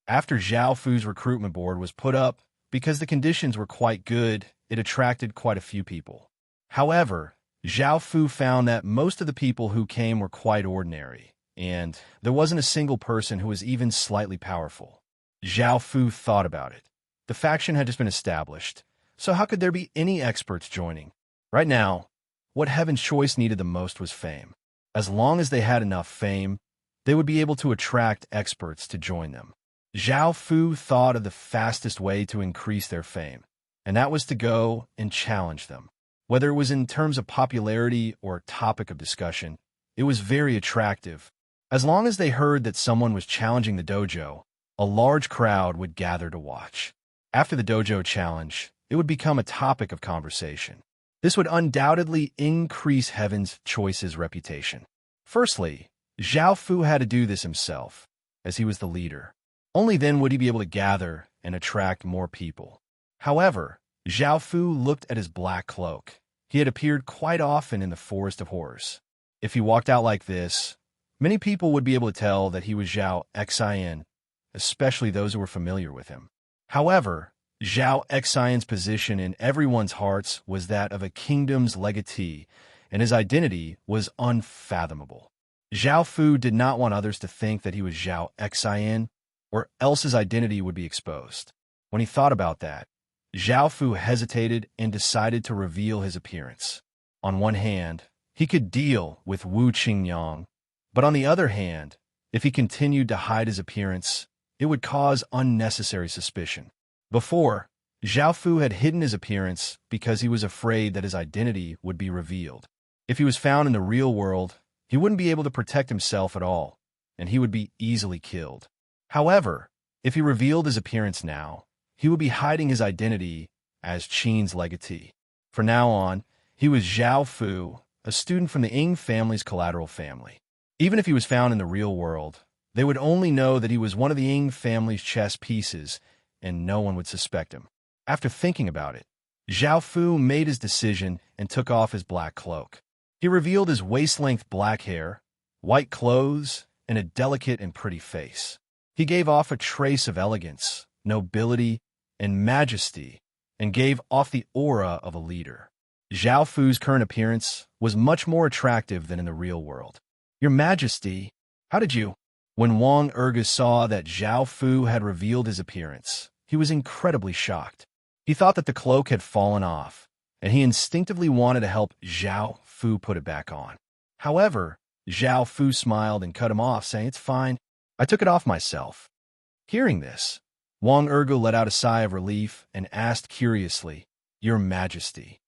After Zhao Fu's recruitment board was put up, because the conditions were quite good, it attracted quite a few people. However, Zhao Fu found that most of the people who came were quite ordinary, and there wasn't a single person who was even slightly powerful. Zhao Fu thought about it. The faction had just been established, so how could there be any experts joining? Right now, what Heaven's Choice needed the most was fame. As long as they had enough fame, they would be able to attract experts to join them. Zhao Fu thought of the fastest way to increase their fame, and that was to go and challenge them. Whether it was in terms of popularity or topic of discussion, it was very attractive. As long as they heard that someone was challenging the dojo, a large crowd would gather to watch. After the dojo challenge, it would become a topic of conversation. This would undoubtedly increase Heaven's Choice's reputation. Firstly, Zhao Fu had to do this himself, as he was the leader. Only then would he be able to gather and attract more people. However, Zhao Fu looked at his black cloak. He had appeared quite often in the Forest of Horrors. If he walked out like this, many people would be able to tell that he was Zhao Xian, especially those who were familiar with him. However, Zhao Xian's position in everyone's hearts was that of a kingdom's legatee, and his identity was unfathomable. Zhao Fu did not want others to think that he was Zhao Xian, or else his identity would be exposed. When he thought about that, Zhao Fu hesitated and decided to reveal his appearance. On one hand, he could deal with Wu Qingyang, but on the other hand, if he continued to hide his appearance, it would cause unnecessary suspicion. Before, Zhao Fu had hidden his appearance because he was afraid that his identity would be revealed. If he was found in the real world, he wouldn't be able to protect himself at all, and he would be easily killed. However, if he revealed his appearance now, he would be hiding his identity as Qin's legatee. From now on, he was Zhao Fu, a student from the Ying family's collateral family. Even if he was found in the real world, they would only know that he was one of the Ying family's chess pieces, and no one would suspect him. After thinking about it, Zhao Fu made his decision and took off his black cloak. He revealed his waist-length black hair, white clothes, and a delicate and pretty face. He gave off a trace of elegance, nobility, and majesty, and gave off the aura of a leader. Zhao Fu's current appearance was much more attractive than in the real world. "Your Majesty, how did you—" When Wang Erge saw that Zhao Fu had revealed his appearance, he was incredibly shocked. He thought that the cloak had fallen off, and he instinctively wanted to help Zhao Fu put it back on. However, Zhao Fu smiled and cut him off, saying, "It's fine. I took it off myself." Hearing this, Wang Erge let out a sigh of relief and asked curiously, "Your Majesty,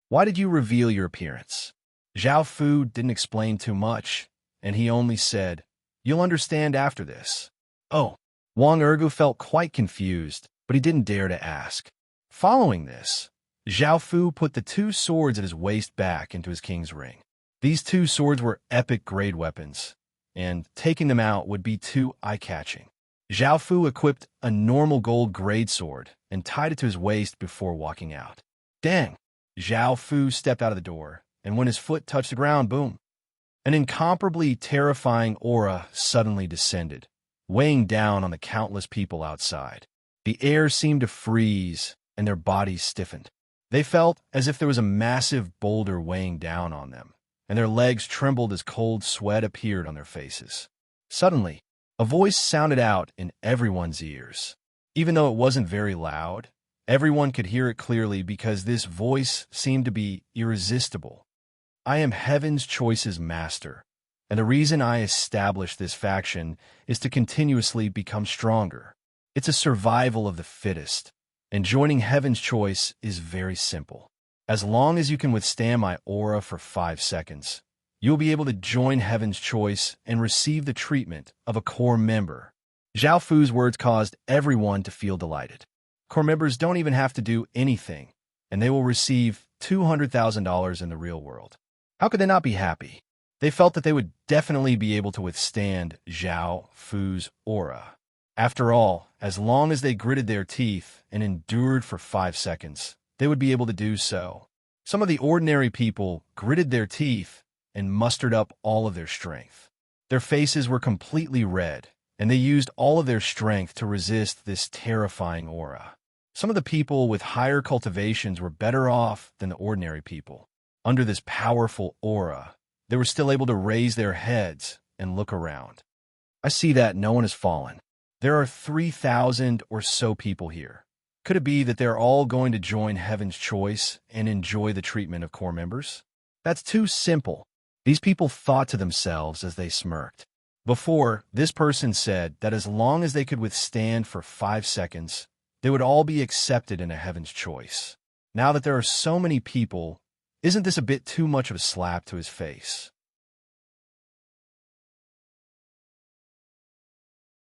why did you reveal your appearance?" Zhao Fu didn't explain too much, and he only said, "You'll understand after this." Oh, Wang Erge felt quite confused, but he didn't dare to ask. Following this, Zhao Fu put the two swords at his waist back into his king's ring. These two swords were epic-grade weapons, and taking them out would be too eye-catching. Zhao Fu equipped a normal gold-grade sword and tied it to his waist before walking out. Dang! Zhao Fu stepped out of the door, and when his foot touched the ground, boom! An incomparably terrifying aura suddenly descended, weighing down on the countless people outside. The air seemed to freeze, and their bodies stiffened. They felt as if there was a massive boulder weighing down on them, and their legs trembled as cold sweat appeared on their faces. Suddenly, a voice sounded out in everyone's ears. Even though it wasn't very loud, everyone could hear it clearly because this voice seemed to be irresistible. "I am Heaven's Choice's master, and the reason I established this faction is to continuously become stronger. It's a survival of the fittest, and joining Heaven's Choice is very simple. As long as you can withstand my aura for 5 seconds, you'll be able to join Heaven's Choice and receive the treatment of a core member." Zhao Fu's words caused everyone to feel delighted. Core members don't even have to do anything, and they will receive $200,000 in the real world. How could they not be happy? They felt that they would definitely be able to withstand Zhao Fu's aura. After all, as long as they gritted their teeth and endured for 5 seconds, they would be able to do so. Some of the ordinary people gritted their teeth and mustered up all of their strength. Their faces were completely red, and they used all of their strength to resist this terrifying aura. Some of the people with higher cultivations were better off than the ordinary people. Under this powerful aura, they were still able to raise their heads and look around. "I see that no one has fallen. There are 3,000 or so people here. Could it be that they're all going to join Heaven's Choice and enjoy the treatment of core members? That's too simple." These people thought to themselves as they smirked. Before, this person said that as long as they could withstand for 5 seconds, they would all be accepted into Heaven's Choice. Now that there are so many people, isn't this a bit too much of a slap to his face?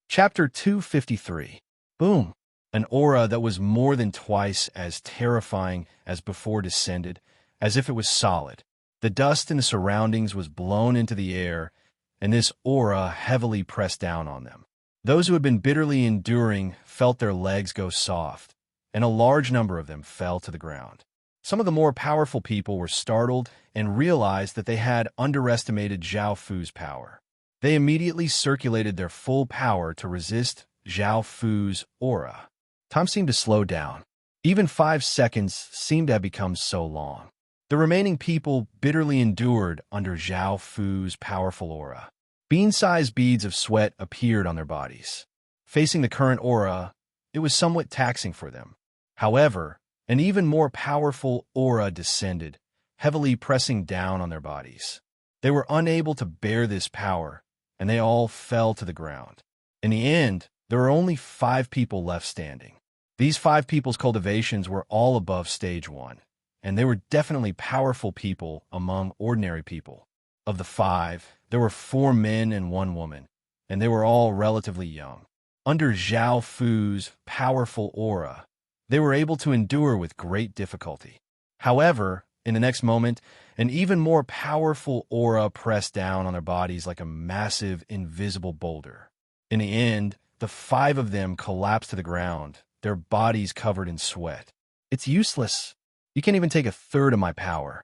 Chapter 253. Boom! An aura that was more than twice as terrifying as before descended, as if it was solid. The dust in the surroundings was blown into the air, and this aura heavily pressed down on them. Those who had been bitterly enduring felt their legs go soft, and a large number of them fell to the ground. Some of the more powerful people were startled and realized that they had underestimated Zhao Fu's power. They immediately circulated their full power to resist Zhao Fu's aura. Time seemed to slow down. Even 5 seconds seemed to have become so long. The remaining people bitterly endured under Zhao Fu's powerful aura. Bean-sized beads of sweat appeared on their bodies. Facing the current aura, it was somewhat taxing for them. However, an even more powerful aura descended, heavily pressing down on their bodies. They were unable to bear this power, and they all fell to the ground. In the end, there were only 5 people left standing. These 5 people's cultivations were all above stage 1, and they were definitely powerful people among ordinary people. Of the 5, there were 4 men and 1 woman, and they were all relatively young. Under Zhao Fu's powerful aura, they were able to endure with great difficulty. However, in the next moment, an even more powerful aura pressed down on their bodies like a massive, invisible boulder. In the end, the 5 of them collapsed to the ground, their bodies covered in sweat. "It's useless. You can't even take a third of my power."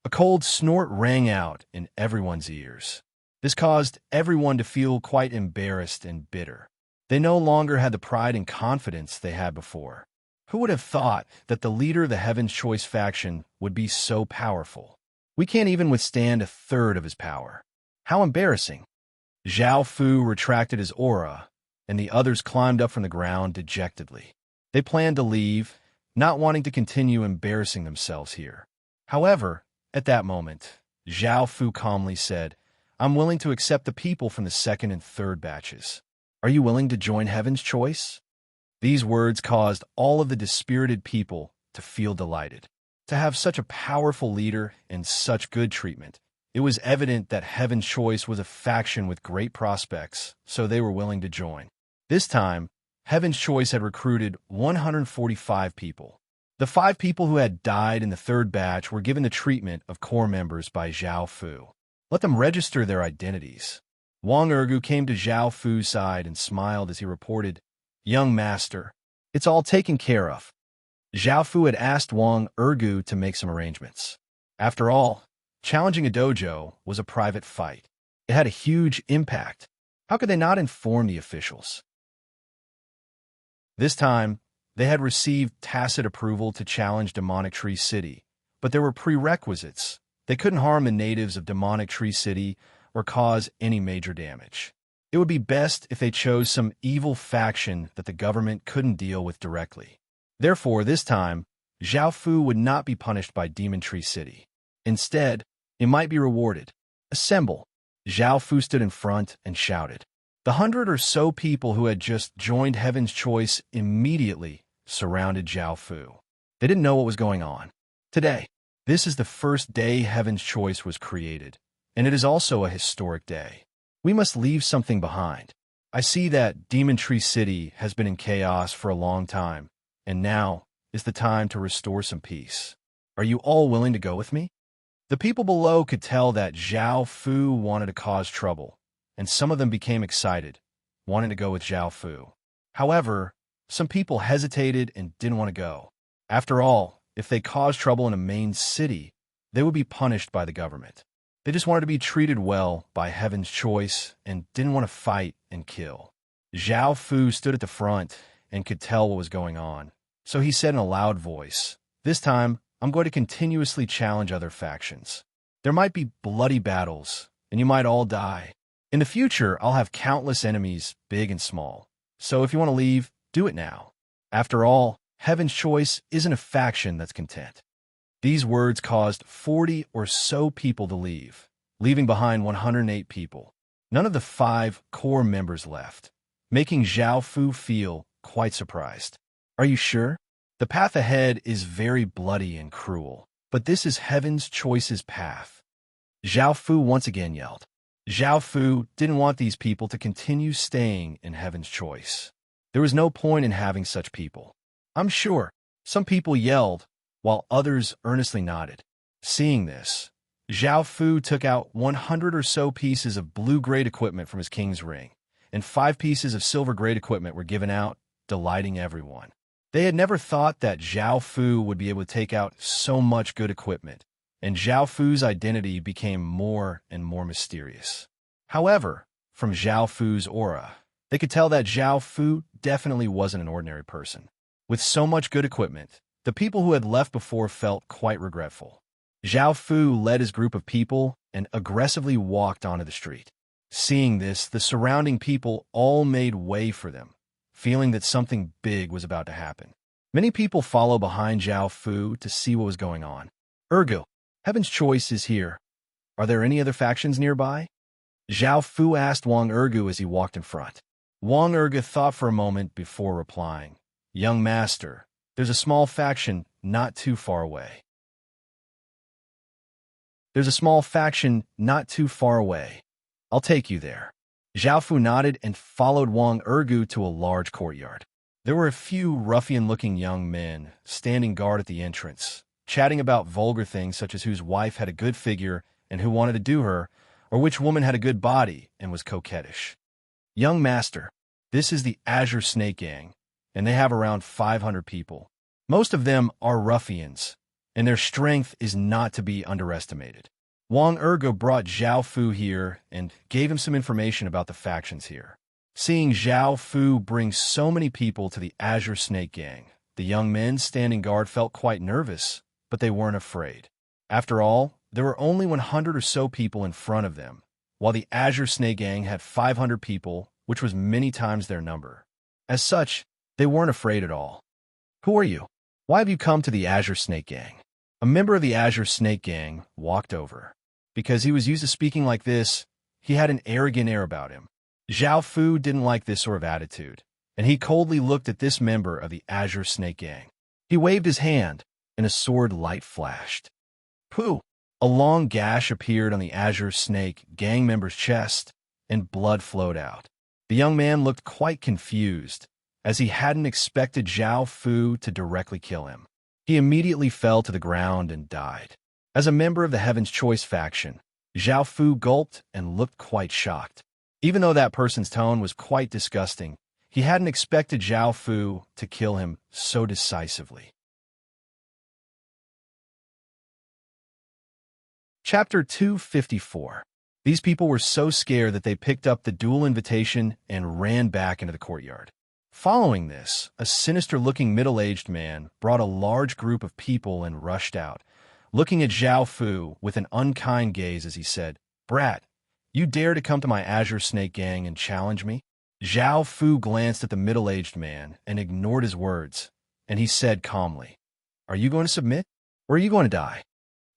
A cold snort rang out in everyone's ears. This caused everyone to feel quite embarrassed and bitter. They no longer had the pride and confidence they had before. Who would have thought that the leader of the Heaven's Choice faction would be so powerful? "We can't even withstand a third of his power. How embarrassing." Zhao Fu retracted his aura, and the others climbed up from the ground dejectedly. They planned to leave, not wanting to continue embarrassing themselves here. However, at that moment, Zhao Fu calmly said, "I'm willing to accept the people from the second and third batches. Are you willing to join Heaven's Choice?" These words caused all of the dispirited people to feel delighted. To have such a powerful leader and such good treatment, it was evident that Heaven's Choice was a faction with great prospects, so they were willing to join. This time, Heaven's Choice had recruited 145 people. The 5 people who had died in the third batch were given the treatment of core members by Zhao Fu. Let them register their identities. Wang Ergu came to Zhao Fu's side and smiled as he reported, "Young master, it's all taken care of." Zhao Fu had asked Wang Ergu to make some arrangements. After all, challenging a dojo was a private fight. It had a huge impact. How could they not inform the officials? This time, they had received tacit approval to challenge Demonic Tree City, but there were prerequisites. They couldn't harm the natives of Demonic Tree City or cause any major damage. It would be best if they chose some evil faction that the government couldn't deal with directly. Therefore, this time, Zhao Fu would not be punished by Demon Tree City. Instead, it might be rewarded. "Assemble." Zhao Fu stood in front and shouted. The 100 or so people who had just joined Heaven's Choice immediately surrounded Zhao Fu. They didn't know what was going on. Today, this is the first day Heaven's Choice was created, and it is also a historic day. We must leave something behind. I see that Demon Tree City has been in chaos for a long time, and now is the time to restore some peace. Are you all willing to go with me? The people below could tell that Zhao Fu wanted to cause trouble, and some of them became excited, wanting to go with Zhao Fu. However, some people hesitated and didn't want to go. After all, if they caused trouble in a main city, they would be punished by the government. They just wanted to be treated well by Heaven's Choice and didn't want to fight and kill. Zhao Fu stood at the front and could tell what was going on, so he said in a loud voice, "This time, I'm going to continuously challenge other factions. There might be bloody battles, and you might all die. In the future, I'll have countless enemies, big and small. So if you want to leave, do it now. After all, Heaven's Choice isn't a faction that's content." These words caused 40 or so people to leave, leaving behind 108 people. None of the 5 core members left, making Zhao Fu feel quite surprised. "Are you sure? The path ahead is very bloody and cruel, but this is Heaven's Choice's path." Zhao Fu once again yelled. Zhao Fu didn't want these people to continue staying in Heaven's Choice. There was no point in having such people. "I'm sure." Some people yelled, while others earnestly nodded. Seeing this, Zhao Fu took out 100 or so pieces of blue-grade equipment from his king's ring, and 5 pieces of silver-grade equipment were given out, delighting everyone. They had never thought that Zhao Fu would be able to take out so much good equipment, and Zhao Fu's identity became more and more mysterious. However, from Zhao Fu's aura, they could tell that Zhao Fu definitely wasn't an ordinary person. With so much good equipment, the people who had left before felt quite regretful. Zhao Fu led his group of people and aggressively walked onto the street. Seeing this, the surrounding people all made way for them, feeling that something big was about to happen. Many people followed behind Zhao Fu to see what was going on. "Ergu, Heaven's Choice is here. Are there any other factions nearby?" Zhao Fu asked Wang Ergu as he walked in front. Wang Ergu thought for a moment before replying, "Young master, there's a small faction not too far away." "There's a small faction not too far away. I'll take you there." Zhao Fu nodded and followed Wang Ergu to a large courtyard. There were a few ruffian-looking young men standing guard at the entrance, chatting about vulgar things such as whose wife had a good figure and who wanted to do her, or which woman had a good body and was coquettish. "Young master, this is the Azure Snake Gang, and they have around 500 people. Most of them are ruffians, and their strength is not to be underestimated. Wang Ergo brought Zhao Fu here and gave him some information about the factions here. Seeing Zhao Fu bring so many people to the Azure Snake Gang, the young men standing guard felt quite nervous, but they weren't afraid. After all, there were only 100 or so people in front of them, while the Azure Snake Gang had 500 people, which was many times their number. As such, they weren't afraid at all. "Who are you? Why have you come to the Azure Snake Gang?" A member of the Azure Snake Gang walked over. Because he was used to speaking like this, he had an arrogant air about him. Zhao Fu didn't like this sort of attitude, and he coldly looked at this member of the Azure Snake Gang. He waved his hand, and a sword light flashed. Pooh! A long gash appeared on the Azure Snake Gang member's chest, and blood flowed out. The young man looked quite confused, as he hadn't expected Zhao Fu to directly kill him. He immediately fell to the ground and died. As a member of the Heaven's Choice faction, Zhao Fu gulped and looked quite shocked. Even though that person's tone was quite disgusting, he hadn't expected Zhao Fu to kill him so decisively. Chapter 254. These people were so scared that they picked up the duel invitation and ran back into the courtyard. Following this, a sinister-looking middle-aged man brought a large group of people and rushed out, looking at Zhao Fu with an unkind gaze as he said, "Brat, you dare to come to my Azure Snake Gang and challenge me?" Zhao Fu glanced at the middle-aged man and ignored his words, and he said calmly, "Are you going to submit, or are you going to die?"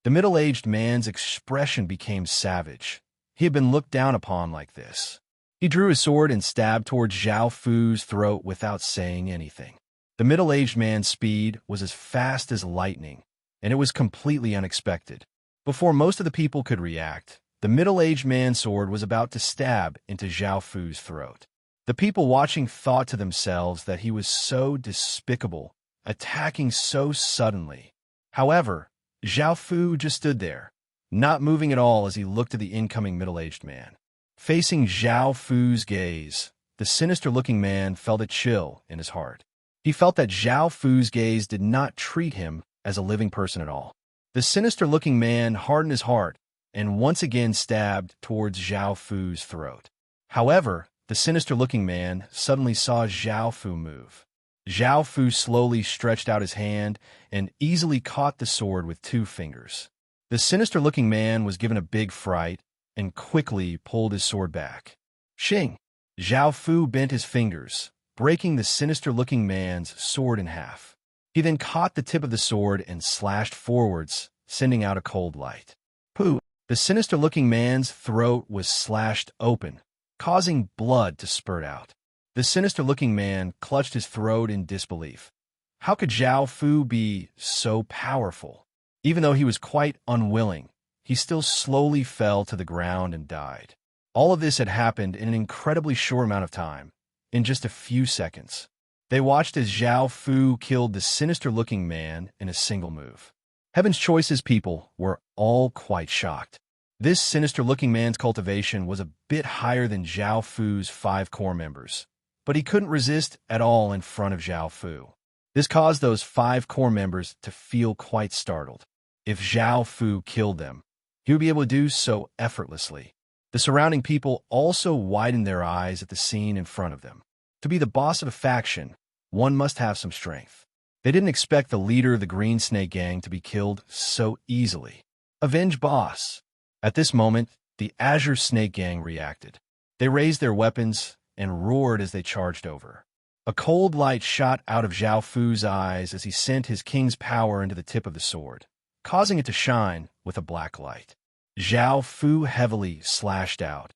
The middle-aged man's expression became savage. He had been looked down upon like this. He drew his sword and stabbed towards Zhao Fu's throat without saying anything. The middle-aged man's speed was as fast as lightning, and it was completely unexpected. Before most of the people could react, the middle-aged man's sword was about to stab into Zhao Fu's throat. The people watching thought to themselves that he was so despicable, attacking so suddenly. However, Zhao Fu just stood there, not moving at all as he looked at the incoming middle-aged man. Facing Zhao Fu's gaze, the sinister-looking man felt a chill in his heart. He felt that Zhao Fu's gaze did not treat him as a living person at all. The sinister-looking man hardened his heart and once again stabbed towards Zhao Fu's throat. However, the sinister-looking man suddenly saw Zhao Fu move. Zhao Fu slowly stretched out his hand and easily caught the sword with 2 fingers. The sinister-looking man was given a big fright and quickly pulled his sword back. Shing! Zhao Fu bent his fingers, breaking the sinister-looking man's sword in half. He then caught the tip of the sword and slashed forwards, sending out a cold light. Pooh! The sinister-looking man's throat was slashed open, causing blood to spurt out. The sinister-looking man clutched his throat in disbelief. How could Zhao Fu be so powerful? Even though he was quite unwilling, he still slowly fell to the ground and died. All of this had happened in an incredibly short amount of time, in just a few seconds. They watched as Zhao Fu killed the sinister-looking man in a single move. Heaven's Choice's people were all quite shocked. This sinister-looking man's cultivation was a bit higher than Zhao Fu's 5 core members, but he couldn't resist at all in front of Zhao Fu. This caused those 5 core members to feel quite startled. If Zhao Fu killed them, he would be able to do so effortlessly. The surrounding people also widened their eyes at the scene in front of them. To be the boss of a faction, one must have some strength. They didn't expect the leader of the Green Snake Gang to be killed so easily. Avenge boss! At this moment, the Azure Snake Gang reacted. They raised their weapons and roared as they charged over. A cold light shot out of Zhao Fu's eyes as he sent his king's power into the tip of the sword, causing it to shine with a black light. Zhao Fu heavily slashed out,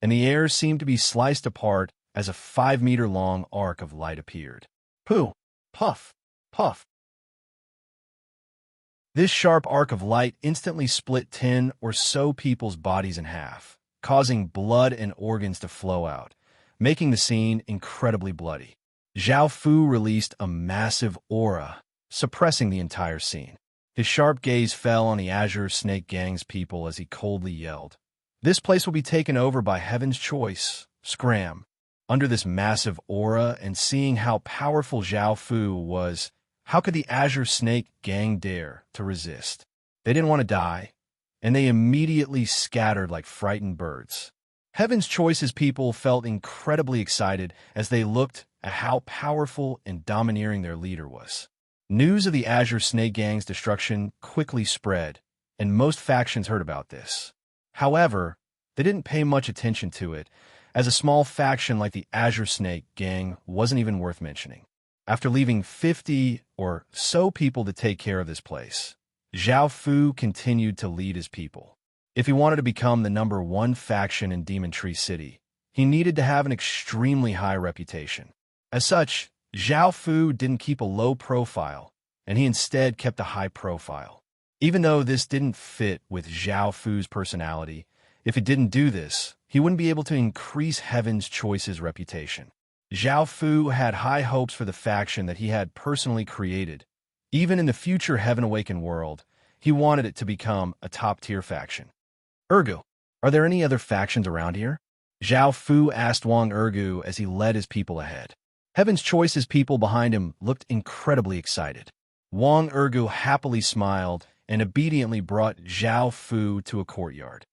and the air seemed to be sliced apart as a 5-meter-long arc of light appeared. Pooh! Puff! Puff! This sharp arc of light instantly split 10 or so people's bodies in half, causing blood and organs to flow out, making the scene incredibly bloody. Zhao Fu released a massive aura, suppressing the entire scene. His sharp gaze fell on the Azure Snake Gang's people as he coldly yelled, "This place will be taken over by Heaven's Choice. Scram!" Under this massive aura and seeing how powerful Zhao Fu was, how could the Azure Snake gang dare to resist? They didn't want to die, and they immediately scattered like frightened birds. Heaven's Choice's people felt incredibly excited as they looked at how powerful and domineering their leader was. News of the Azure Snake Gang's destruction quickly spread, and most factions heard about this. However, they didn't pay much attention to it, as a small faction like the Azure Snake Gang wasn't even worth mentioning. After leaving 50 or so people to take care of this place, Zhao Fu continued to lead his people. If he wanted to become the #1 faction in Demon Tree City, he needed to have an extremely high reputation. As such, Zhao Fu didn't keep a low profile, and he instead kept a high profile. Even though this didn't fit with Zhao Fu's personality, if he didn't do this, he wouldn't be able to increase Heaven's Choice's reputation. Zhao Fu had high hopes for the faction that he had personally created. Even in the future Heaven Awakened world, he wanted it to become a top-tier faction. Ergu, are there any other factions around here? Zhao Fu asked Wang Ergu as he led his people ahead. Heaven's Choice's people behind him looked incredibly excited. Wang Ergu happily smiled and obediently brought Zhao Fu to a courtyard.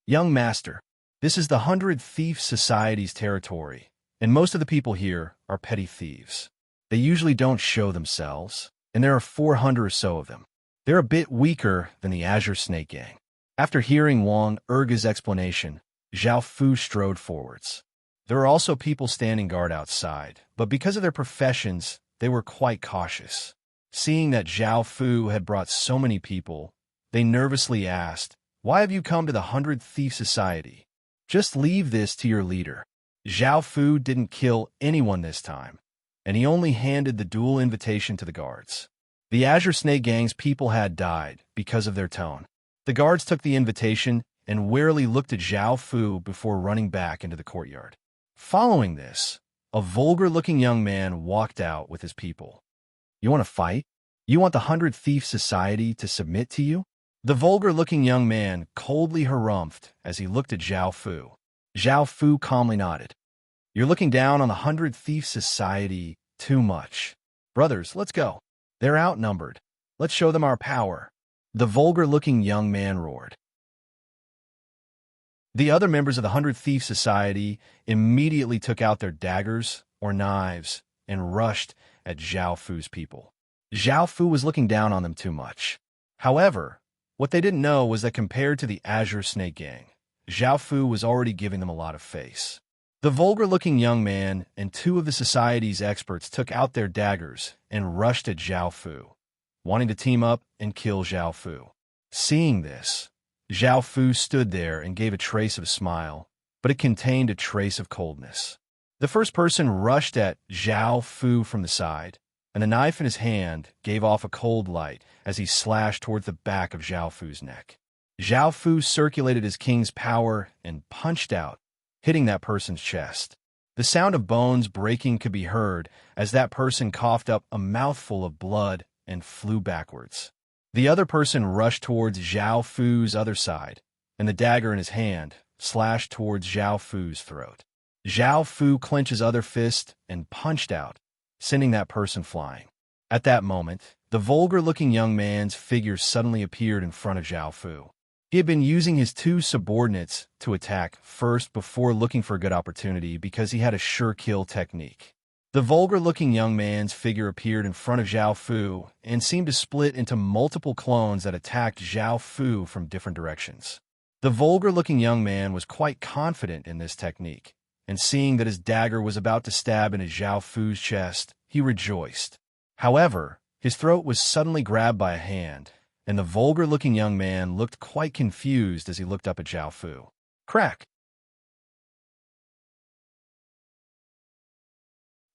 Young master, this is the 100 Thief Society's territory, and most of the people here are petty thieves. They usually don't show themselves, and there are 400 or so of them. They're a bit weaker than the Azure Snake Gang. After hearing Wang Ergu's explanation, Zhao Fu strode forwards. There were also people standing guard outside, but because of their professions, they were quite cautious. Seeing that Zhao Fu had brought so many people, they nervously asked, "Why have you come to the 100 Thief Society? Just leave this to your leader." Zhao Fu didn't kill anyone this time, and he only handed the dual invitation to the guards. The Azure Snake Gang's people had died because of their tone. The guards took the invitation and warily looked at Zhao Fu before running back into the courtyard. Following this, a vulgar-looking young man walked out with his people. "You want to fight? You want the 100 Thief Society to submit to you?" The vulgar-looking young man coldly harumphed as he looked at Zhao Fu. Zhao Fu calmly nodded. "You're looking down on the 100 Thief Society too much. Brothers, let's go. They're outnumbered. Let's show them our power." The vulgar-looking young man roared. The other members of the 100 Thief Society immediately took out their daggers or knives and rushed at Zhao Fu's people. Zhao Fu was looking down on them too much. However, what they didn't know was that compared to the Azure Snake Gang, Zhao Fu was already giving them a lot of face. The vulgar-looking young man and 2 of the society's experts took out their daggers and rushed at Zhao Fu, wanting to team up and kill Zhao Fu. Seeing this, Zhao Fu stood there and gave a trace of a smile, but it contained a trace of coldness. The first person rushed at Zhao Fu from the side, and the knife in his hand gave off a cold light as he slashed towards the back of Zhao Fu's neck. Zhao Fu circulated his king's power and punched out, hitting that person's chest. The sound of bones breaking could be heard as that person coughed up a mouthful of blood and flew backwards. The other person rushed towards Zhao Fu's other side, and the dagger in his hand slashed towards Zhao Fu's throat. Zhao Fu clenched his other fist and punched out, sending that person flying. At that moment, the vulgar-looking young man's figure suddenly appeared in front of Zhao Fu. He had been using his 2 subordinates to attack first before looking for a good opportunity because he had a sure kill technique. The vulgar-looking young man's figure appeared in front of Zhao Fu and seemed to split into multiple clones that attacked Zhao Fu from different directions. The vulgar-looking young man was quite confident in this technique, and seeing that his dagger was about to stab into Zhao Fu's chest, he rejoiced. However, his throat was suddenly grabbed by a hand, and the vulgar-looking young man looked quite confused as he looked up at Zhao Fu. Crack!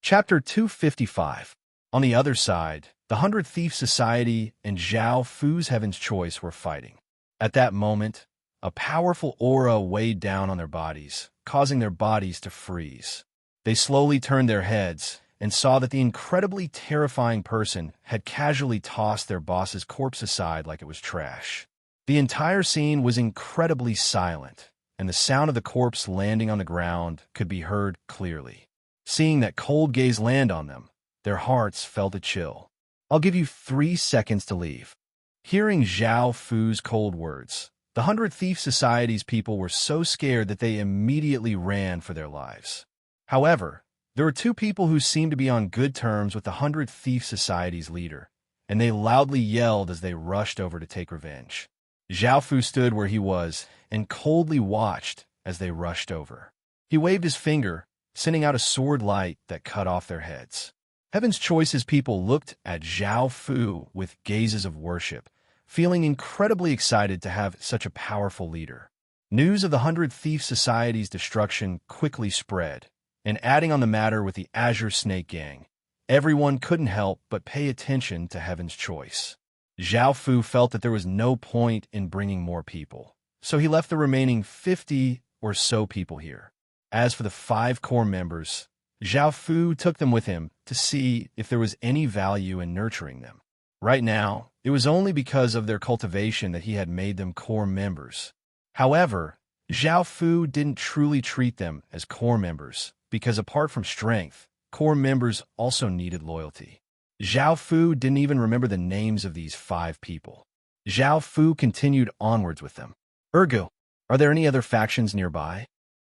Chapter 255. On the other side, the 100 Thief Society and Zhao Fu's Heaven's Choice were fighting. At that moment, a powerful aura weighed down on their bodies, causing their bodies to freeze. They slowly turned their heads and saw that the incredibly terrifying person had casually tossed their boss's corpse aside like it was trash. The entire scene was incredibly silent, and the sound of the corpse landing on the ground could be heard clearly. Seeing that cold gaze land on them, their hearts felt a chill. "I'll give you 3 seconds to leave." Hearing Zhao Fu's cold words, the 100 Thief Society's people were so scared that they immediately ran for their lives. However, there were 2 people who seemed to be on good terms with the 100 Thief Society's leader, and they loudly yelled as they rushed over to take revenge. Zhao Fu stood where he was and coldly watched as they rushed over. He waved his finger, sending out a sword light that cut off their heads. Heaven's Choice's people looked at Zhao Fu with gazes of worship, feeling incredibly excited to have such a powerful leader. News of the 100 Thief Society's destruction quickly spread, and adding on the matter with the Azure Snake Gang, everyone couldn't help but pay attention to Heaven's Choice. Zhao Fu felt that there was no point in bringing more people, so he left the remaining 50 or so people here. As for the 5 core members, Zhao Fu took them with him to see if there was any value in nurturing them. Right now, it was only because of their cultivation that he had made them core members. However, Zhao Fu didn't truly treat them as core members because apart from strength, core members also needed loyalty. Zhao Fu didn't even remember the names of these 5 people. Zhao Fu continued onwards with them. "Ergu, are there any other factions nearby?"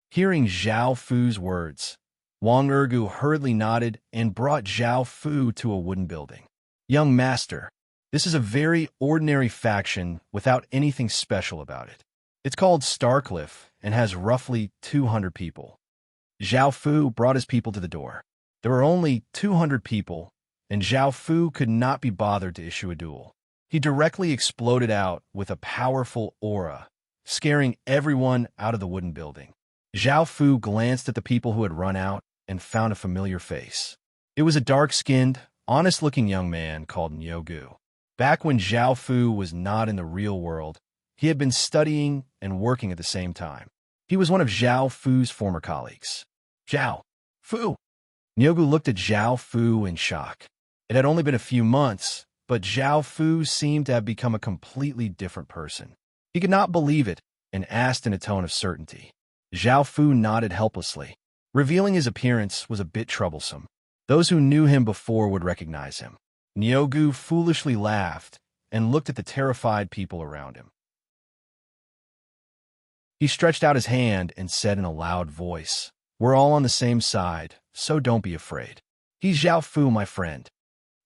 Hearing Zhao Fu's words, Wang Ergu hurriedly nodded and brought Zhao Fu to a wooden building. "Young master, this is a very ordinary faction without anything special about it. It's called Starcliff and has roughly 200 people." Zhao Fu brought his people to the door. There were only 200 people, and Zhao Fu could not be bothered to issue a duel. He directly exploded out with a powerful aura, scaring everyone out of the wooden building. Zhao Fu glanced at the people who had run out and found a familiar face. It was a dark-skinned, honest-looking young man called Nyogu. Back when Zhao Fu was not in the real world, he had been studying and working at the same time. He was one of Zhao Fu's former colleagues. "Zhao Fu!" Nyogu looked at Zhao Fu in shock. It had only been a few months, but Zhao Fu seemed to have become a completely different person. He could not believe it and asked in a tone of certainty. Zhao Fu nodded helplessly. Revealing his appearance was a bit troublesome. Those who knew him before would recognize him. Nyogu foolishly laughed and looked at the terrified people around him. He stretched out his hand and said in a loud voice, "We're all on the same side, so don't be afraid. He's Zhao Fu, my friend."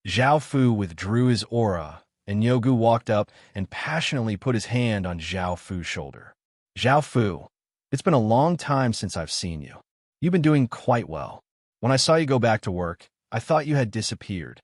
Zhao Fu withdrew his aura, and Nyogu walked up and passionately put his hand on Zhao Fu's shoulder. "Zhao Fu, it's been a long time since I've seen you. You've been doing quite well. When I saw you go back to work, I thought you had disappeared."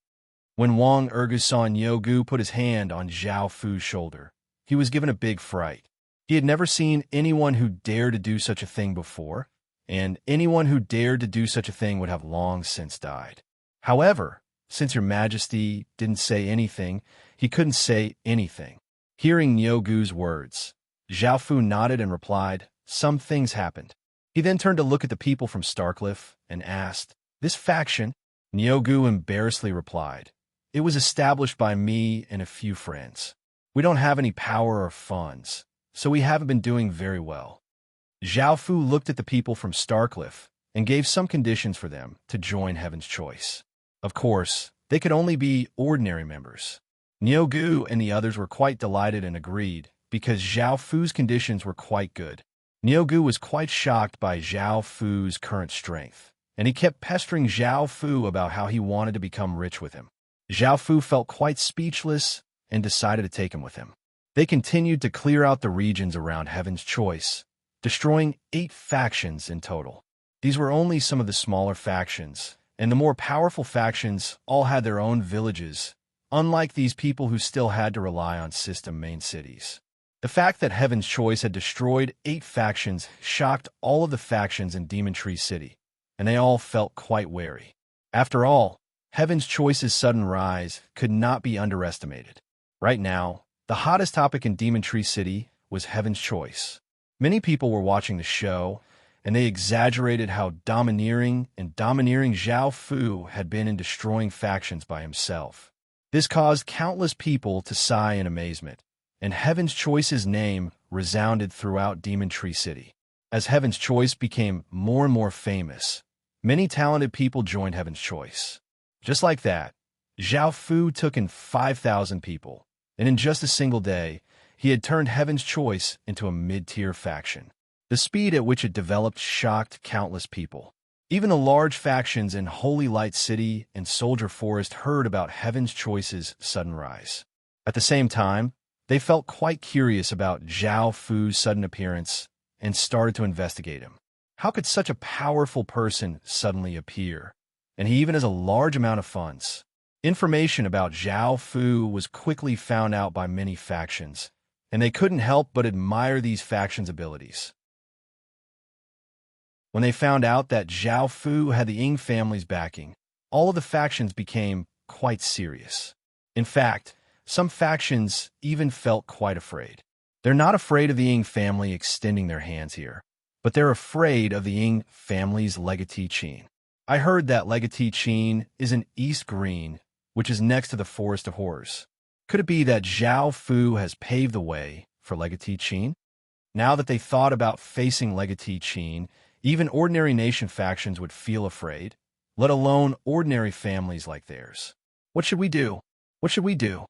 When Wang Ergu saw Nyogu put his hand on Zhao Fu's shoulder, he was given a big fright. He had never seen anyone who dared to do such a thing before, and anyone who dared to do such a thing would have long since died. However, since Your Majesty didn't say anything, he couldn't say anything. Hearing Nyogu's words, Zhao Fu nodded and replied, "Some things happened." He then turned to look at the people from Starcliff and asked, "This faction?" Nyogu embarrassedly replied, "It was established by me and a few friends. We don't have any power or funds, so we haven't been doing very well." Zhao Fu looked at the people from Starcliff and gave some conditions for them to join Heaven's Choice. Of course, they could only be ordinary members. Nyogu and the others were quite delighted and agreed, because Zhao Fu's conditions were quite good. Nyogu was quite shocked by Zhao Fu's current strength, and he kept pestering Zhao Fu about how he wanted to become rich with him. Zhao Fu felt quite speechless and decided to take him with him. They continued to clear out the regions around Heaven's Choice, destroying 8 factions in total. These were only some of the smaller factions, and the more powerful factions all had their own villages, unlike these people who still had to rely on system main cities. The fact that Heaven's Choice had destroyed 8 factions shocked all of the factions in Demon Tree City, and they all felt quite wary. After all, Heaven's Choice's sudden rise could not be underestimated. Right now, the hottest topic in Demon Tree City was Heaven's Choice. Many people were watching the show, and they exaggerated how domineering Zhao Fu had been in destroying factions by himself. This caused countless people to sigh in amazement, and Heaven's Choice's name resounded throughout Demon Tree City. As Heaven's Choice became more and more famous, many talented people joined Heaven's Choice. Just like that, Zhao Fu took in 5,000 people, and in just a single day, he had turned Heaven's Choice into a mid-tier faction. The speed at which it developed shocked countless people. Even the large factions in Holy Light City and Soldier Forest heard about Heaven's Choice's sudden rise. At the same time, they felt quite curious about Zhao Fu's sudden appearance and started to investigate him. How could such a powerful person suddenly appear? And he even has a large amount of funds. Information about Zhao Fu was quickly found out by many factions, and they couldn't help but admire these factions' abilities. When they found out that Zhao Fu had the Ying family's backing, all of the factions became quite serious. In fact, some factions even felt quite afraid. They're not afraid of the Ying family extending their hands here, but they're afraid of the Ying family's legatee Qin. I heard that legatee Qin is in East Green, which is next to the Forest of Horrors. Could it be that Zhao Fu has paved the way for legatee Qin? Now that they thought about facing legatee Qin, even ordinary nation factions would feel afraid, let alone ordinary families like theirs. What should we do? What should we do?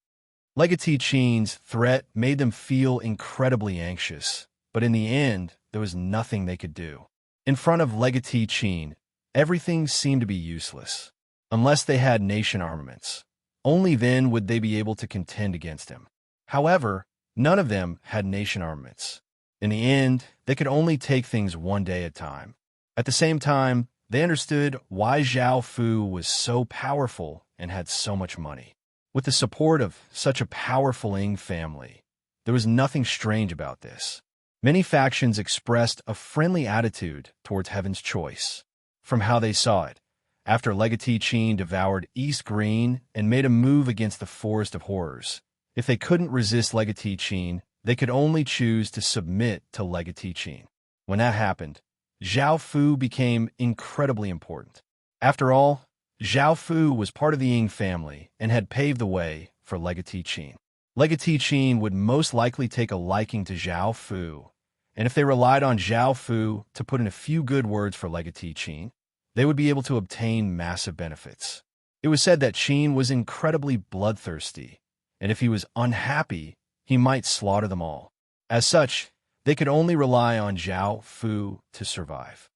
Legatee Qin's threat made them feel incredibly anxious, but in the end, there was nothing they could do. In front of legatee Qin, everything seemed to be useless. Unless they had nation armaments, only then would they be able to contend against him. However, none of them had nation armaments. In the end, they could only take things one day at a time. At the same time, they understood why Zhao Fu was so powerful and had so much money. With the support of such a powerful Ying family, there was nothing strange about this. Many factions expressed a friendly attitude towards Heaven's Choice. From how they saw it, after legatee Qin devoured East Green and made a move against the Forest of Horrors, if they couldn't resist legatee Qin, they could only choose to submit to legatee Qin. When that happened, Zhao Fu became incredibly important. After all, Zhao Fu was part of the Ying family and had paved the way for legatee Qin. Legatee Qin would most likely take a liking to Zhao Fu, and if they relied on Zhao Fu to put in a few good words for legatee Qin, they would be able to obtain massive benefits. It was said that Qin was incredibly bloodthirsty, and if he was unhappy, he might slaughter them all. As such, they could only rely on Zhao Fu to survive.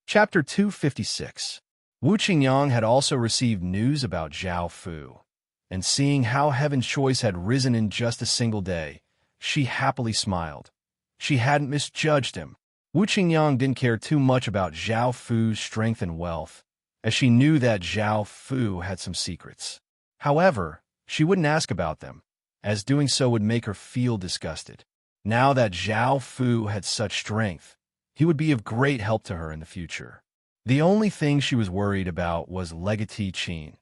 Chapter 256. Wu Qingyang had also received news about Zhao Fu, and seeing how Heaven's Choice had risen in just a single day, she happily smiled. She hadn't misjudged him. Wu Qingyang didn't care too much about Zhao Fu's strength and wealth, as she knew that Zhao Fu had some secrets. However, she wouldn't ask about them, as doing so would make her feel disgusted. Now that Zhao Fu had such strength, he would be of great help to her in the future. The only thing she was worried about was legatee Qin.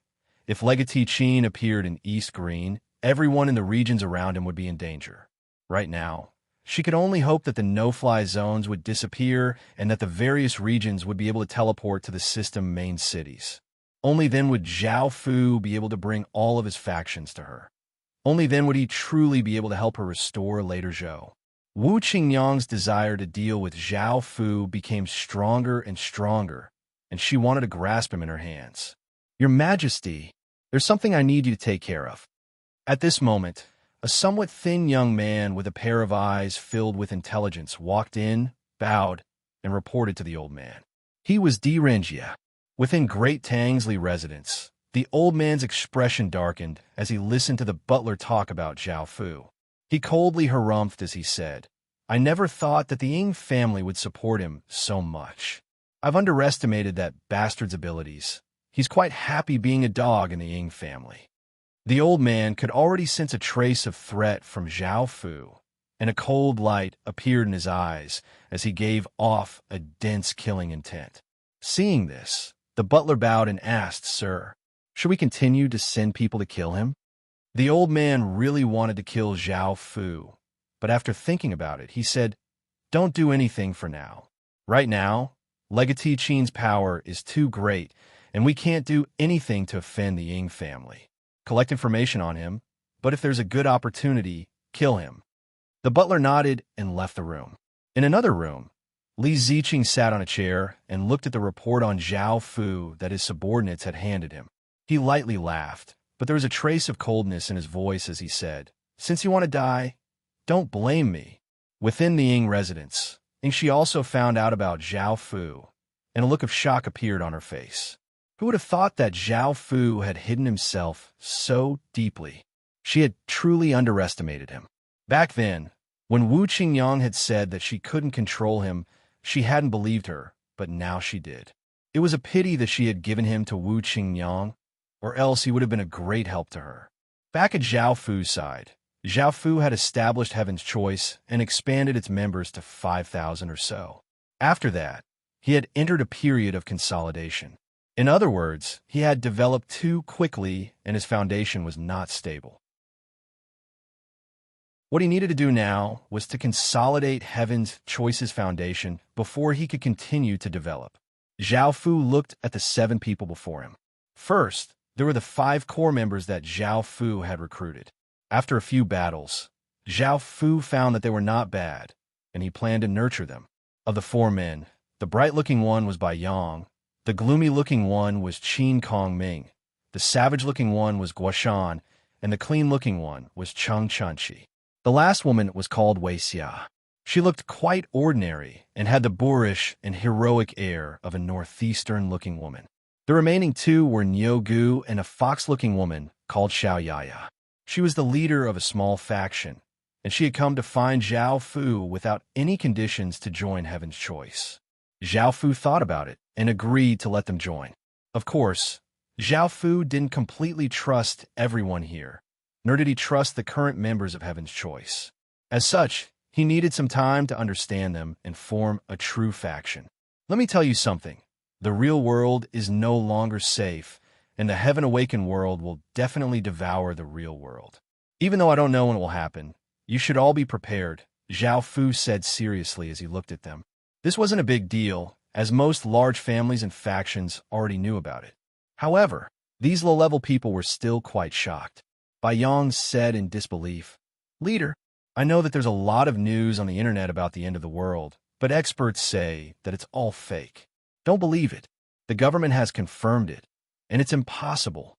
If legatee Qin appeared in East Green, everyone in the regions around him would be in danger. Right now, she could only hope that the no-fly zones would disappear and that the various regions would be able to teleport to the system main cities. Only then would Zhao Fu be able to bring all of his factions to her. Only then would he truly be able to help her restore later Zhou. Wu Qingyang's desire to deal with Zhao Fu became stronger and stronger, and she wanted to grasp him in her hands. "Your Majesty, there's something I need you to take care of." At this moment, a somewhat thin young man with a pair of eyes filled with intelligence walked in, bowed, and reported to the old man. He was Di Renjia. Within Great Tangsley residence, the old man's expression darkened as he listened to the butler talk about Zhao Fu. He coldly harumphed as he said, "I never thought that the Ying family would support him so much. I've underestimated that bastard's abilities. He's quite happy being a dog in the Ying family." The old man could already sense a trace of threat from Zhao Fu, and a cold light appeared in his eyes as he gave off a dense killing intent. Seeing this, the butler bowed and asked, "Sir, should we continue to send people to kill him?" The old man really wanted to kill Zhao Fu, but after thinking about it, he said, "Don't do anything for now. Right now, legatee Qin's power is too great, and we can't do anything to offend the Ying family. Collect information on him, but if there's a good opportunity, Kill him. The butler nodded and left the room. In another room, Li Ziqing sat on a chair and looked at the report on Zhao Fu that his subordinates had handed him. He lightly laughed, but there was a trace of coldness in his voice as he said, "Since you want to die, don't blame me." Within the Ying residence, Yingxi also found out about Zhao Fu, and a look of shock appeared on her face. Who would have thought that Zhao Fu had hidden himself so deeply? She had truly underestimated him. Back then, when Wu Qingyang had said that she couldn't control him, she hadn't believed her, but now she did. It was a pity that she had given him to Wu Qingyang, or else he would have been a great help to her. Back at Zhao Fu's side, Zhao Fu had established Heaven's Choice and expanded its members to 5,000 or so. After that, he had entered a period of consolidation. In other words, he had developed too quickly and his foundation was not stable. What he needed to do now was to consolidate Heaven's Choice's foundation before he could continue to develop. Zhao Fu looked at the 7 people before him. First, there were the 5 core members that Zhao Fu had recruited. After a few battles, Zhao Fu found that they were not bad, and he planned to nurture them. Of the 4 men, the bright-looking one was Bai Yang, the gloomy-looking one was Qin Kongming, the savage-looking one was Guoshan, and the clean-looking one was Cheng Chunqi. The last woman was called Wei Xia. She looked quite ordinary and had the boorish and heroic air of a northeastern-looking woman. The remaining 2 were Niu Gu and a fox-looking woman called Xiao Yaya. She was the leader of a small faction, and she had come to find Zhao Fu without any conditions to join Heaven's Choice. Zhao Fu thought about it and agreed to let them join. Of course, Zhao Fu didn't completely trust everyone here, nor did he trust the current members of Heaven's Choice. As such, he needed some time to understand them and form a true faction. Let me tell you something. The real world is no longer safe, and the Heaven Awakened world will definitely devour the real world. Even though I don't know when it will happen, you should all be prepared, Zhao Fu said seriously as he looked at them. This wasn't a big deal, as most large families and factions already knew about it. However, these low-level people were still quite shocked. Bai Yang said in disbelief, "Leader, I know that there's a lot of news on the internet about the end of the world, but experts say that it's all fake. Don't believe it. The government has confirmed it, and it's impossible."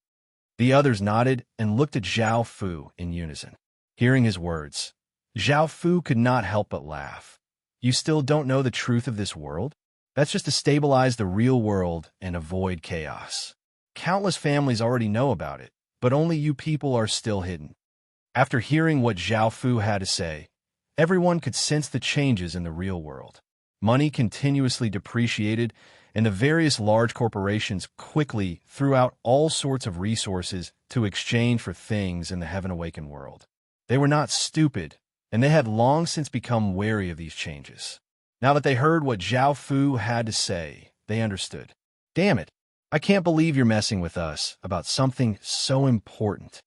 The others nodded and looked at Zhao Fu in unison. Hearing his words, Zhao Fu could not help but laugh. "You still don't know the truth of this world? That's just to stabilize the real world and avoid chaos. Countless families already know about it, but only you people are still hidden." After hearing what Zhao Fu had to say, everyone could sense the changes in the real world. Money continuously depreciated, and the various large corporations quickly threw out all sorts of resources to exchange for things in the Heaven Awakened world. They were not stupid, and they had long since become wary of these changes. Now that they heard what Zhao Fu had to say, they understood. "Damn it, I can't believe you're messing with us about something so important."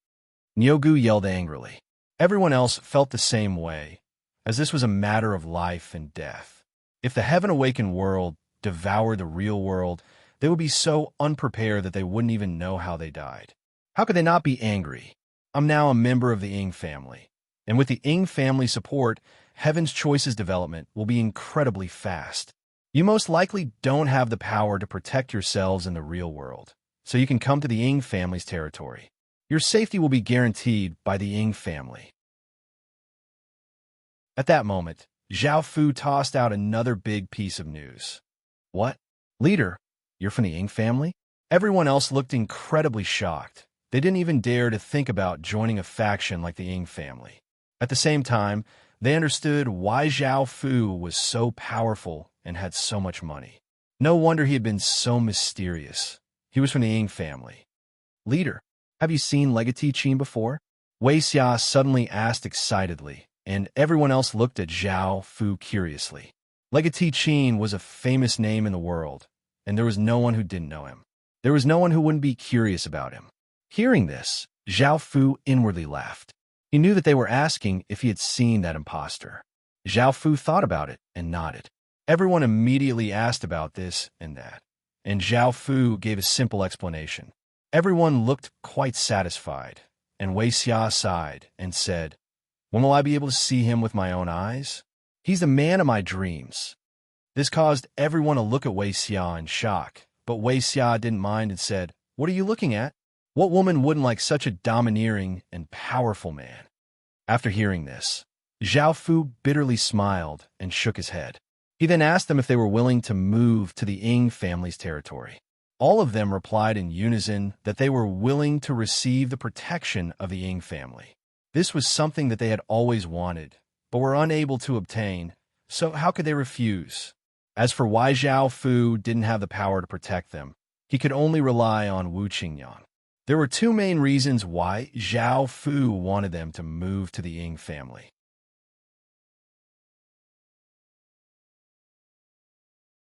Nyogu yelled angrily. Everyone else felt the same way, as this was a matter of life and death. If the Heaven Awakened world devoured the real world, they would be so unprepared that they wouldn't even know how they died. How could they not be angry? I'm now a member of the Ying family, and with the Ying family support, Heaven's Choice's development will be incredibly fast. You most likely don't have the power to protect yourselves in the real world, so you can come to the Ying family's territory. Your safety will be guaranteed by the Ying family. At that moment, Zhao Fu tossed out another big piece of news. "What? Leader, you're from the Ying family?" Everyone else looked incredibly shocked. They didn't even dare to think about joining a faction like the Ying family. At the same time, they understood why Zhao Fu was so powerful and had so much money. No wonder he had been so mysterious. He was from the Ying family. "Leader, have you seen Legatee Qin before?" Wei Xia suddenly asked excitedly, and everyone else looked at Zhao Fu curiously. Legatee Qin was a famous name in the world, and there was no one who didn't know him. There was no one who wouldn't be curious about him. Hearing this, Zhao Fu inwardly laughed. He knew that they were asking if he had seen that imposter. Zhao Fu thought about it and nodded. Everyone immediately asked about this and that, and Zhao Fu gave a simple explanation. Everyone looked quite satisfied, and Wei Xia sighed and said, When will I be able to see him with my own eyes? He's the man of my dreams. This caused everyone to look at Wei Xia in shock, but Wei Xia didn't mind and said, "What are you looking at? What woman wouldn't like such a domineering and powerful man?" After hearing this, Zhao Fu bitterly smiled and shook his head. He then asked them if they were willing to move to the Ying family's territory. All of them replied in unison that they were willing to receive the protection of the Ying family. This was something that they had always wanted, but were unable to obtain, so how could they refuse? As for why Zhao Fu didn't have the power to protect them, he could only rely on Wu Qingyang. There were two main reasons why Zhao Fu wanted them to move to the Ying family.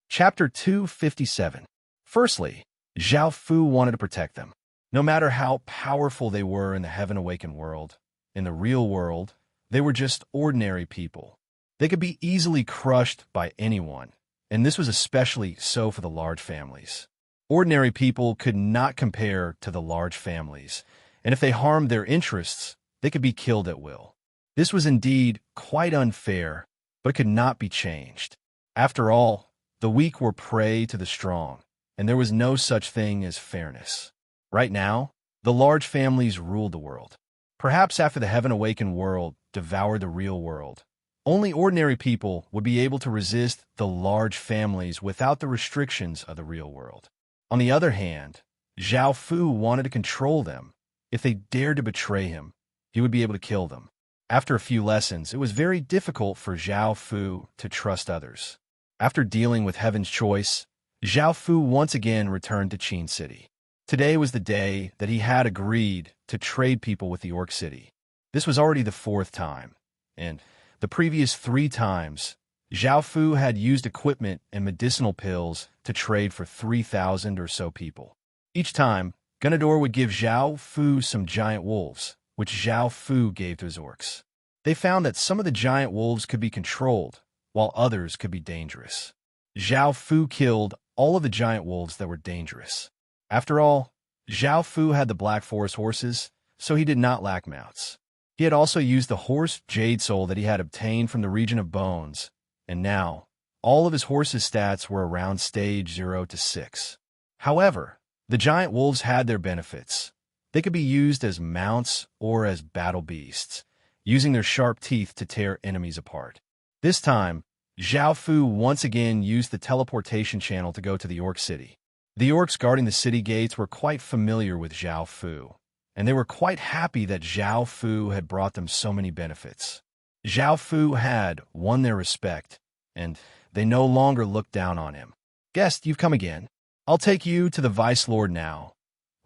Chapter 257. Firstly, Zhao Fu wanted to protect them. No matter how powerful they were in the Heaven-Awakened world, in the real world, they were just ordinary people. They could be easily crushed by anyone, and this was especially so for the large families. Ordinary people could not compare to the large families, and if they harmed their interests, they could be killed at will. This was indeed quite unfair, but it could not be changed. After all, the weak were prey to the strong, and there was no such thing as fairness. Right now, the large families ruled the world. Perhaps after the Heaven-Awakened world devoured the real world, only ordinary people would be able to resist the large families without the restrictions of the real world. On the other hand, Zhao Fu wanted to control them. If they dared to betray him, he would be able to kill them. After a few lessons, it was very difficult for Zhao Fu to trust others. After dealing with Heaven's choice, Zhao Fu once again returned to Qin City. Today was the day that he had agreed to trade people with the Orc City. This was already the fourth time, and the previous 3 times, Zhao Fu had used equipment and medicinal pills to trade for 3,000 or so people. Each time, Gunador would give Zhao Fu some giant wolves, which Zhao Fu gave to his orcs. They found that some of the giant wolves could be controlled, while others could be dangerous. Zhao Fu killed all of the giant wolves that were dangerous. After all, Zhao Fu had the Black Forest horses, so he did not lack mounts. He had also used the horse Jade Soul that he had obtained from the region of Bones, and now, all of his horses' stats were around stage 0 to 6. However, the giant wolves had their benefits. They could be used as mounts or as battle beasts, using their sharp teeth to tear enemies apart. This time, Zhao Fu once again used the teleportation channel to go to the Orc City. The orcs guarding the city gates were quite familiar with Zhao Fu, and they were quite happy that Zhao Fu had brought them so many benefits. Zhao Fu had won their respect, and they no longer looked down on him. "Guest, you've come again. I'll take you to the Vice Lord now."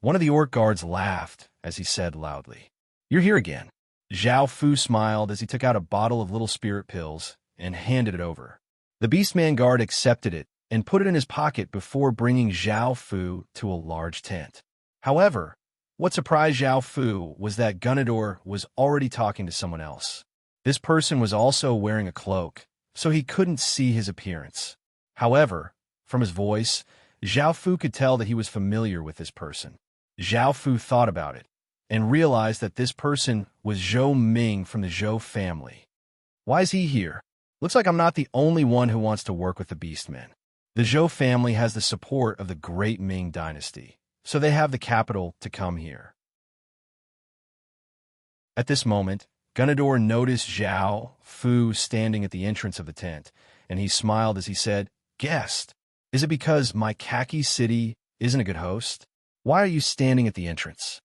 One of the orc guards laughed as he said loudly, "You're here again." Zhao Fu smiled as he took out a bottle of little spirit pills and handed it over. The Beastman guard accepted it and put it in his pocket before bringing Zhao Fu to a large tent. However, what surprised Zhao Fu was that Gunador was already talking to someone else. This person was also wearing a cloak, so he couldn't see his appearance. However, from his voice, Zhao Fu could tell that he was familiar with this person. Zhao Fu thought about it and realized that this person was Zhou Ming from the Zhou family. Why is he here? Looks like I'm not the only one who wants to work with the Beastmen. The Zhou family has the support of the Great Ming Dynasty, so they have the capital to come here. At this moment, Gunador noticed Zhao Fu standing at the entrance of the tent, and he smiled as he said, "Guest, is it because my khaki city isn't a good host? Why are you standing at the entrance?"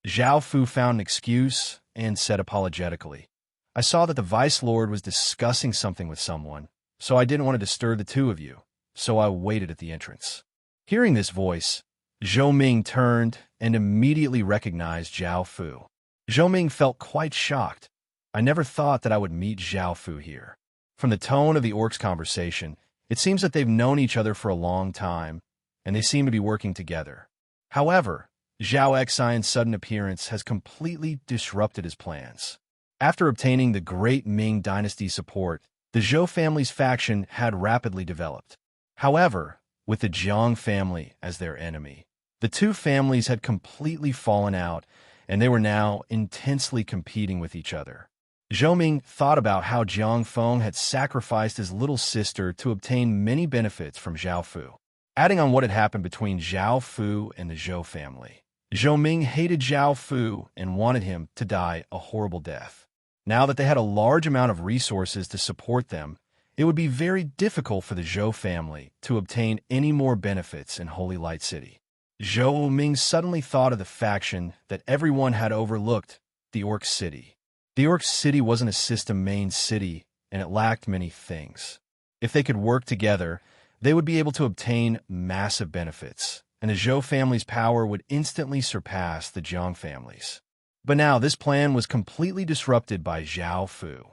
Zhao Fu found an excuse and said apologetically, "I saw that the Vice Lord was discussing something with someone, so I didn't want to disturb the two of you, so I waited at the entrance." Hearing this voice, Zhou Ming turned and immediately recognized Zhao Fu. Zhou Ming felt quite shocked. "I never thought that I would meet Zhao Fu here." From the tone of the orcs' conversation, it seems that they've known each other for a long time, and they seem to be working together. However, Zhao Xian's sudden appearance has completely disrupted his plans. After obtaining the Great Ming Dynasty support, the Zhou family's faction had rapidly developed. However, with the Jiang family as their enemy, the two families had completely fallen out, and they were now intensely competing with each other. Zhou Ming thought about how Jiang Feng had sacrificed his little sister to obtain many benefits from Zhao Fu. Adding on what had happened between Zhao Fu and the Zhou family, Zhou Ming hated Zhao Fu and wanted him to die a horrible death. Now that they had a large amount of resources to support them, it would be very difficult for the Zhou family to obtain any more benefits in Holy Light City. Zhou Ming suddenly thought of the faction that everyone had overlooked, the Orc City. The Orc City wasn't a system main city, and it lacked many things. If they could work together, they would be able to obtain massive benefits, and the Zhou family's power would instantly surpass the Jiang family's. But now this plan was completely disrupted by Zhao Fu.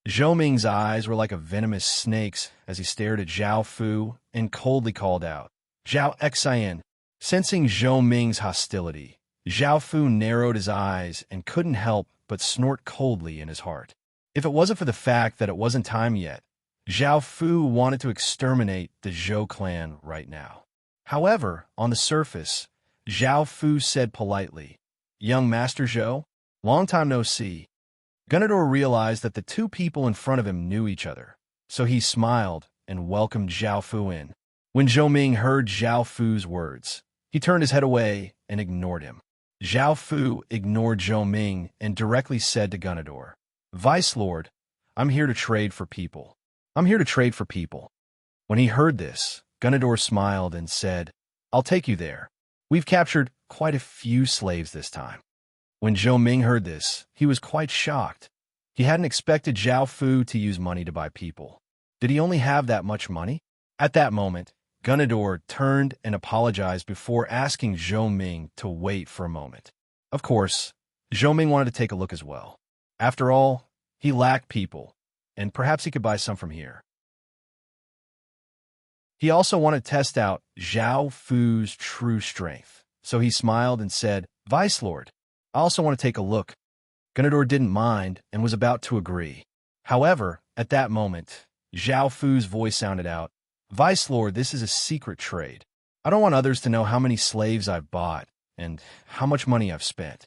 Zhou Ming's eyes were like a venomous snake's as he stared at Zhao Fu and coldly called out, "Zhao Xian." Sensing Zhou Ming's hostility, Zhao Fu narrowed his eyes and couldn't help but snort coldly in his heart. If it wasn't for the fact that it wasn't time yet, Zhao Fu wanted to exterminate the Zhou clan right now. However, on the surface, Zhao Fu said politely, "Young Master Zhou, long time no see." Gunador realized that the two people in front of him knew each other, so he smiled and welcomed Zhao Fu in. When Zhou Ming heard Zhao Fu's words, he turned his head away and ignored him. Zhao Fu ignored Zhou Ming and directly said to Gunador, "Vice Lord, I'm here to trade for people. I'm here to trade for people." When he heard this, Gunador smiled and said, "I'll take you there. We've captured quite a few slaves this time." When Zhou Ming heard this, he was quite shocked. He hadn't expected Zhao Fu to use money to buy people. Did he only have that much money? At that moment, Gunador turned and apologized before asking Zhou Ming to wait for a moment. Of course, Zhou Ming wanted to take a look as well. After all, he lacked people, and perhaps he could buy some from here. He also wanted to test out Zhao Fu's true strength, so he smiled and said, "Vice Lord, I also want to take a look." Gunador didn't mind and was about to agree. However, at that moment, Zhao Fu's voice sounded out, "Vice Lord, this is a secret trade. I don't want others to know how many slaves I've bought and how much money I've spent.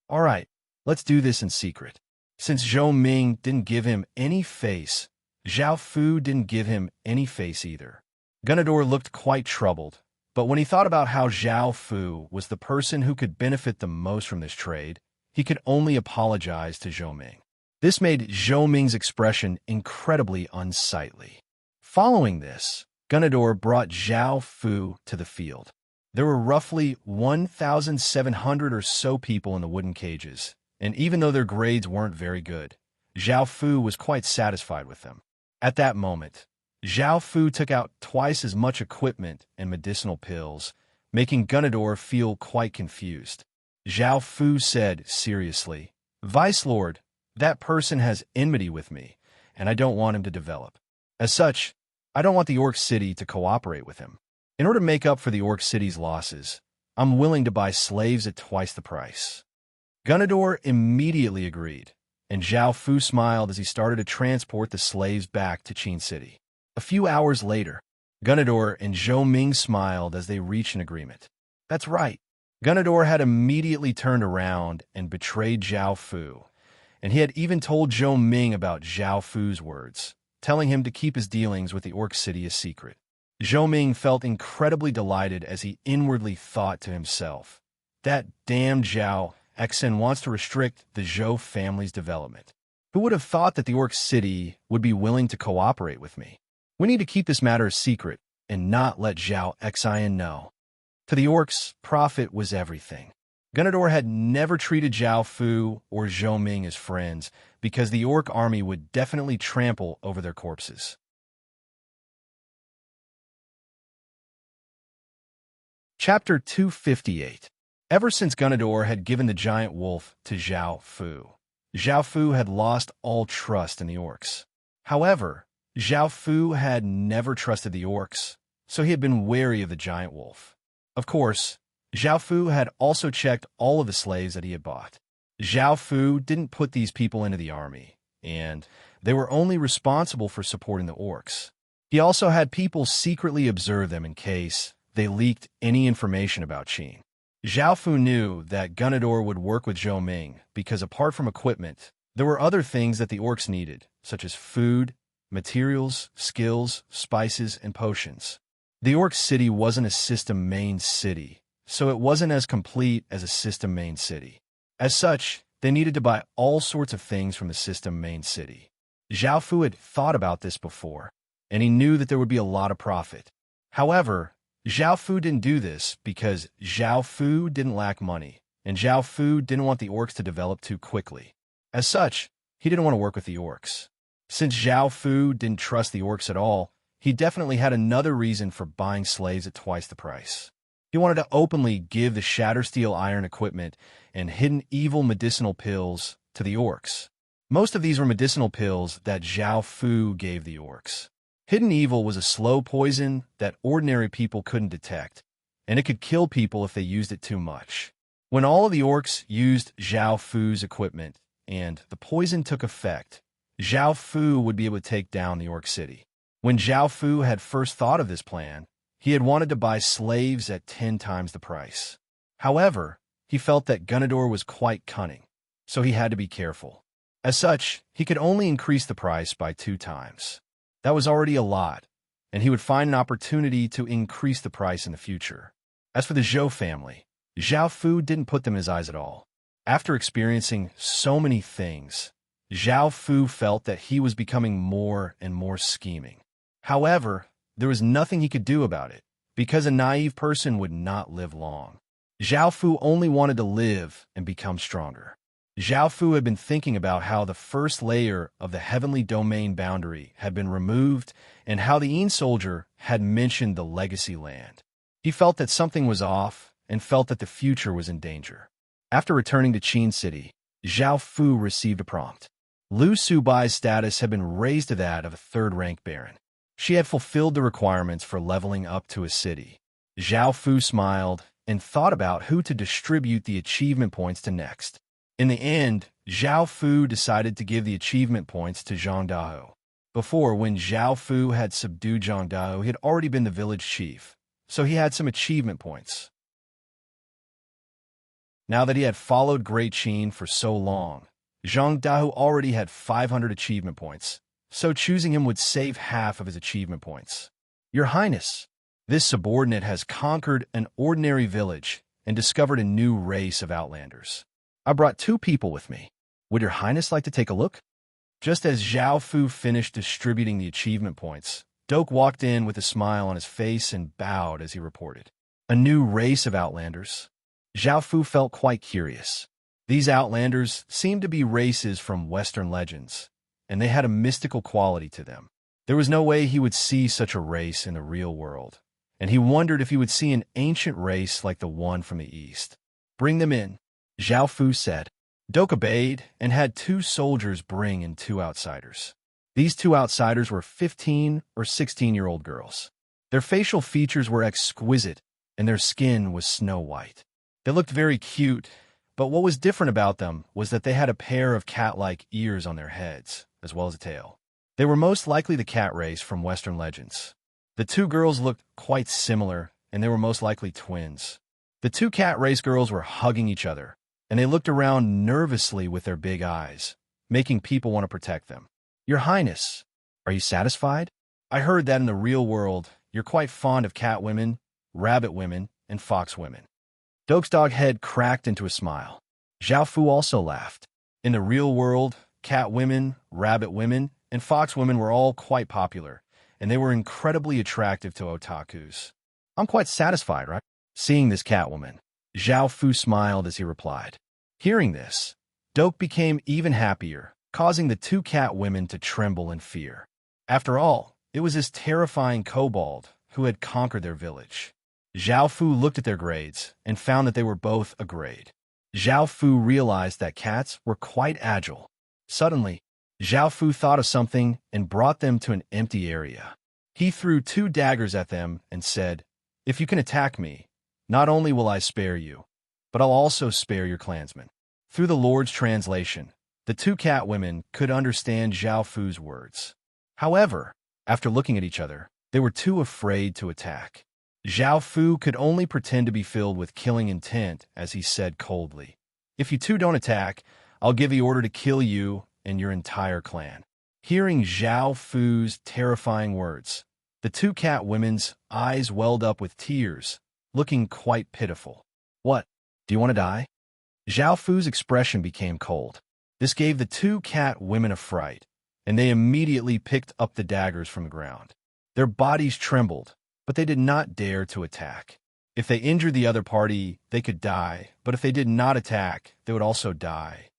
All right, let's do this in secret." Since Zhou Ming didn't give him any face, Zhao Fu didn't give him any face either. Gunador looked quite troubled, but when he thought about how Zhao Fu was the person who could benefit the most from this trade, he could only apologize to Zhou Ming. This made Zhou Ming's expression incredibly unsightly. Following this, Gunador brought Zhao Fu to the field. There were roughly 1,700 or so people in the wooden cages, and even though their grades weren't very good, Zhao Fu was quite satisfied with them. At that moment, Zhao Fu took out twice as much equipment and medicinal pills, making Gunador feel quite confused. Zhao Fu said seriously, "Vice Lord, that person has enmity with me, and I don't want him to develop. As such, I don't want the Orc City to cooperate with him. In order to make up for the Orc City's losses, I'm willing to buy slaves at twice the price." Gunador immediately agreed, and Zhao Fu smiled as he started to transport the slaves back to Qin City. A few hours later, Gunador and Zhou Ming smiled as they reached an agreement. That's right. Gunador had immediately turned around and betrayed Zhao Fu, and he had even told Zhou Ming about Zhao Fu's words, telling him to keep his dealings with the Orc City a secret. Zhou Ming felt incredibly delighted as he inwardly thought to himself, "That damned Zhao Xian wants to restrict the Zhou family's development. Who would have thought that the Orc City would be willing to cooperate with me? We need to keep this matter a secret and not let Zhao Xian know." To the orcs, profit was everything. Gunador had never treated Zhao Fu or Zhou Ming as friends because the orc army would definitely trample over their corpses. Chapter 258. Ever since Gunador had given the giant wolf to Zhao Fu had lost all trust in the orcs. However, Zhao Fu had never trusted the orcs, so he had been wary of the giant wolf. Of course, Zhao Fu had also checked all of the slaves that he had bought. Zhao Fu didn't put these people into the army, and they were only responsible for supporting the orcs. He also had people secretly observe them in case they leaked any information about Qin. Zhao Fu knew that Gunador would work with Zhou Ming because apart from equipment, There were other things that the orcs needed, such as food, materials, skills, spices, and potions. The orc city wasn't a system main city, so it wasn't as complete as a system main city. As such, they needed to buy all sorts of things from the system main city. Zhao Fu had thought about this before, and he knew that there would be a lot of profit. However, Zhao Fu didn't do this because Zhao Fu didn't lack money, and Zhao Fu didn't want the orcs to develop too quickly. As such, he didn't want to work with the orcs. Since Zhao Fu didn't trust the orcs at all, he definitely had another reason for buying slaves at twice the price. He wanted to openly give the shatter steel iron equipment and hidden evil medicinal pills to the orcs. Most of these were medicinal pills that Zhao Fu gave the orcs. Hidden evil was a slow poison that ordinary people couldn't detect, and it could kill people if they used it too much. When all of the orcs used Zhao Fu's equipment and the poison took effect, Zhao Fu would be able to take down the orc city. When Zhao Fu had first thought of this plan, he had wanted to buy slaves at 10 times the price. However, he felt that Gunador was quite cunning, so he had to be careful. As such, he could only increase the price by 2 times. That was already a lot, and he would find an opportunity to increase the price in the future. As for the Zhou family, Zhao Fu didn't put them in his eyes at all. After experiencing so many things, Zhao Fu felt that he was becoming more and more scheming. However, there was nothing he could do about it, because a naive person would not live long. Zhao Fu only wanted to live and become stronger. Zhao Fu had been thinking about how the first layer of the heavenly domain boundary had been removed and how the Yin soldier had mentioned the legacy land. He felt that something was off and felt that the future was in danger. After returning to Qin City, Zhao Fu received a prompt. Lu Subai's status had been raised to that of a third-rank baron. She had fulfilled the requirements for leveling up to a city. Zhao Fu smiled and thought about who to distribute the achievement points to next. In the end, Zhao Fu decided to give the achievement points to Zhang Dahou. Before, when Zhao Fu had subdued Zhang Dahou, he had already been the village chief, so he had some achievement points. Now that he had followed Great Qin for so long, Zhang Dahou already had 500 achievement points, so choosing him would save half of his achievement points. Your Highness, this subordinate has conquered an ordinary village and discovered a new race of outlanders. I brought 2 people with me. Would Your Highness like to take a look? Just as Zhao Fu finished distributing the achievement points, Doke walked in with a smile on his face and bowed as he reported. A new race of outlanders? Zhao Fu felt quite curious. These outlanders seemed to be races from Western legends, and they had a mystical quality to them. There was no way he would see such a race in the real world, and he wondered if he would see an ancient race like the one from the East. Bring them in, Zhao Fu said. Doke obeyed and had 2 soldiers bring in 2 outsiders. These 2 outsiders were 15 or 16-year-old girls. Their facial features were exquisite, and their skin was snow white. They looked very cute, but what was different about them was that they had a pair of cat-like ears on their heads, as well as a tail. They were most likely the cat race from Western legends. The 2 girls looked quite similar, and they were most likely twins. The 2 cat race girls were hugging each other, and they looked around nervously with their big eyes, making people want to protect them. Your Highness, are you satisfied? I heard that in the real world, you're quite fond of cat women, rabbit women, and fox women. Doke's dog head cracked into a smile. Zhao Fu also laughed. In the real world, cat women, rabbit women, and fox women were all quite popular, and they were incredibly attractive to otakus. I'm quite satisfied, right? Seeing this cat woman, Zhao Fu smiled as he replied. Hearing this, Doke became even happier, causing the 2 cat women to tremble in fear. After all, it was this terrifying kobold who had conquered their village. Zhao Fu looked at their grades and found that they were both a grade. Zhao Fu realized that cats were quite agile. Suddenly, Zhao Fu thought of something and brought them to an empty area. He threw 2 daggers at them and said, If you can attack me, not only will I spare you, but I'll also spare your clansmen. Through the Lord's translation, the 2 cat women could understand Zhao Fu's words. However, after looking at each other, they were too afraid to attack. Zhao Fu could only pretend to be filled with killing intent as he said coldly, If you 2 don't attack, I'll give the order to kill you and your entire clan." Hearing Zhao Fu's terrifying words, the two cat women's eyes welled up with tears, looking quite pitiful. "What? Do you want to die?" Zhao Fu's expression became cold. This gave the two cat women a fright, and they immediately picked up the daggers from the ground. Their bodies trembled, but they did not dare to attack. If they injured the other party, they could die, but if they did not attack, they would also die.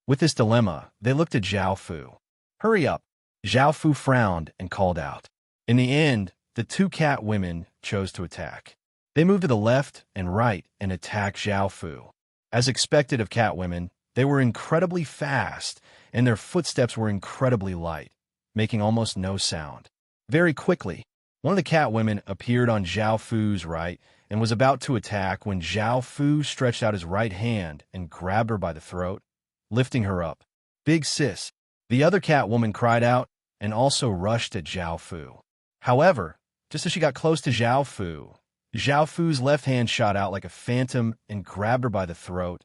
With this dilemma, they looked at Zhao Fu. "Hurry up!" Zhao Fu frowned and called out. In the end, the two cat women chose to attack. They moved to the left and right and attacked Zhao Fu. As expected of cat women, they were incredibly fast, and their footsteps were incredibly light, making almost no sound. Very quickly, one of the cat women appeared on Zhao Fu's right and was about to attack when Zhao Fu stretched out his right hand and grabbed her by the throat, lifting her up. "Big sis!" The other cat woman cried out and also rushed at Zhao Fu. However, just as she got close to Zhao Fu's left hand shot out like a phantom and grabbed her by the throat,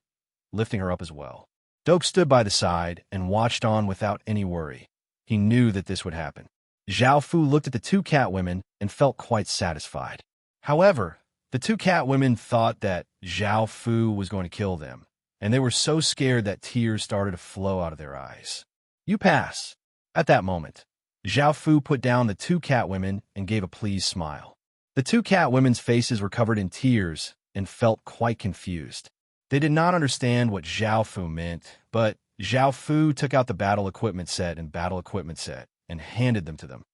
lifting her up as well. Doke stood by the side and watched on without any worry. He knew that this would happen. Zhao Fu looked at the two cat women and felt quite satisfied. However, the two cat women thought that Zhao Fu was going to kill them, and they were so scared that tears started to flow out of their eyes. "You pass." At that moment, Zhao Fu put down the two cat women and gave a pleased smile. The two cat women's faces were covered in tears and felt quite confused. They did not understand what Zhao Fu meant, but Zhao Fu took out the battle equipment set and handed them to them.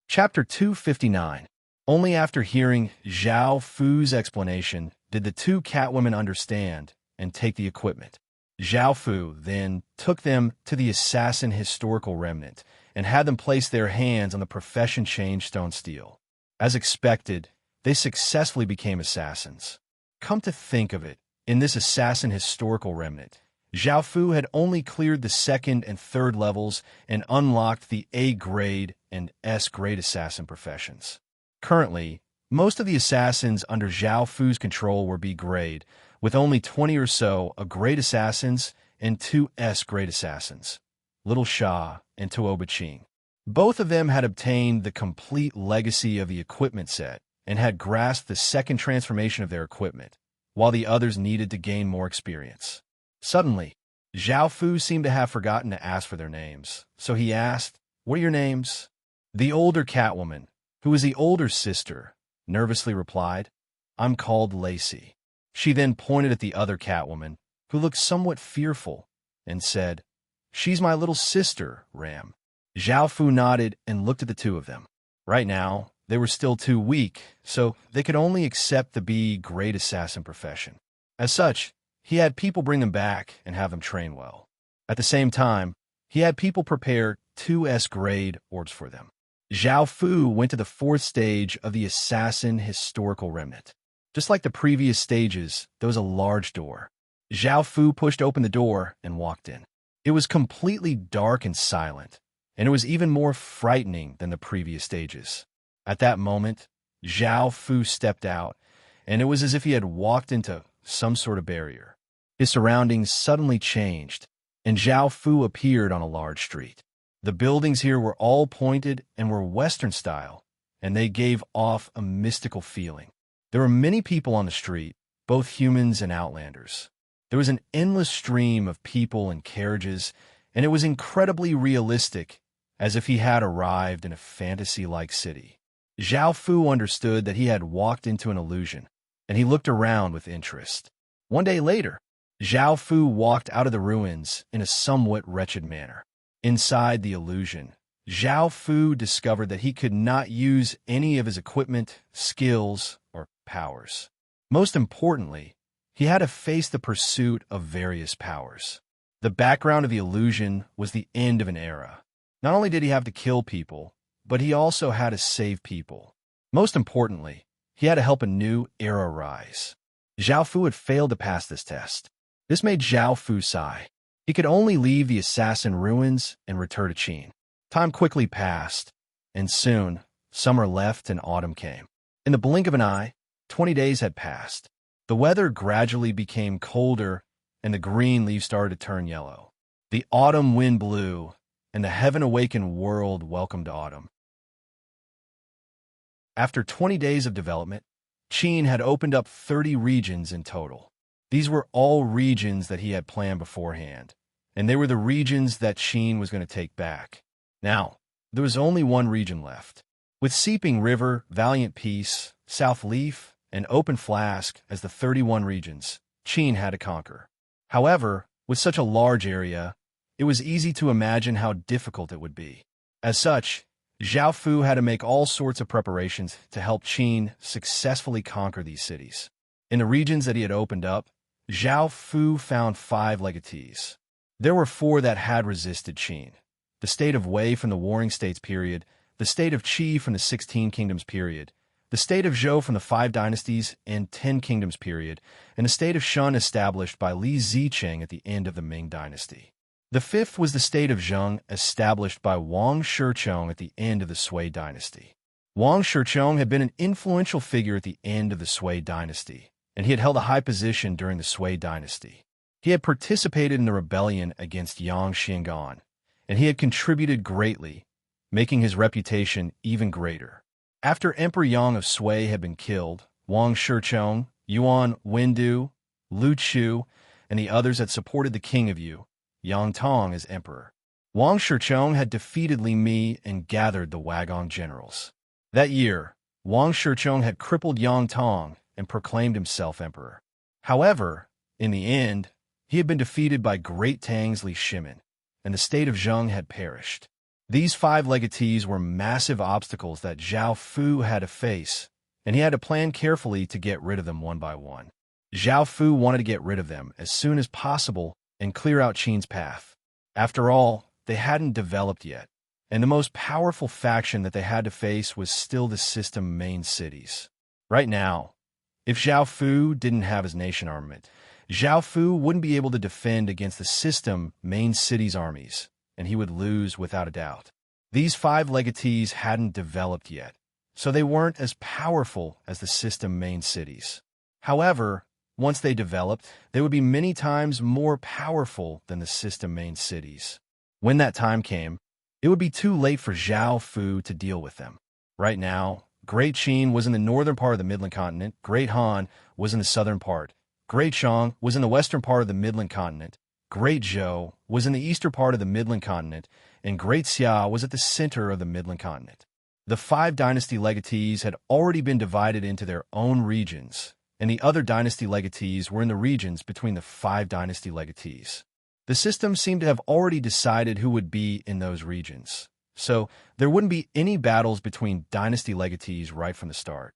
Chapter 259. Only after hearing Zhao Fu's explanation did the two catwomen understand and take the equipment. Zhao Fu then took them to the assassin historical remnant and had them place their hands on the profession changed stone steel. As expected, they successfully became assassins. Come to think of it, in this assassin historical remnant, Zhao Fu had only cleared the second and third levels and unlocked the A grade and S grade assassin professions. Currently, most of the assassins under Zhao Fu's control were B grade, with only 20 or so of grade assassins and 2 S grade assassins, Little Sha and Tuo Baqing. Both of them had obtained the complete legacy of the equipment set and had grasped the second transformation of their equipment, while the others needed to gain more experience. Suddenly, Zhao Fu seemed to have forgotten to ask for their names, so he asked, "What are your names?" The older catwoman, who was the older sister, nervously replied, "I'm called Lacey." She then pointed at the other catwoman, who looked somewhat fearful, and said, "She's my little sister, Ram." Zhao Fu nodded and looked at the two of them. Right now, they were still too weak, so they could only accept the B grade assassin profession. As such, he had people bring them back and have them train well. At the same time, he had people prepare 2 S grade orbs for them. Zhao Fu went to the 4th stage of the assassin historical remnant. Just like the previous stages, there was a large door. Zhao Fu pushed open the door and walked in. It was completely dark and silent, and it was even more frightening than the previous stages. At that moment, Zhao Fu stepped out, and it was as if he had walked into some sort of barrier. His surroundings suddenly changed, and Zhao Fu appeared on a large street. The buildings here were all pointed and were Western style, and they gave off a mystical feeling. There were many people on the street, both humans and outlanders. There was an endless stream of people and carriages, and it was incredibly realistic, as if he had arrived in a fantasy-like city. Zhao Fu understood that he had walked into an illusion, and he looked around with interest. One day later, Zhao Fu walked out of the ruins in a somewhat wretched manner. Inside the illusion, Zhao Fu discovered that he could not use any of his equipment, skills, or powers. Most importantly, he had to face the pursuit of various powers. The background of the illusion was the end of an era. Not only did he have to kill people, but he also had to save people. Most importantly, he had to help a new era rise. Zhao Fu had failed to pass this test. This made Zhao Fu sigh. He could only leave the assassin ruins and return to Qin. Time quickly passed, and soon, summer left and autumn came. In the blink of an eye, 20 days had passed. The weather gradually became colder, and the green leaves started to turn yellow. The autumn wind blew, and the heaven-awakened world welcomed autumn. After 20 days of development, Qin had opened up 30 regions in total. These were all regions that he had planned beforehand, and they were the regions that Qin was going to take back. Now, there was only one region left. With Seeping River, Valiant Peace, South Leaf, and Open Flask as the 31 regions Qin had to conquer. However, with such a large area, it was easy to imagine how difficult it would be. As such, Zhao Fu had to make all sorts of preparations to help Qin successfully conquer these cities. In the regions that he had opened up, Zhao Fu found 5 legatees. There were 4 that had resisted Qin: the state of Wei from the Warring States period, the state of Qi from the 16 Kingdoms period, the state of Zhou from the 5 Dynasties and 10 Kingdoms period, and the state of Shun established by Li Zicheng at the end of the Ming Dynasty. The 5th was the state of Zheng, established by Wang Shichong at the end of the Sui Dynasty. Wang Shichong had been an influential figure at the end of the Sui Dynasty, and he had held a high position during the Sui Dynasty. He had participated in the rebellion against Yang Xingan, and he had contributed greatly, making his reputation even greater. After Emperor Yang of Sui had been killed, Wang Shichong, Yuan Wendu, Lu Chu, and the others had supported the king of Yu, Yang Tong, as emperor. Wang Shichong had defeated Li Mi and gathered the Wagong generals. That year, Wang Shichong had crippled Yang Tong and proclaimed himself emperor. However, in the end, he had been defeated by Great Tang's Li Shimin, and the state of Zheng had perished. These 5 legatees were massive obstacles that Zhao Fu had to face, and he had to plan carefully to get rid of them one by one. Zhao Fu wanted to get rid of them as soon as possible and clear out Qin's path. After all, they hadn't developed yet, and the most powerful faction that they had to face was still the system main cities. Right now, if Zhao Fu didn't have his nation armament, Zhao Fu wouldn't be able to defend against the system main cities' armies, and he would lose without a doubt. These 5 legatees hadn't developed yet, so they weren't as powerful as the system main cities. However, once they developed, they would be many times more powerful than the system main cities. When that time came, it would be too late for Zhao Fu to deal with them. Right now, Great Qin was in the northern part of the Midland Continent, Great Han was in the southern part, Great Shang was in the western part of the Midland Continent, Great Zhou was in the eastern part of the Midland Continent, and Great Xia was at the center of the Midland Continent. The 5 dynasty legatees had already been divided into their own regions, and the other dynasty legatees were in the regions between the 5 dynasty legatees. The system seemed to have already decided who would be in those regions, so there wouldn't be any battles between dynasty legatees right from the start.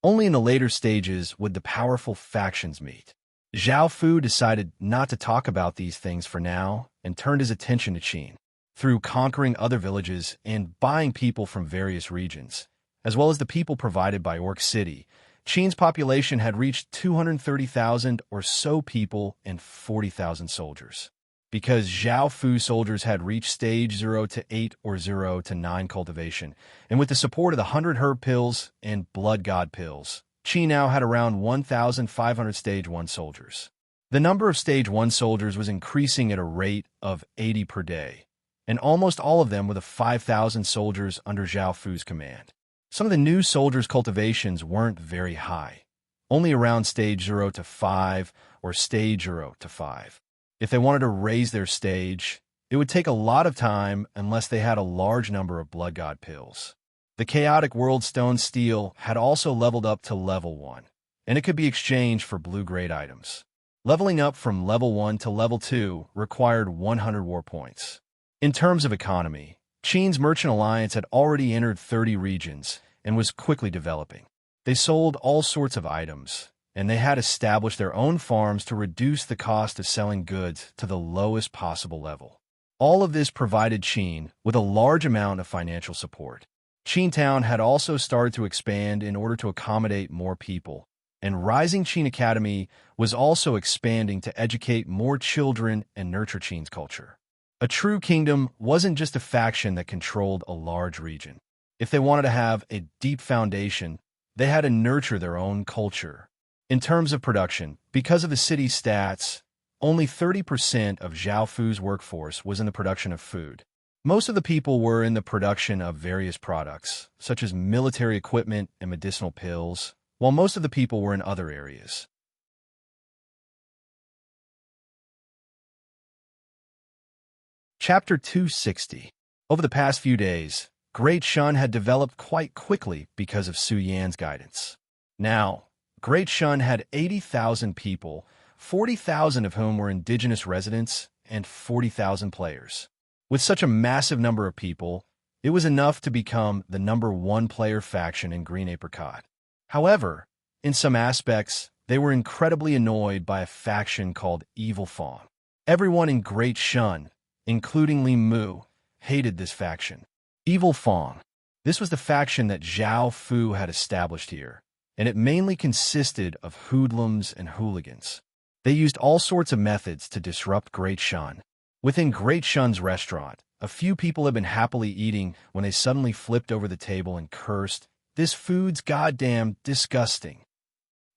Only in the later stages would the powerful factions meet. Zhao Fu decided not to talk about these things for now and turned his attention to Qin. Through conquering other villages and buying people from various regions, as well as the people provided by Orc City, Qin's population had reached 230,000 or so people and 40,000 soldiers. Because Zhao Fu soldiers had reached stage 0 to 8 or 0 to 9 cultivation, and with the support of the 100 herb pills and blood god pills, Qi now had around 1,500 stage 1 soldiers. The number of stage 1 soldiers was increasing at a rate of 80 per day, and almost all of them were the 5,000 soldiers under Zhao Fu's command. Some of the new soldiers' cultivations weren't very high, only around stage 0 to 5 or stage 0 to 5. If they wanted to raise their stage, it would take a lot of time unless they had a large number of blood god pills. The chaotic world stone steel had also leveled up to level 1, and it could be exchanged for blue-grade items. Leveling up from level 1 to level 2 required 100 war points. In terms of economy, Qin's merchant alliance had already entered 30 regions and was quickly developing. They sold all sorts of items, and they had established their own farms to reduce the cost of selling goods to the lowest possible level. All of this provided Qin with a large amount of financial support. Qintown had also started to expand in order to accommodate more people, and Rising Qin Academy was also expanding to educate more children and nurture Qin's culture. A true kingdom wasn't just a faction that controlled a large region. If they wanted to have a deep foundation, they had to nurture their own culture. In terms of production, because of the city's stats, only 30% of Zhaofu's workforce was in the production of food. Most of the people were in the production of various products, such as military equipment and medicinal pills, while most of the people were in other areas. Chapter 260. Over the past few days, Great Shun had developed quite quickly because of Su Yan's guidance. Now, Great Shun had 80,000 people, 40,000 of whom were indigenous residents and 40,000 players. With such a massive number of people, it was enough to become the #1 player faction in Green Apricot. However, in some aspects, they were incredibly annoyed by a faction called Evil Fong. Everyone in Great Shun, including Li Mu, hated this faction. Evil Fong. This was the faction that Zhao Fu had established here, and it mainly consisted of hoodlums and hooligans. They used all sorts of methods to disrupt Great Shun. Within Great Shun's restaurant, a few people had been happily eating when they suddenly flipped over the table and cursed, "This food's goddamn disgusting."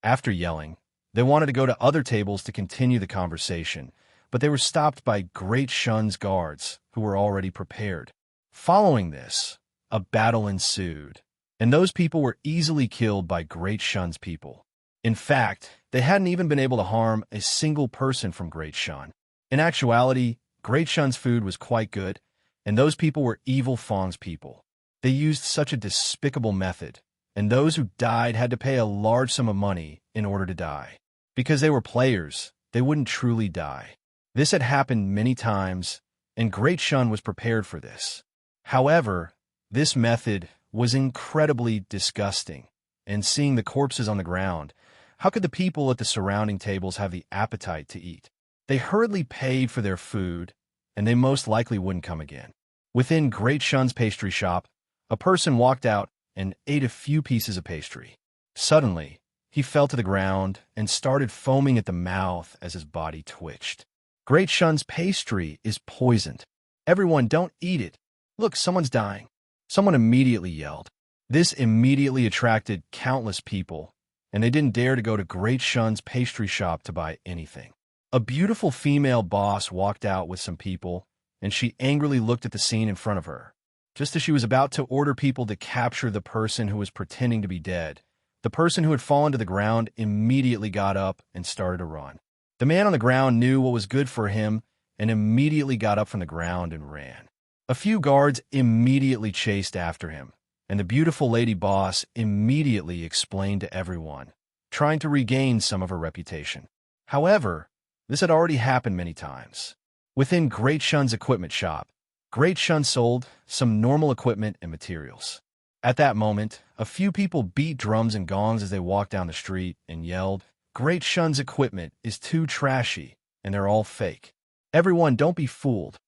After yelling, they wanted to go to other tables to continue the conversation, but they were stopped by Great Shun's guards, who were already prepared. Following this, a battle ensued, and those people were easily killed by Great Shun's people. In fact, they hadn't even been able to harm a single person from Great Shun. In actuality, Great Shun's food was quite good, and those people were Evil Fong's people. They used such a despicable method, and those who died had to pay a large sum of money in order to die. Because they were players, they wouldn't truly die. This had happened many times, and Great Shun was prepared for this. However, this method was incredibly disgusting, and seeing the corpses on the ground, how could the people at the surrounding tables have the appetite to eat? They hurriedly paid for their food, and they most likely wouldn't come again. Within Great Shun's pastry shop, a person walked out and ate a few pieces of pastry. Suddenly, he fell to the ground and started foaming at the mouth as his body twitched. Great Shun's pastry is poisoned. Everyone, don't eat it. Look, someone's dying. Someone immediately yelled. This immediately attracted countless people, and they didn't dare to go to Great Shun's pastry shop to buy anything. A beautiful female boss walked out with some people, and she angrily looked at the scene in front of her. Just as she was about to order people to capture the person who was pretending to be dead, the person who had fallen to the ground immediately got up and started to run. The man on the ground knew what was good for him and immediately got up from the ground and ran. A few guards immediately chased after him, and the beautiful lady boss immediately explained to everyone, trying to regain some of her reputation. However, this had already happened many times. Within Great Shun's equipment shop, Great Shun sold some normal equipment and materials. At that moment, a few people beat drums and gongs as they walked down the street and yelled, "Great Shun's equipment is too trashy, and they're all fake. Everyone, don't be fooled."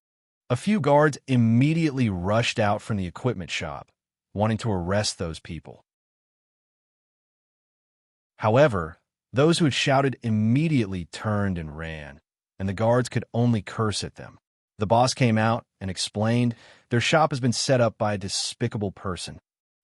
A few guards immediately rushed out from the equipment shop, wanting to arrest those people. However, those who had shouted immediately turned and ran, and the guards could only curse at them. The boss came out and explained their shop has been set up by a despicable person.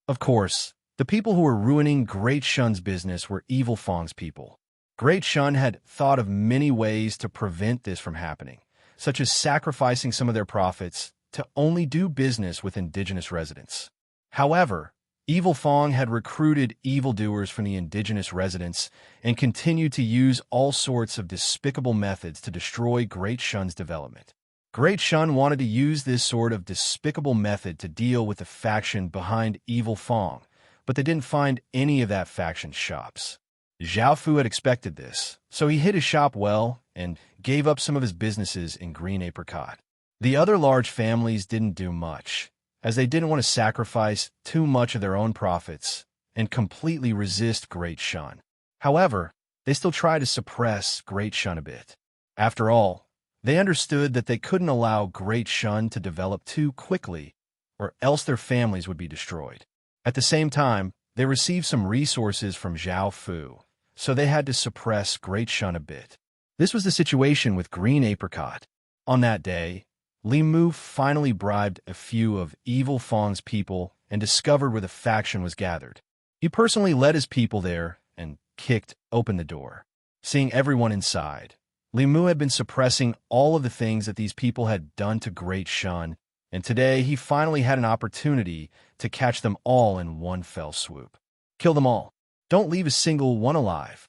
Of course, the people who were ruining Great Shun's business were Evil Fong's people. Great Shun had thought of many ways to prevent this from happening, such as sacrificing some of their profits to only do business with indigenous residents. However, Evil Fong had recruited evildoers from the indigenous residents and continued to use all sorts of despicable methods to destroy Great Shun's development. Great Shun wanted to use this sort of despicable method to deal with the faction behind Evil Fong, but they didn't find any of that faction's shops. Zhao Fu had expected this, so he hid his shop well and gave up some of his businesses in Green Apricot. The other large families didn't do much, as they didn't want to sacrifice too much of their own profits and completely resist Great Shun. However, they still tried to suppress Great Shun a bit. After all, they understood that they couldn't allow Great Shun to develop too quickly, or else their families would be destroyed. At the same time, they received some resources from Zhao Fu, so they had to suppress Great Shun a bit. This was the situation with Green Apricot. On that day, Li Mu finally bribed a few of Evil Fong's people and discovered where the faction was gathered. He personally led his people there and kicked open the door. Seeing everyone inside, Li Mu had been suppressing all of the things that these people had done to Great Shun, and today he finally had an opportunity to catch them all in one fell swoop. Kill them all. Don't leave a single one alive.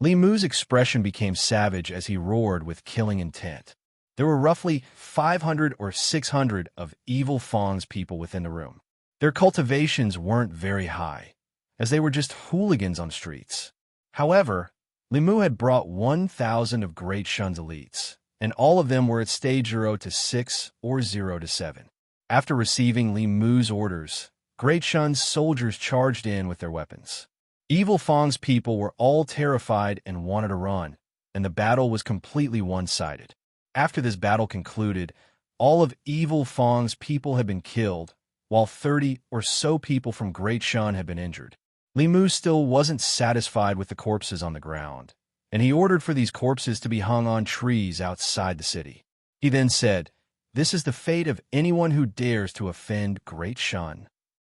Li Mu's expression became savage as he roared with killing intent. There were roughly 500 or 600 of Evil Fong's people within the room. Their cultivations weren't very high, as they were just hooligans on streets. However, Li Mu had brought 1,000 of Great Shun's elites, and all of them were at stage 0 to 6 or 0 to 7. After receiving Li Mu's orders, Great Shun's soldiers charged in with their weapons. Evil Fong's people were all terrified and wanted to run, and the battle was completely one-sided. After this battle concluded, all of Evil Fong's people had been killed, while 30 or so people from Great Shun had been injured. Li Mu still wasn't satisfied with the corpses on the ground, and he ordered for these corpses to be hung on trees outside the city. He then said, "This is the fate of anyone who dares to offend Great Shun."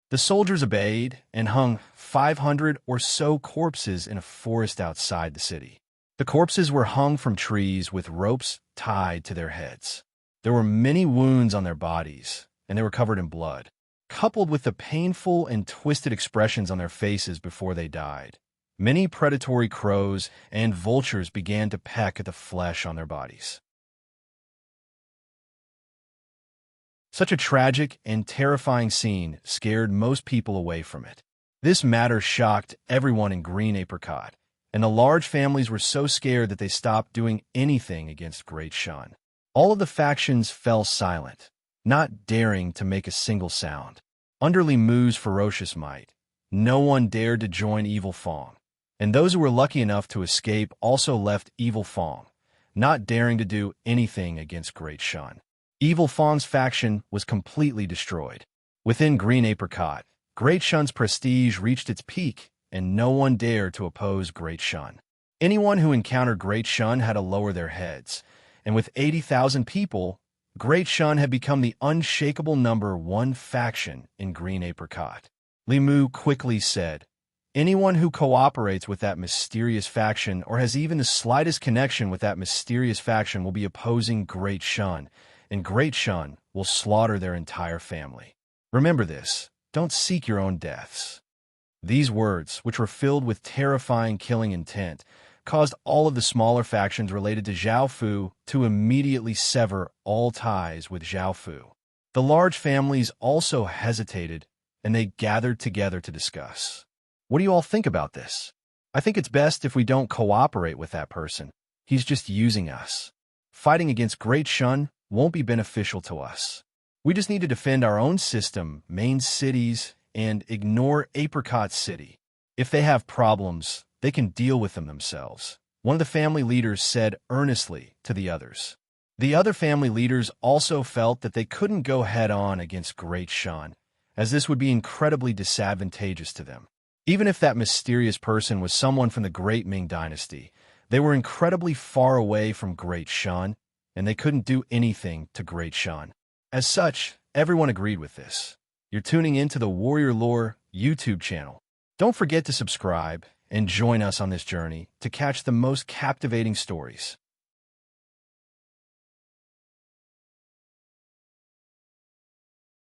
The soldiers obeyed and hung 500 or so corpses in a forest outside the city. The corpses were hung from trees with ropes tied to their heads. There were many wounds on their bodies, and they were covered in blood, coupled with the painful and twisted expressions on their faces before they died. Many predatory crows and vultures began to peck at the flesh on their bodies. Such a tragic and terrifying scene scared most people away from it. This matter shocked everyone in Green Apricot, and the large families were so scared that they stopped doing anything against Great Shun. All of the factions fell silent, not daring to make a single sound. Under Li Mu's ferocious might, no one dared to join Evil Fong, and those who were lucky enough to escape also left Evil Fong, not daring to do anything against Great Shun. Evil Fong's faction was completely destroyed. Within Green Apricot, Great Shun's prestige reached its peak, and no one dared to oppose Great Shun. Anyone who encountered Great Shun had to lower their heads, and with 80,000 people, Great Shun had become the unshakable #1 faction in Green Apricot. Li Mu quickly said, "Anyone who cooperates with that mysterious faction or has even the slightest connection with that mysterious faction will be opposing Great Shun, and Great Shun will slaughter their entire family. Remember this, don't seek your own deaths." These words, which were filled with terrifying killing intent, caused all of the smaller factions related to Zhao Fu to immediately sever all ties with Zhao Fu. The large families also hesitated, and they gathered together to discuss. What do you all think about this? I think it's best if we don't cooperate with that person. He's just using us. Fighting against Great Shun won't be beneficial to us. We just need to defend our own system, main cities, and ignore Apricot City. If they have problems, they can deal with them themselves, one of the family leaders said earnestly to the others. The other family leaders also felt that they couldn't go head-on against Great Shun, as this would be incredibly disadvantageous to them. Even if that mysterious person was someone from the Great Ming Dynasty, they were incredibly far away from Great Shun, and they couldn't do anything to Great Shun. As such, everyone agreed with this. You're tuning into the Warrior Lore YouTube channel. Don't forget to subscribe and join us on this journey to catch the most captivating stories.